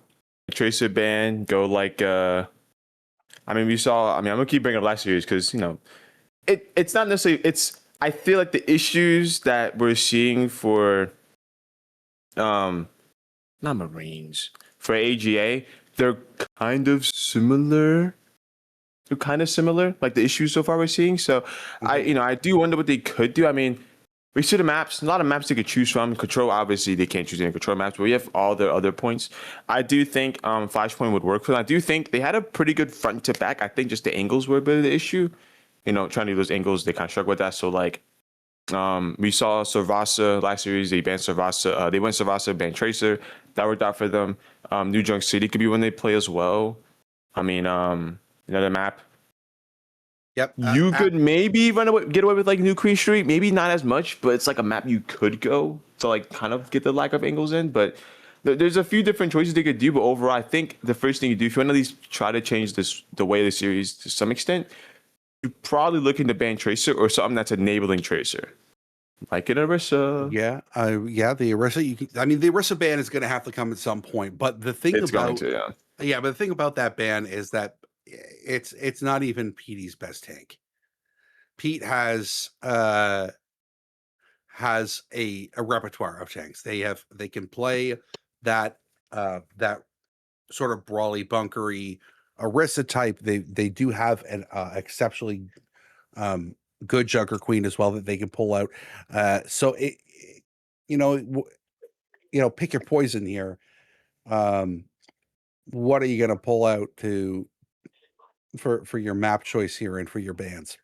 a tracer ban. Go like, I mean, we saw. I mean, I'm gonna keep bringing up last series because it's not necessarily. I feel like the issues that we're seeing for, not Marines, for AGA, they're kind of similar. Like the issues so far we're seeing. So I do wonder what they could do. I mean, we see the maps, a lot of maps they could choose from. Control, obviously, they can't choose any control maps, but we have all the other points. I do think Flashpoint would work for them. I do think they had a pretty good front to back. I think just the angles were a bit of the issue. Trying to do those angles, they kind of struggle with that. So, like, we saw Servasa last series, they banned Servasa. They went Servasa, banned Tracer. That worked out for them. New Junk City could be when they play as well. I mean, another map. Yep. You could maybe get away with like New Queen Street, maybe not as much, but it's like a map you could go to like kind of get the lack of angles in. But there's a few different choices they could do. But overall, I think the first thing you do, if you want to at least try to change the way of the series to some extent, you're probably looking to ban Tracer or something that's enabling Tracer, like an Orisa. Yeah, the Orisa. The Orisa ban is going to have to come at some point. But the thing but the thing about that ban is that it's not even PD's best tank. Pete has a repertoire of tanks. They can play that sort of brawly, bunkery Orisa type. They do have an exceptionally good Junker Queen as well that they can pull out. So pick your poison here. What are you going to pull out for your map choice here and for your bans?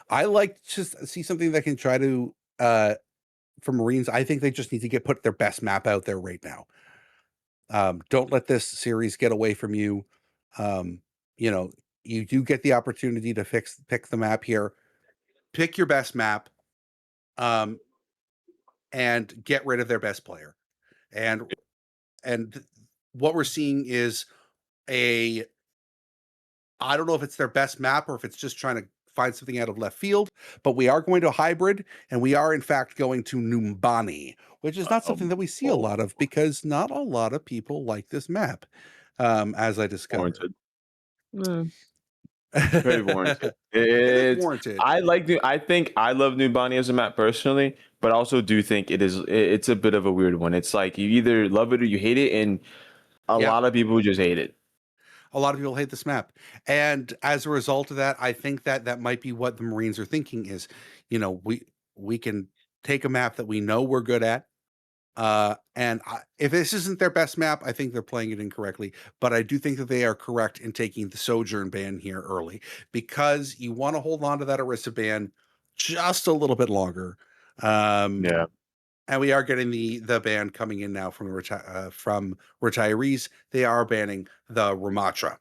I like to see something that can try to for Marines. I think they just need to put their best map out there right now. Don't let this series get away from you. You do get the opportunity to pick the map here. Pick your best map, and get rid of their best player. And what we're seeing is I don't know if it's their best map or if it's just trying to find something out of left field, but we are going to hybrid, and we are in fact going to Numbani, which is not something that we see a lot of because not a lot of people like this map, as I discovered. Very warranted. It's warranted. I think I love Numbani as a map personally, but I also do think it's a bit of a weird one. It's like you either love it or you hate it, and a lot of people just hate it. A lot of people hate this map. And as a result of that, I think that might be what the Marines are thinking is, we can take a map that we know we're good at. If this isn't their best map, I think they're playing it incorrectly. But I do think that they are correct in taking the Sojourn ban here early because you want to hold on to that Orisa ban just a little bit longer. And we are getting the ban coming in now from retirees. They are banning the Ramatra.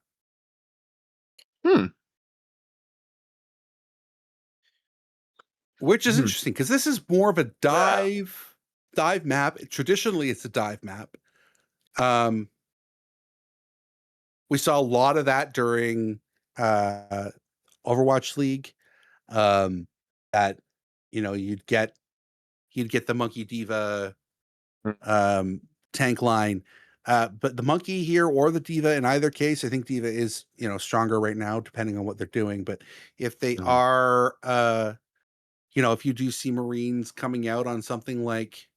Which is interesting because this is more of a dive map. Traditionally, it's a dive map. We saw a lot of that during Overwatch League. That you'd get the Monkey Diva tank line, But the monkey here or the diva, in either case, I think diva is, stronger right now, depending on what they're doing. But if they are, if you do see Marines coming out on something like,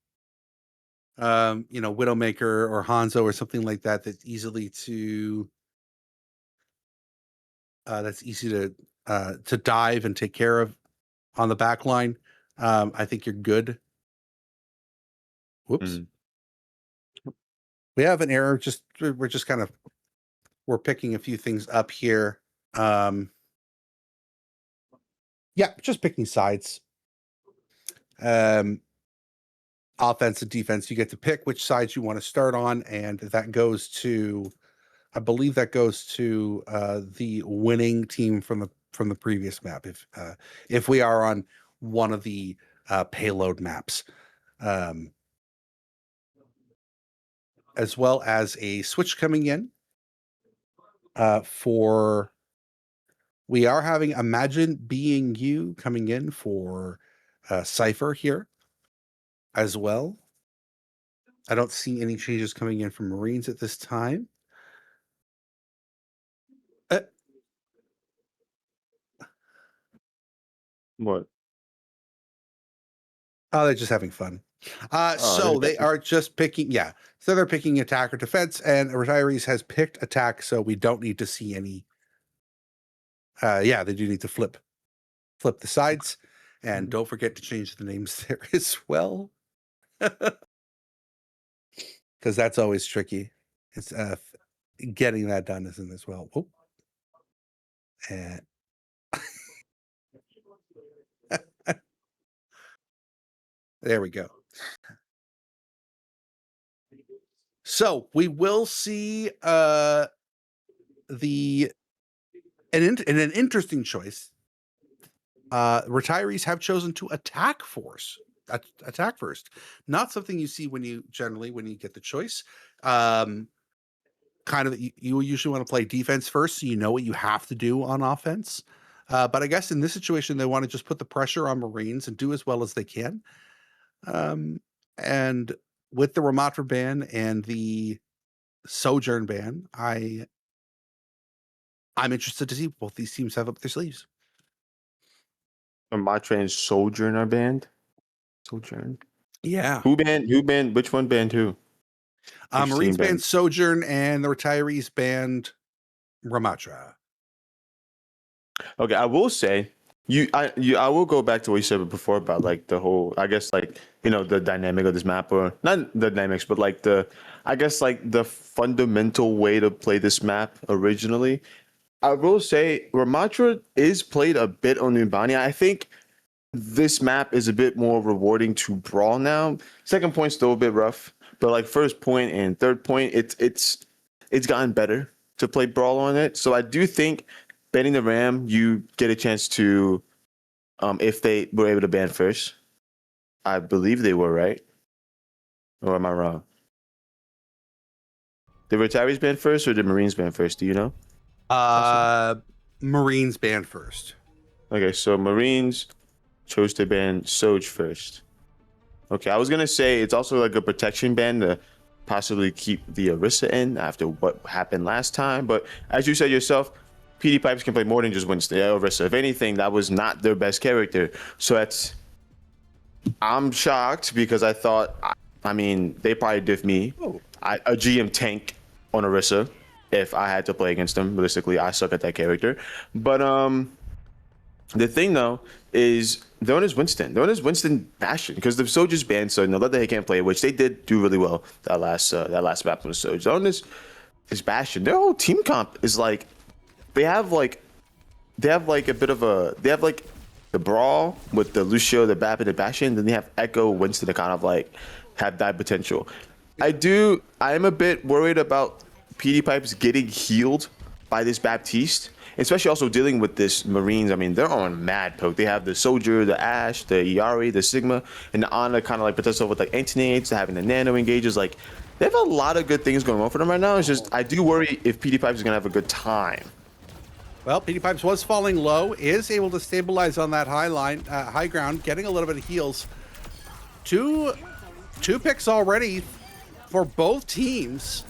Widowmaker or Hanzo or something like that, that's easy to dive and take care of on the back line. I think you're good. Whoops. We have an error. We're just kind of, we're picking a few things up here. Yeah, just picking sides. Offense and defense, you get to pick which sides you want to start on, and that goes to, I believe that goes to the winning team from the previous map. If we are on one of the payload maps, as well as a switch coming in for. We are having Imagine Being You coming in for Cypher here as well. I don't see any changes coming in from Marines at this time. What? Oh, they're just having fun. So they are just picking, So they're picking attack or defense, and Retirees has picked attack, so we don't need to see any. They do need to flip the sides, and don't forget to change the names there as well, because that's always tricky. It's getting that done isn't as well. Oh, and there we go. So we will see an interesting choice. Retirees have chosen to attack first. Not something you see when you get the choice. Kind of, you usually want to play defense first, so you know what you have to do on offense. But I guess in this situation, they want to just put the pressure on Marines and do as well as they can. And with the Ramatra ban and the Sojourn ban, I'm interested to see what both these teams have up their sleeves. Ramatra and Sojourn are banned. Sojourn. Yeah. Who banned? Which one banned who? Marines banned Sojourn, and the Retirees banned Ramatra. Okay, I will say I will go back to what you said before about like the whole, I guess, like, the dynamic of this map, or not the dynamics, but like the fundamental way to play this map originally. I will say Ramatra is played a bit on Numbani. I think this map is a bit more rewarding to brawl now. Second point's still a bit rough, but like first point and third point, it's gotten better to play brawl on it. So I do think banning the Ram, you get a chance to, if they were able to ban first. I believe they were, right? Or am I wrong? Did Retirees ban first or did Marines ban first? Do you know? Marines banned first. Okay, so Marines chose to ban Soj first. Okay, I was gonna say it's also like a protection ban to possibly keep the Orisa in after what happened last time. But as you said yourself, PD Pipes can play more than just Winston. Orisa, if anything, that was not their best character. So I'm shocked because I thought, they probably diff me. A GM tank on Orisa if I had to play against them. Realistically, I suck at that character. But the thing though is they're on his Winston. They're on his Winston Bastion because the Soldier's banned, so that they can't play, which they did do really well that last map on the Soldier. They're on his Bastion. Their whole team comp is like they have like a bit of a the Brawl with the Lucio, the Bap, and the Bastion. Then they have Echo, Winston to kind of like have that potential. I am a bit worried about PD Pipes getting healed by this Baptiste, especially also dealing with this Marines. They're on mad poke. They have the Soldier, the Ash, the Iari, the Sigma, and the Ana kind of like protects with like Anti-Nades, having the Nano engages. Like, they have a lot of good things going on for them right now. It's just, I do worry if PD Pipes is going to have a good time. Well, PD Pipes was falling low, is able to stabilize on that high ground, getting a little bit of heals. Two picks already for both teams.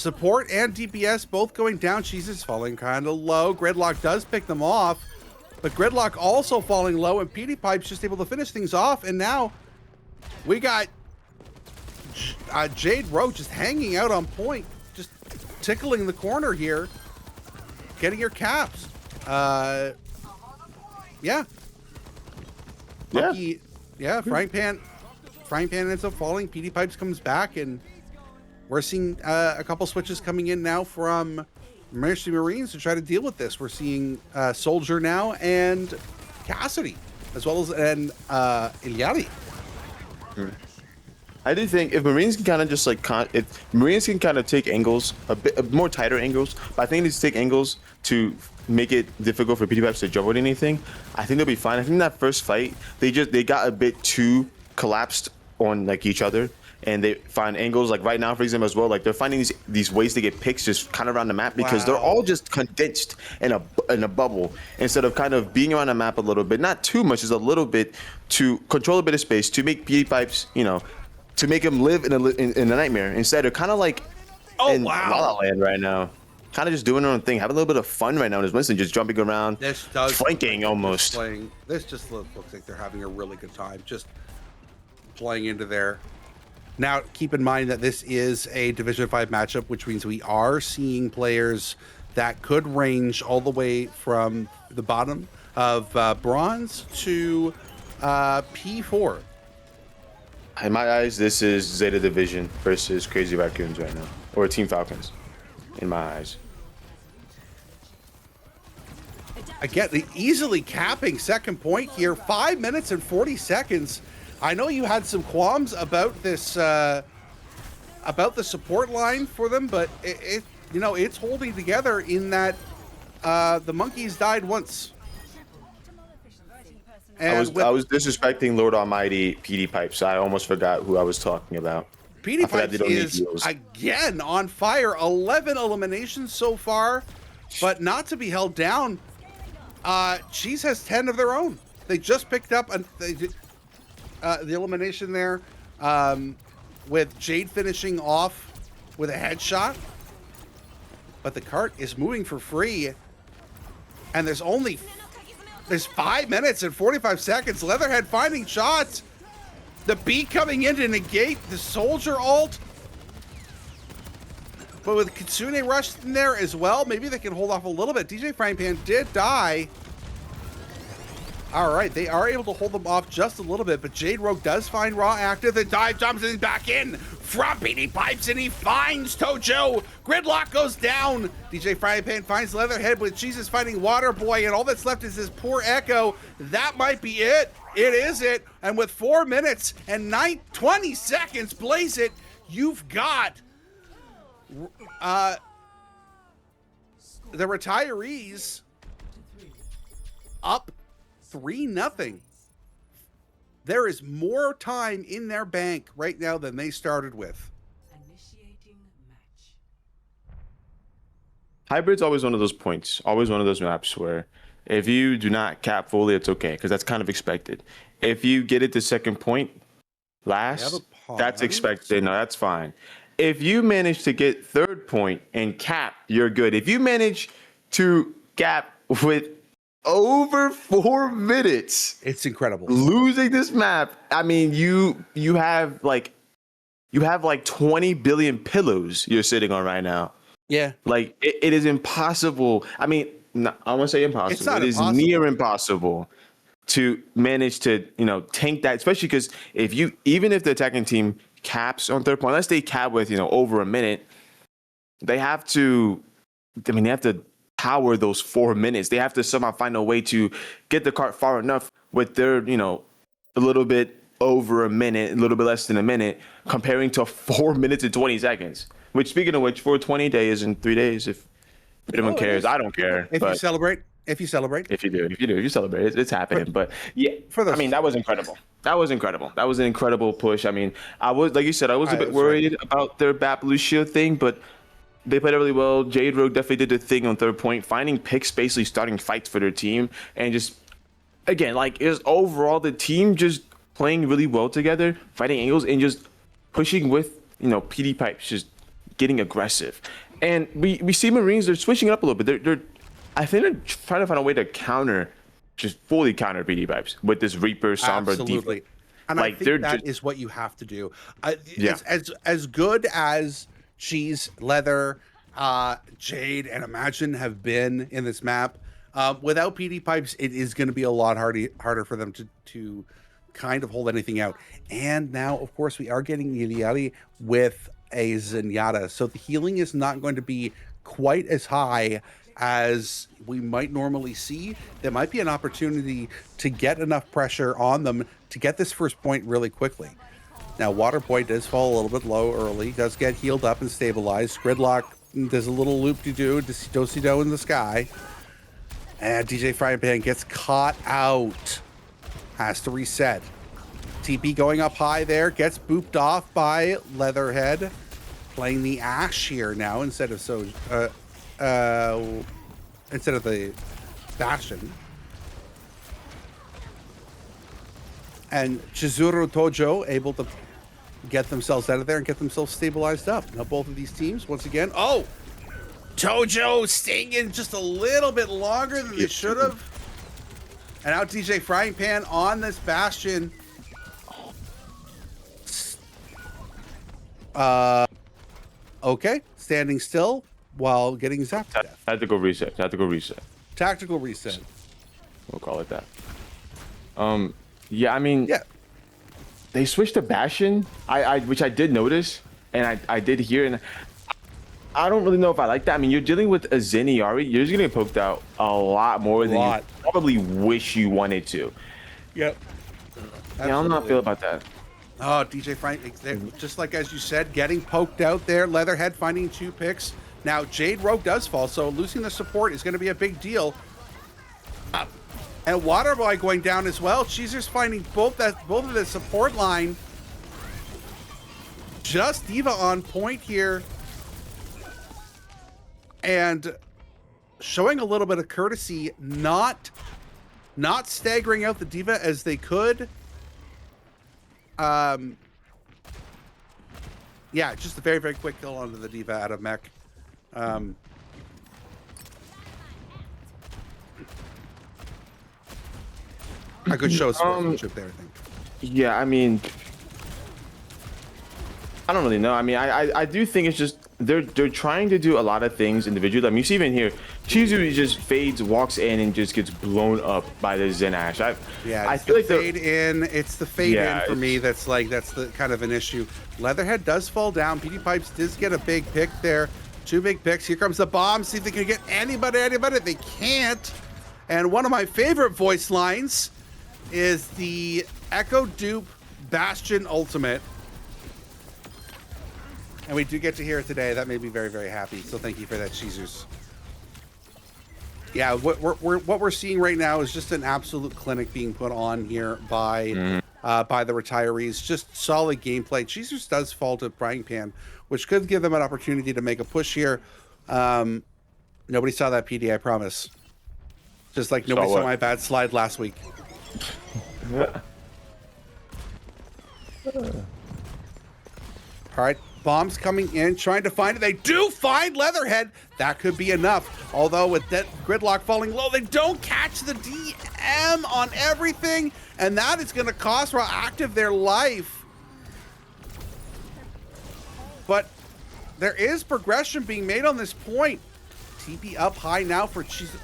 Support and DPS both going down. Jesus falling kind of low. Gridlock does pick them off, but Gridlock also falling low, and Petey Pipe's just able to finish things off. And now we got Jade Rowe just hanging out on point, just tickling the corner here, getting her caps. Yeah. Monkey, yeah, Frying Pan ends up falling. Petey Pipes comes back, and we're seeing a couple switches coming in now from Mercy Marines to try to deal with this. We're seeing Soldier now and Cassidy, as well as Ilyari. I do think if Marines can kind of just like if Marines can kind of take angles a bit more tighter angles, but I think they need to take angles to make it difficult for PT Pipes to jump with anything. I think they'll be fine. I think that first fight they got a bit too collapsed on like each other, and they find angles like right now, for example, as well. Like they're finding these ways to get picks just kind of around the map because they're all just condensed in a bubble instead of kind of being around the map a little bit, not too much, just a little bit to control a bit of space to make PT Pipes, to make them live in a nightmare instead of kind of like in La La Land right now. Kind of just doing their own thing, having a little bit of fun right now. Is Winston just jumping around, flanking almost. This just looks like they're having a really good time, just playing into there. Now, keep in mind that this is a Division 5 matchup, which means we are seeing players that could range all the way from the bottom of bronze to P4. In my eyes, this is Zeta Division versus Crazy Raccoons right now, or Team Falcons. In my eyes. Again, easily capping second point here. 5 minutes and 40 seconds. I know you had some qualms about this, about the support line for them, but it's holding together in that the monkeys died once. And I was disrespecting Lord Almighty PD Pipes. I almost forgot who I was talking about. Petey Pipes is again on fire. 11 eliminations so far, but not to be held down. Cheese has 10 of their own. They just picked up the elimination there, with Jade finishing off with a headshot. But the cart is moving for free, and there's 5 minutes and 45 seconds. Leatherhead finding shots. The B coming in to negate the Soldier ult. But with Kitsune Rush in there as well, maybe they can hold off a little bit. DJ Frying Pan did die. All right, they are able to hold them off just a little bit, but Jade Rogue does find Raw active. The dive jumps and back in from Petey Pipes, and he finds Tojo. Gridlock goes down. DJ Frying Pan finds Leatherhead with Jesus fighting Waterboy, and all that's left is this poor Echo. That might be it. It is it. And with 4 minutes and 20 seconds, Blaze It, you've got the retirees up 3-0. There is more time in their bank right now than they started with. Initiating match. Hybrid's always one of those points, always one of those maps where if you do not cap fully, it's okay, because that's kind of expected. If you get it to second point last, that's expected. No, that's fine. If you manage to get third point and cap, you're good. If you manage to cap with over 4 minutes, it's incredible. Losing this map, I mean, you have like 20 billion pillows you're sitting on right now. Yeah, like it is impossible. I mean, I want to say impossible. It is near impossible to manage to tank that, especially because even if the attacking team caps on third point, unless they cap with over a minute, they have to. I mean, they have to power those 4 minutes. They have to somehow find a way to get the cart far enough with their a little bit over a minute, a little bit less than a minute, comparing to 4 minutes and 20 seconds. Which, speaking of which, 420 days in 3 days. If anyone cares, I don't care. If you celebrate. If you celebrate, it's happening. But yeah, I mean, that was incredible. That was an incredible push. I mean, I was, like you said, I was a bit worried about their Bat Blue Shield thing, but they played it really well. Jade Rogue definitely did the thing on third point, finding picks, basically starting fights for their team, and just again, like, is overall the team just playing really well together, fighting angles and just pushing with PD Pipes, just getting aggressive. And we see Marines, they're switching it up a little bit. I think they're trying to find a way to fully counter PD Pipes with this Reaper, Sombra, Absolutely. Diva. And Like, I think they're that is what you have to do. Yeah. As good as Cheese, Leather, Jade, and Imagine have been in this map, without PD Pipes, it is going to be a lot harder for them to kind of hold anything out. And now, of course, we are getting Iliari with a Zenyatta, so the healing is not going to be quite as high as we might normally see. There might be an opportunity to get enough pressure on them to get this first point really quickly. Now, Waterboy does fall a little bit low early, does get healed up and stabilized. Gridlock does a little loop-de-doo, do-si-do in the sky. And DJ Frying Pan gets caught out. Has to reset. TP going up high there, gets booped off by Leatherhead. Playing the Ashe here now instead of the Bastion. And Chizuru Tojo able to get themselves out of there and get themselves stabilized up. Now both of these teams, once again, Tojo staying in just a little bit longer than they should have. And now DJ Frying Pan on this Bastion. Okay, standing still while getting zapped to death. Tactical reset. Tactical reset. We'll call it that. Yeah, I mean, they switched to Bastion, which I did notice, and I did hear, and I don't really know if I like that. I mean, you're dealing with a Zenyatta, you're just gonna get poked out a lot more than you probably wish you wanted to. Yep. Yeah, I don't know how I feel about that. Oh, DJ Frank, just like as you said, getting poked out there. Leatherhead finding 2 picks. Now, Jade Rogue does fall, so losing the support is going to be a big deal. And Waterboy going down as well. Cheezer's finding both of the support line. Just Diva on point here. And showing a little bit of courtesy, not staggering out the Diva as they could. Yeah, just a very, very quick kill onto the Diva out of mech. A good show of sportsmanship there, I think. Yeah, I mean, I don't really know. I mean, I do think it's just they're trying to do a lot of things individually. I mean, you see even here, Chizu just fades, walks in, and just gets blown up by the Zen Ashe. I feel like it's the fade in for me that's the kind of an issue. Leatherhead does fall down. PD Pipes does get a big pick there. 2 big picks. Here comes the bomb. See if they can get anybody. They can't. And one of my favorite voice lines is the Echo Dupe Bastion Ultimate. And we do get to hear it today. That made me very, very happy. So thank you for that, Cheezers. Yeah, what we're seeing right now is just an absolute clinic being put on here by the retirees. Just solid gameplay. Cheezers does fall to Frying Pan, which could give them an opportunity to make a push here. Nobody saw that PD, I promise. Just like nobody saw my bad slide last week. All right. Bombs coming in, trying to find it. They do find Leatherhead. That could be enough. Although with that Gridlock falling low, they don't catch the DM on everything. And that is going to cost Raw Active their life. But there is progression being made on this point. TP up high now for Chizuru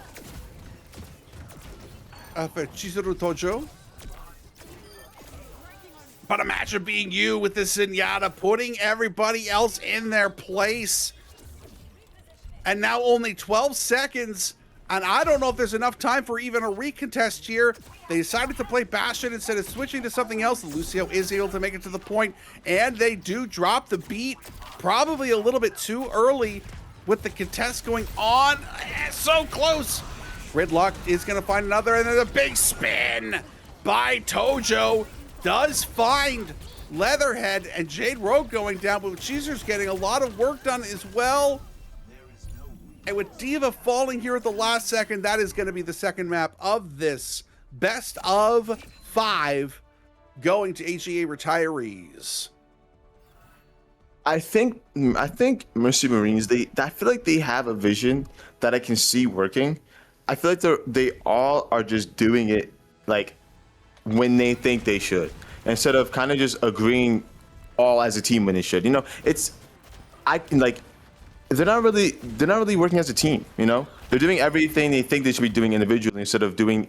Tojo. But imagine being you with this Zenyatta, putting everybody else in their place. And now only 12 seconds. And I don't know if there's enough time for even a recontest here. They decided to play Bastion instead of switching to something else. Lucio is able to make it to the point. And they do drop the beat. Probably a little bit too early with the contest going on. So close. Gridlock is going to find another. And then a big spin by Tojo. Does find Leatherhead and Jade Rogue going down, but Cheezer's getting a lot of work done as well. And with Diva falling here at the last second, that is going to be the second map of this best of 5 going to HEA retirees. I think Mercy Marines, I feel like they have a vision that I can see working. I feel like they all are just doing it like when they think they should, instead of kind of just agreeing all as a team when they should. It's I can like they're not really working as a team. They're doing everything they think they should be doing individually instead of doing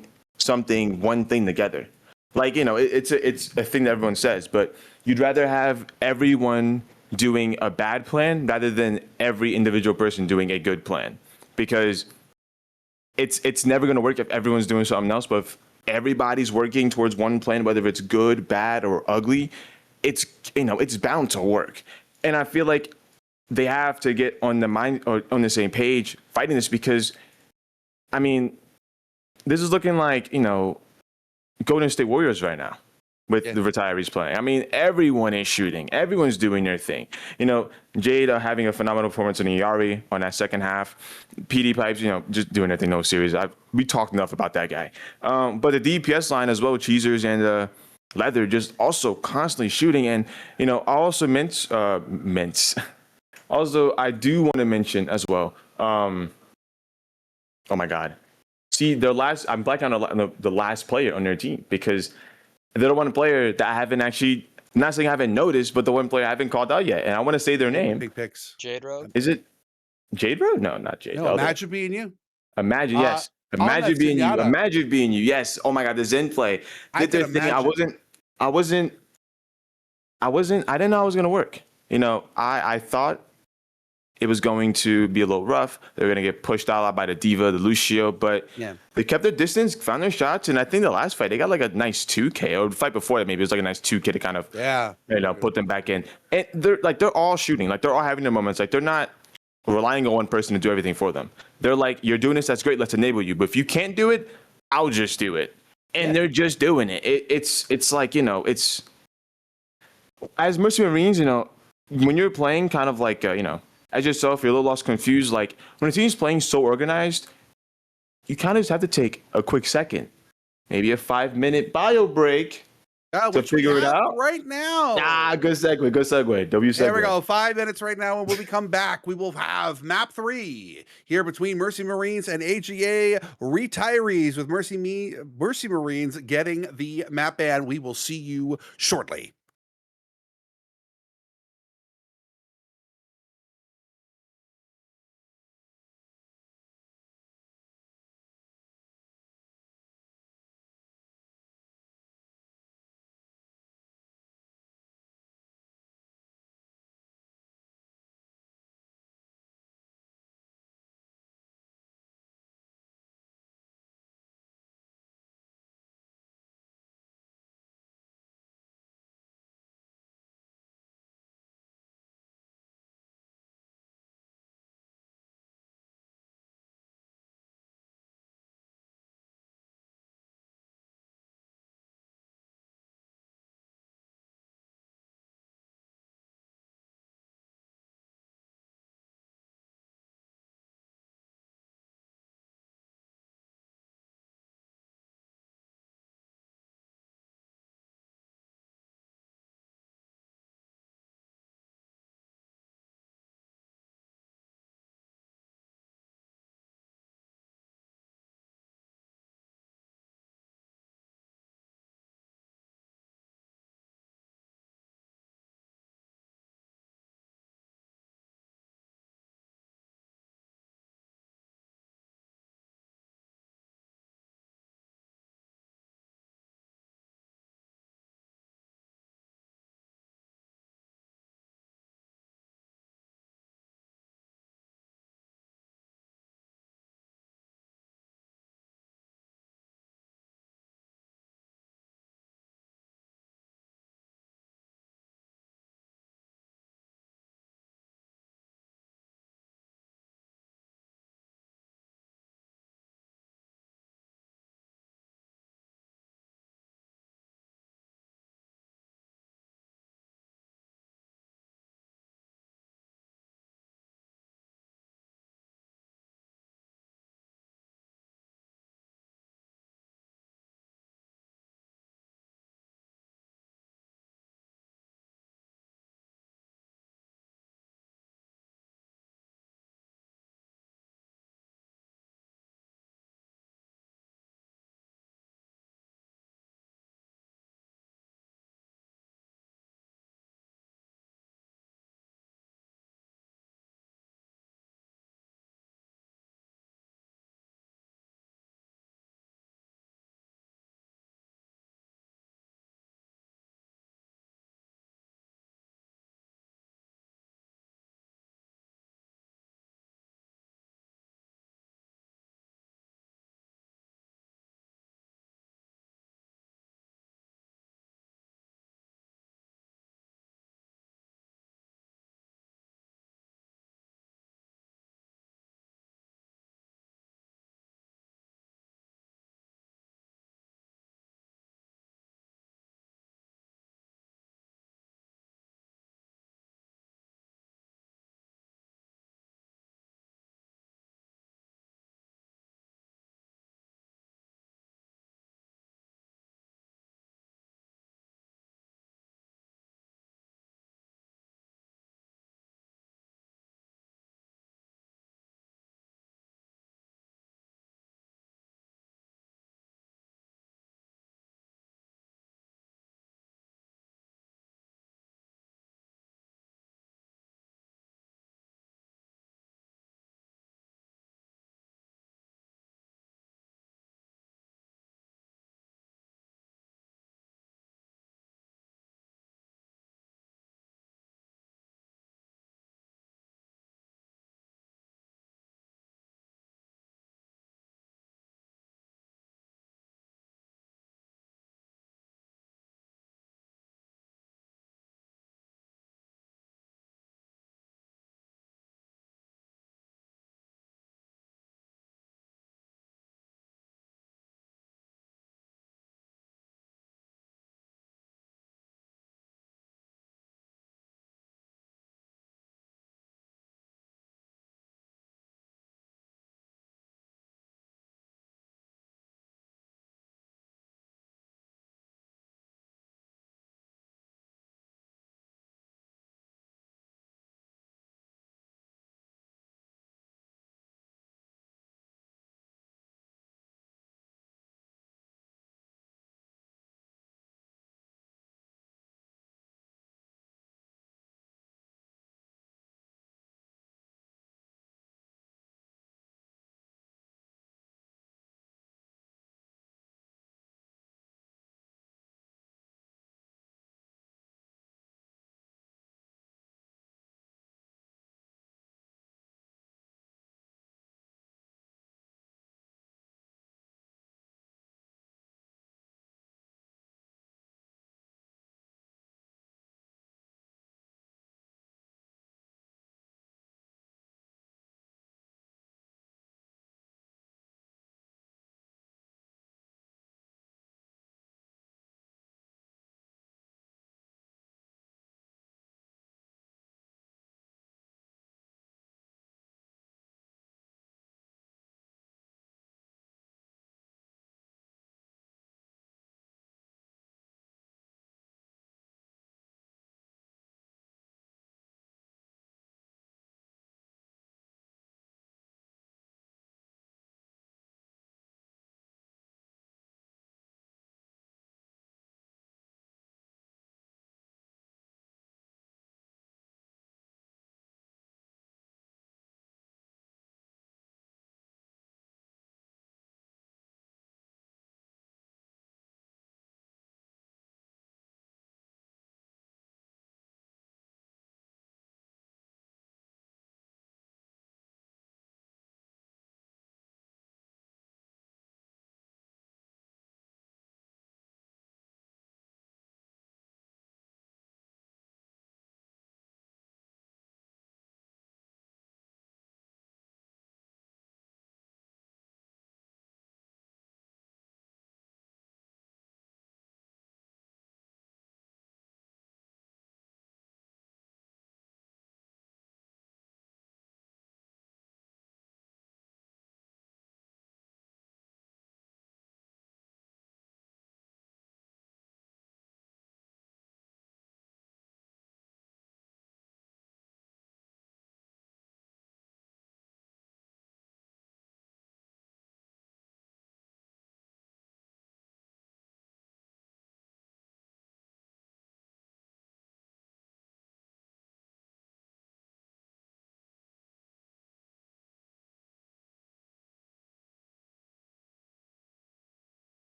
one thing together. Like it's a thing that everyone says, but you'd rather have everyone doing a bad plan rather than every individual person doing a good plan, because it's never going to work if everyone's doing something else. But if everybody's working towards one plan, whether it's good, bad, or ugly, it's bound to work. And I feel like they have to get on the mind or on the same page fighting this, because I mean, this is looking like Golden State Warriors right now with the retirees playing. I mean, everyone is shooting, everyone's doing their thing. Jade having a phenomenal performance in Iari on that second half. PD Pipes, just doing their thing. No series. We talked enough about that guy. But the DPS line as well, Cheezers and Leather, just also constantly shooting. And I also Also, I do want to mention as well. Oh my God. See, I'm blanking on the last player on their team, because they're the one player that I haven't actually, not saying I haven't noticed, but the one player I haven't called out yet. And I want to say their name. Big picks. Jade Rogue. Is it Jade Road? No, not Jade. No, Imagine being you. Imagine, yes. Imagine being you. Zenyatta. Imagine being you. Yes. Oh my God, the Zen play. I Did their could thing. imagine. I didn't know it was going to work. I thought it was going to be a little rough. They were going to get pushed out by the Diva, the Lucio, but they kept their distance, found their shots, and I think the last fight, they got like a nice 2K, or the fight before that, maybe it was like a nice 2K to kind of, put them back in. And they're all shooting, like they're all having their moments. Like they're not relying on one person to do everything for them. They're like, you're doing this, that's great, let's enable you. But if you can't do it, I'll just do it. And they're just doing it. It's like, it's, as Mercy Marines, when you're playing kind of like, as yourself, you're a little lost, confused. Like when a team's playing so organized, you kind of just have to take a quick second, maybe a 5-minute bio break to figure it out right now. Good segue. Good segue. There we go. 5 minutes right now. And when we come back, we will have map 3 here between Mercy Marines and AGA retirees, with Mercy Marines getting the map ban. We will see you shortly.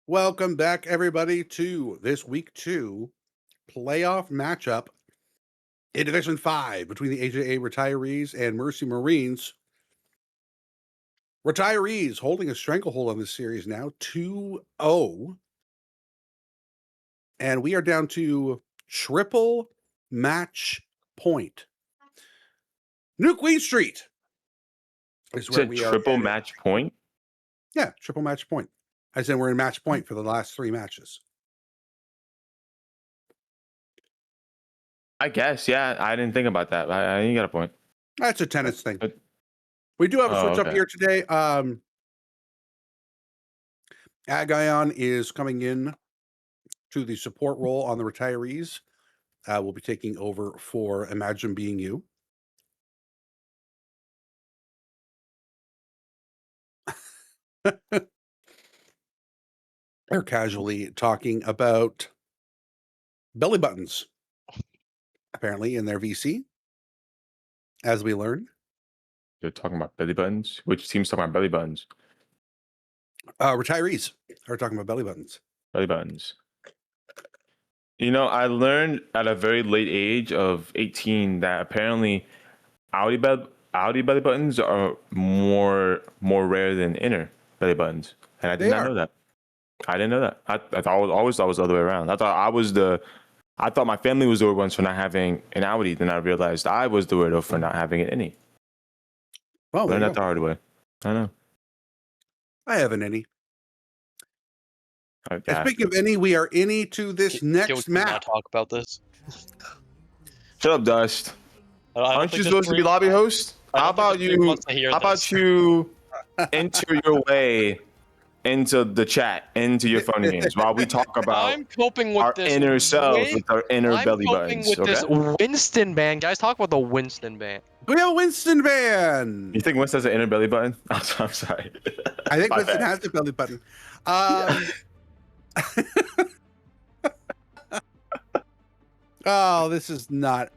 Welcome back, everybody, to this week 2 playoff matchup in Division 5 between the AJA Retirees and Mercy Marines. Retirees holding a stranglehold on this series now, 2-0. And we are down to triple match point. New Queen Street is where we are. Triple match point? Yeah, triple match point. I said we're in match point for the last 3 matches. I guess, yeah. I didn't think about that. You got a point. That's a tennis thing. We do have a switch up here today. Agayon is coming in to the support role on the Retirees. We'll be taking over for Imagine Being You. They're casually talking about belly buttons, apparently, in their VC, as we learned. They're talking about belly buttons? Which team's talking about belly buttons? Retirees are talking about belly buttons. Belly buttons. You know, I learned at a very late age of 18 that apparently Audi belly buttons are more rare than inner belly buttons. And I did not know that. I didn't know that. I always thought it was the other way around. I thought my family was the weird ones for not having an Audi. Then I realized I was the weirdo for not having an innie. Well, learned that the hard way. I know. I have an innie. And speaking of innie, we are innie to this next Can we map. not talk about this? Shut up, Dust. Aren't you supposed to be lobby host? How about you enter your way into the chat, into your phone games while we talk about I'm coping with our this inner selves with our inner belly buttons. I'm coping with this Winston ban. Guys, talk about the Winston ban. We have a Winston ban. You think Winston has an inner belly button? I'm sorry. I think Winston has a belly button. Oh, this is not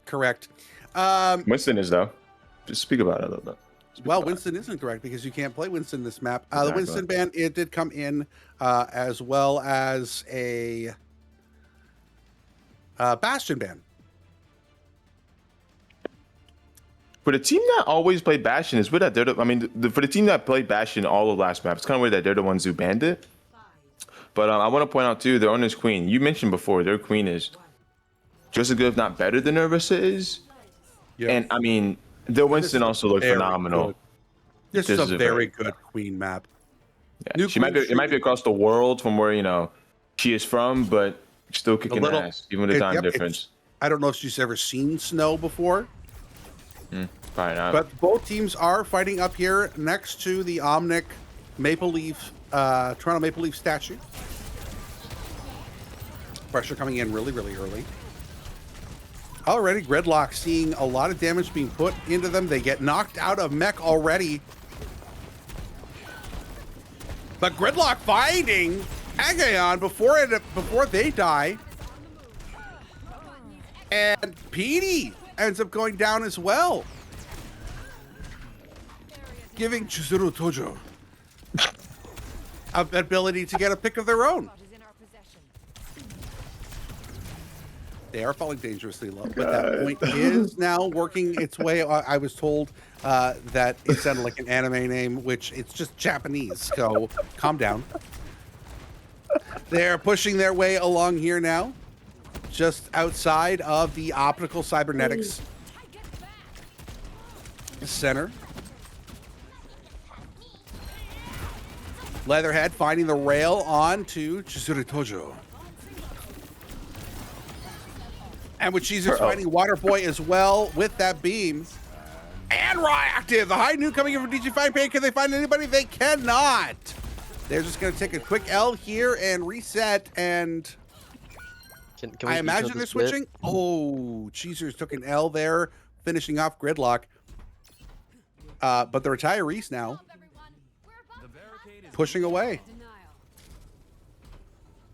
correct. Winston is, though. Just speak about it a little bit. Well, Winston isn't correct because you can't play Winston this map. The Winston ban, it did come in as well as a Bastion ban. For the team that always played Bastion, it's weird that they're for the team that played Bastion all of last map, it's kind of weird that they're the ones who banned it. But I want to point out, too, their owner's queen. You mentioned before, their queen is just as good, if not better, than Nervissa is. Yeah. And, I mean, their Winston also looked phenomenal. Good. This is a very good queen map. Yeah. It might be across the world from where, she is from, but still kicking ass, even with the time difference. I don't know if she's ever seen snow before. Probably not. But both teams are fighting up here next to the Omnic Maple Leaf, Toronto Maple Leaf statue. Pressure coming in really, really early. Already, Gridlock seeing a lot of damage being put into them. They get knocked out of mech already. But Gridlock finding Agayon before they die. And Petey ends up going down as well. Giving Chizuru Tojo an ability to get a pick of their own. They are falling dangerously low, but that point is now working its way. I was told that it sounded like an anime name, which it's just Japanese, so calm down. They're pushing their way along here now, just outside of the optical cybernetics center. Leatherhead finding the rail on to Chizuru Tojo. And with Jesus finding Waterboy as well with that beam. And Raw active. The high noon coming in from DJ Fine Pain. Can they find anybody? They cannot. They're just going to take a quick L here and reset. And can I imagine they're switching. Oh, Cheezers took an L there, finishing off Gridlock. But the Retirees now pushing away.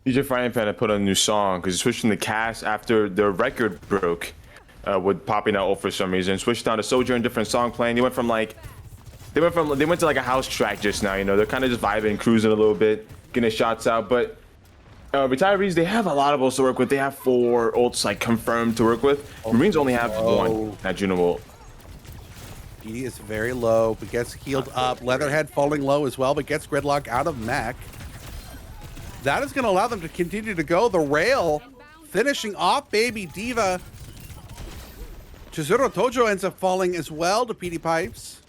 DJ Frying Pan had put on a new song because he switched from the cast after their record broke with popping out for some reason. Switched down to Soldier and different song playing. They went to like a house track just now. They're kind of just vibing, cruising a little bit. getting shots out. But retirees, they have a lot of ults to work with. They have 4 ults like confirmed to work with. Marines only have 1 at Juno ult. He is very low, but gets healed up. Leatherhead falling low as well, but gets Gridlock out of mech. That is going to allow them to continue to go. The rail finishing off Baby Diva. Chizuru Tojo ends up falling as well to PD Pipes.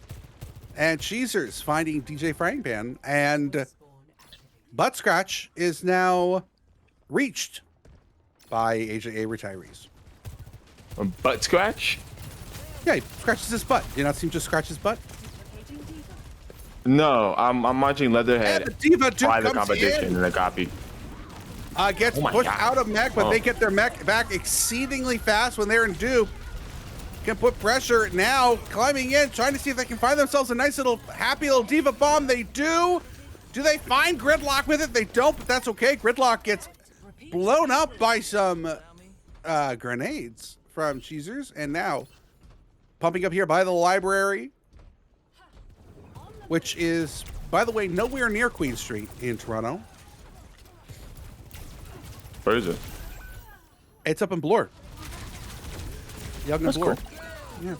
And Cheezers finding DJ Frying Pan. And Butt Scratch is now reached by AJA retirees. A butt scratch? Yeah, he scratches his butt. You not see him just scratch his butt? No, I'm watching Leatherhead And the Diva Duke fly the comes competition in. in the copy. Gets Oh my pushed God. out of mech, but Oh. they get their mech back exceedingly fast when they're in dupe. Can put pressure now, climbing in, trying to see if they can find themselves a nice little happy little Diva bomb. They do. Do they find Gridlock with it? They don't, but that's okay. Gridlock gets blown up by some grenades from Cheezers, and now pumping up here by the library, which is, by the way, nowhere near Queen Street in Toronto. Where is it? It's up in Bloor. Young and That's Bloor. cool. Yeah.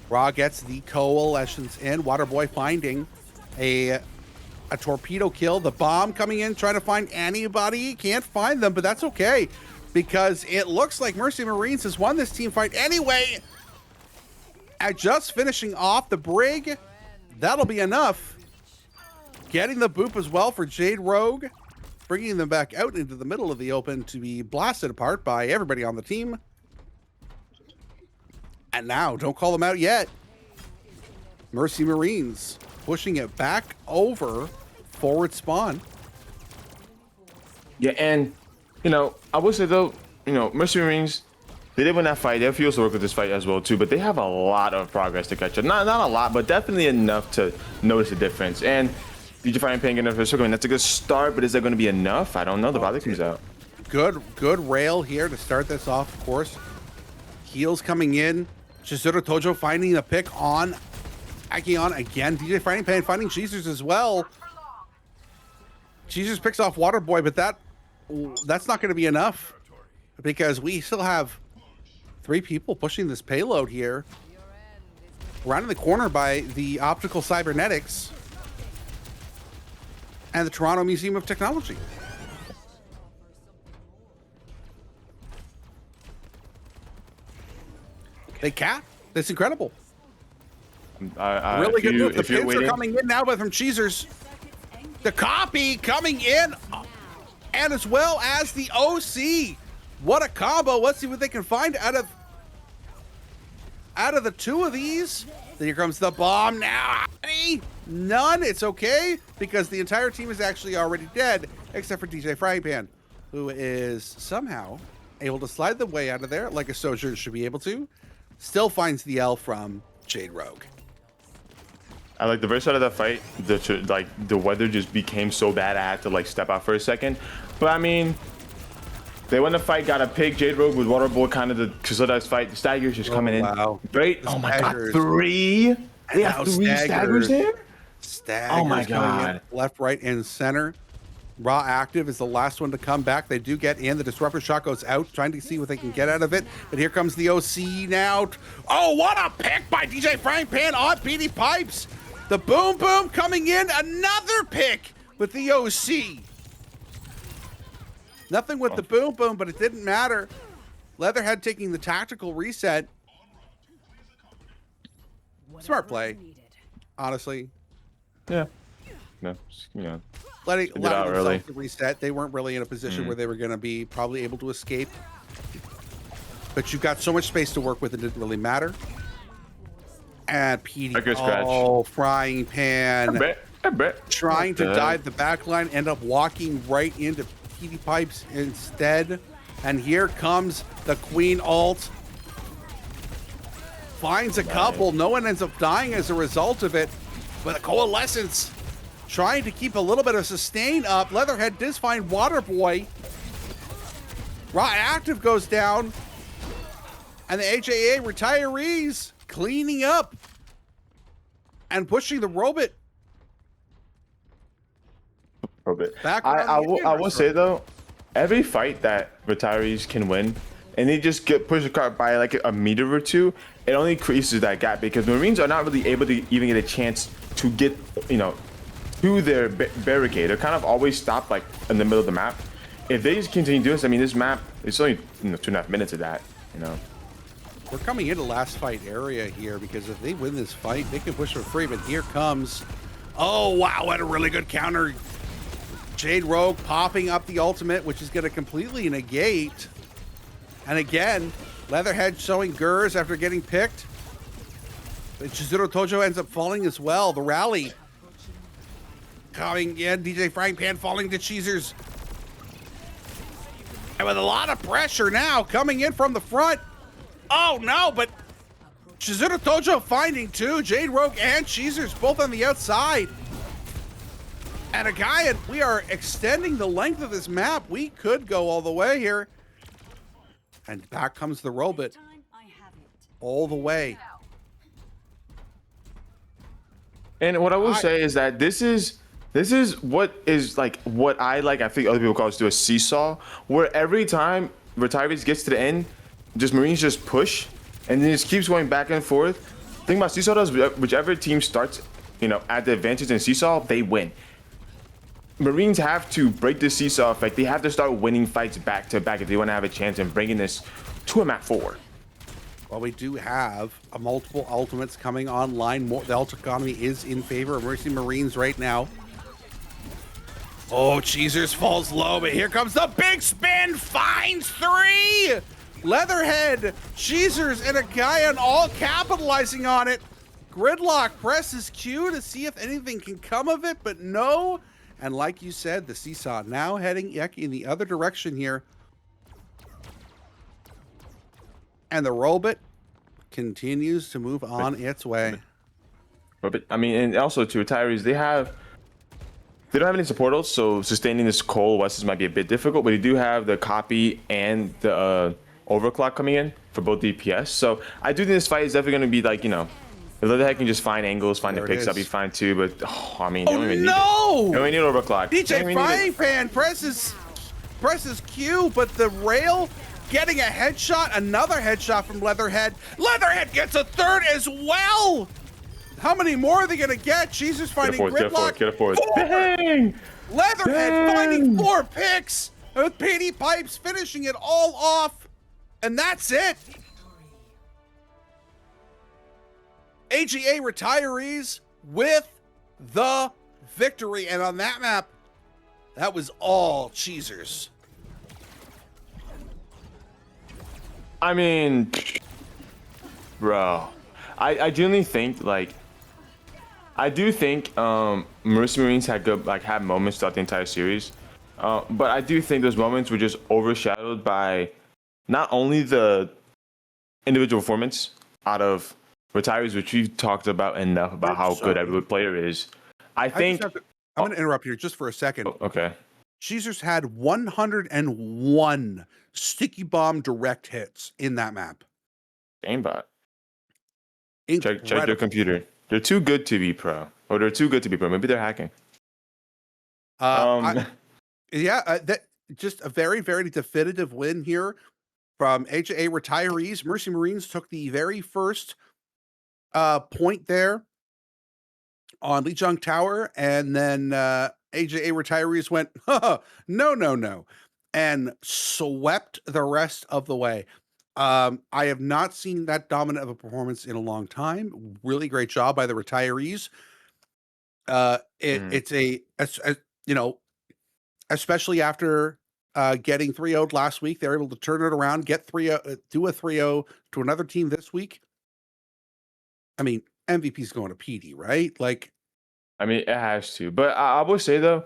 Raw gets the coalescence in. Waterboy finding a torpedo kill. The bomb coming in, trying to find anybody. Can't find them, but that's okay, because it looks like Mercy Marines has won this team fight anyway. At just finishing off the brig, that'll be enough. Getting the boop as well for Jade Rogue, bringing them back out into the middle of the open to be blasted apart by everybody on the team. And now, don't call them out yet. Mercy Marines pushing it back over forward spawn. Yeah, and I would say though, Mercy Marines, they did win that fight. They have fuels to work with this fight as well too, but they have a lot of progress to catch up. Not a lot, but definitely enough to notice the difference. And DJ Frying Pan getting a first circle, that's a good start, but is that going to be enough? I don't know. The body comes out. Good rail here to start this off, of course. Heels coming in. Chizuru Tojo finding the pick on Akion again. DJ Frying Pan finding Cheezers as well. Cheezers picks off Waterboy, but that's not going to be enough, because we still have 3 people pushing this payload here. Around in the corner by the Optical Cybernetics and the Toronto Museum of Technology. They cap. That's incredible. Really good move. The pins are coming in now, but from Cheezers. The copy coming in, and as well as the OC. What a combo. Let's see what they can find out of the 2 of these. Here comes the bomb now. None. It's okay, because the entire team is actually already dead, except for DJ Frying Pan, who is somehow able to slide the way out of there like a Sojourner should be able to. Still finds the L from Jade Rogue. I like the first side of that fight. The weather just became so bad I had to step out for a second. But I mean, they won the fight, got a pick. Jade Rogue with Waterboy, kind of the Kazudai's fight. The Staggers just coming in. Great. The oh my god, Staggers. 3? They have 3 Staggers there? Staggers. Oh my coming in God. left, right, and center. Raw Active is the last one to come back. They do get in. The Disruptor Shot goes out, trying to see what they can get out of it. But here comes the OC now. Oh, what a pick by DJ Frying Pan on PD Pipes. The Boom Boom coming in. Another pick with the OC. Nothing with the Boom Boom, but it didn't matter. Leatherhead taking the tactical reset. Smart play, honestly. Yeah. No, Letting Get out early. themselves to reset. They weren't really in a position where they were going to be probably able to escape. But you've got so much space to work with, it didn't really matter. And PD, Frying Pan, I bet. trying to dive the back line, end up walking right into PD Pipes instead. And here comes the Queen ult. Finds a couple. No one ends up dying as a result of it. But the Coalescence trying to keep a little bit of sustain up. Leatherhead does find Waterboy. Raw Active goes down. And the AJA retirees cleaning up and pushing the robot a bit. Background I Indian will say restaurant. though, every fight that retirees can win, and they just get pushed apart by like a meter or two, it only increases that gap because Marines are not really able to even get a chance to get, to their barricade. They're kind of always stopped like in the middle of the map. If they just continue doing this, I mean, this map, it's only 2.5 minutes of that, We're coming into last fight area here because if they win this fight, they can push for free. But here comes, oh wow, what a really good counter. Jade Rogue popping up the ultimate, which is going to completely negate. And again, Leatherhead showing Gers after getting picked. But Chizuru Tojo ends up falling as well. The rally coming in. DJ Frying Pan falling to Cheezers. And with a lot of pressure now coming in from the front. Oh no, but Chizuru Tojo finding two. Jade Rogue and Cheezers both on the outside. And again, we are extending the length of this map. We could go all the way here. And back comes the robot. All the way. And what I will say is that this is what is like what I like. I think other people call us do a seesaw, where every time Retirees gets to the end, just Marines just push, and then it just keeps going back and forth. The thing about seesaw does, whichever team starts, at the advantage in seesaw, they win. Marines have to break the seesaw effect. They have to start winning fights back to back if they want to have a chance in bringing this to a map 4. Well, we do have multiple ultimates coming online. The ult economy is in favor of Mercy Marines right now. Oh, Cheezers falls low, but here comes the big spin. Finds 3. Leatherhead, Cheezers, and a guy on all capitalizing on it. Gridlock presses Q to see if anything can come of it, but no. And like you said, the seesaw now heading in the other direction here. And the robot continues to move on its way. But I mean, and also to Retirees, they don't have any supportals, so sustaining this Cole Wesses might be a bit difficult. But they do have the copy and the overclock coming in for both DPS. So I do think this fight is definitely going to be like, if Leatherhead can just find angles, find the picks, that'll be fine too. But I mean, they don't even need overclock. DJ Frying Pan presses Q, but the rail getting a headshot, another headshot from Leatherhead. Leatherhead gets a third as well. How many more are they gonna get? Jesus finding Gridlock. Get a fourth. Bang! Leatherhead finding 4 picks with PD Pipes finishing it all off. And that's it. AGA Retirees with the victory. And on that map, that was all Cheezers. I mean, bro, I genuinely think I do think Mercy Marines had had moments throughout the entire series, but I do think those moments were just overshadowed by not only the individual performance out of Retirees, which we've talked about enough about how good every player is. I'm going to interrupt here just for a second. Okay. Cheezers had 101 sticky bomb direct hits in that map. Aimbot. Incredible. Check your computer. They're too good to be pro. Or they're too good to be pro. Maybe they're hacking. That just a very, very definitive win here from HA Retirees. Mercy Marines took the very first point there on Lijiang Tower, and then AJA Retirees went, no, and swept the rest of the way. I have not seen that dominant of a performance in a long time. Really great job by the Retirees. It's especially after getting 3-0'd last week, they're able to turn it around, get 3-0, do a 3-0 to another team this week. I mean, MVP's going to PD, right? I mean, it has to. But I will say though,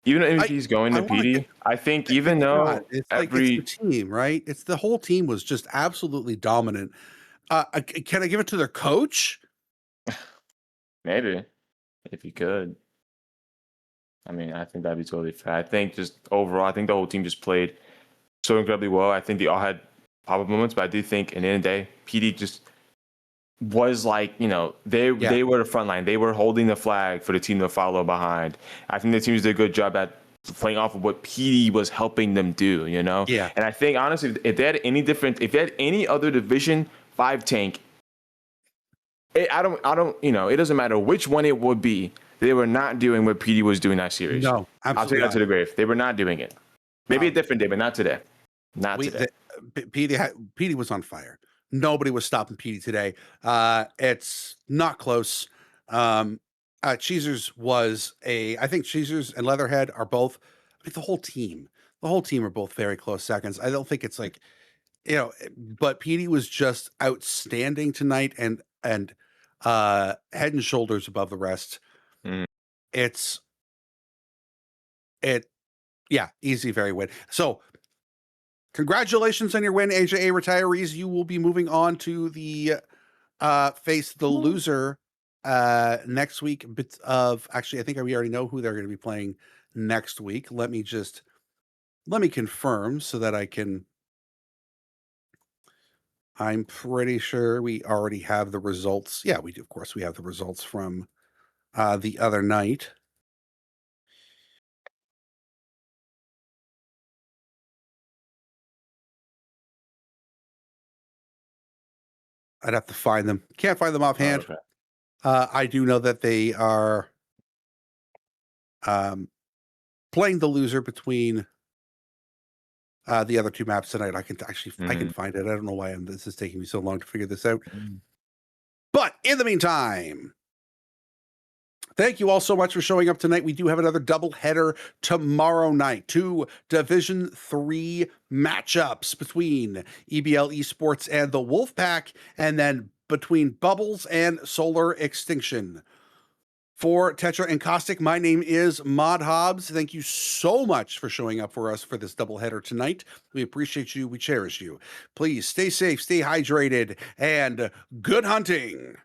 even though MVP's going to PD, I think even though it's it's the team, right? It's the whole team was just absolutely dominant. Can I give it to their coach? Maybe, if you could. I mean, I think that'd be totally fair. I think just overall, I think the whole team just played so incredibly well. I think they all had pop-up moments, but I do think in the end of the day, PD just was they were the front line. They were holding the flag for the team to follow behind. I think the teams did a good job at playing off of what PD was helping them do, you know? Yeah. And I think honestly, if they had any other Division 5 tank, I don't, you know, it doesn't matter which one it would be. They were not doing what PD was doing that series. No, I'll absolutely take that to the grave. They were not doing it. Maybe a different day, but not today. Not today. PD was on fire. Nobody was stopping PD today. It's not close. Cheezers was I think Cheezers and Leatherhead are both, I mean, the whole team are both very close seconds. I don't think it's like, you know, but PD was just outstanding tonight and head and shoulders above the rest. Mm. Yeah, easy, very win. So congratulations on your win, AJA retirees. You will be moving on to the face the loser next week. Actually, I think we already know who they're going to be playing next week. Let me confirm so that I'm pretty sure we already have the results. Yeah, we do. Of course, we have the results from the other night. I'd have to find them. Can't find them offhand. Okay. I do know that they are playing the loser between the other two maps tonight. I can find it. I don't know why this is taking me so long to figure this out. But in the meantime, thank you all so much for showing up tonight. We do have another doubleheader tomorrow night. 2 Division 3 matchups between EBL Esports and the Wolfpack, and then between Bubbles and Solar Extinction. For Tetra and Caustic, my name is Mod Hobbs. Thank you so much for showing up for us for this doubleheader tonight. We appreciate you. We cherish you. Please stay safe, stay hydrated, and good hunting.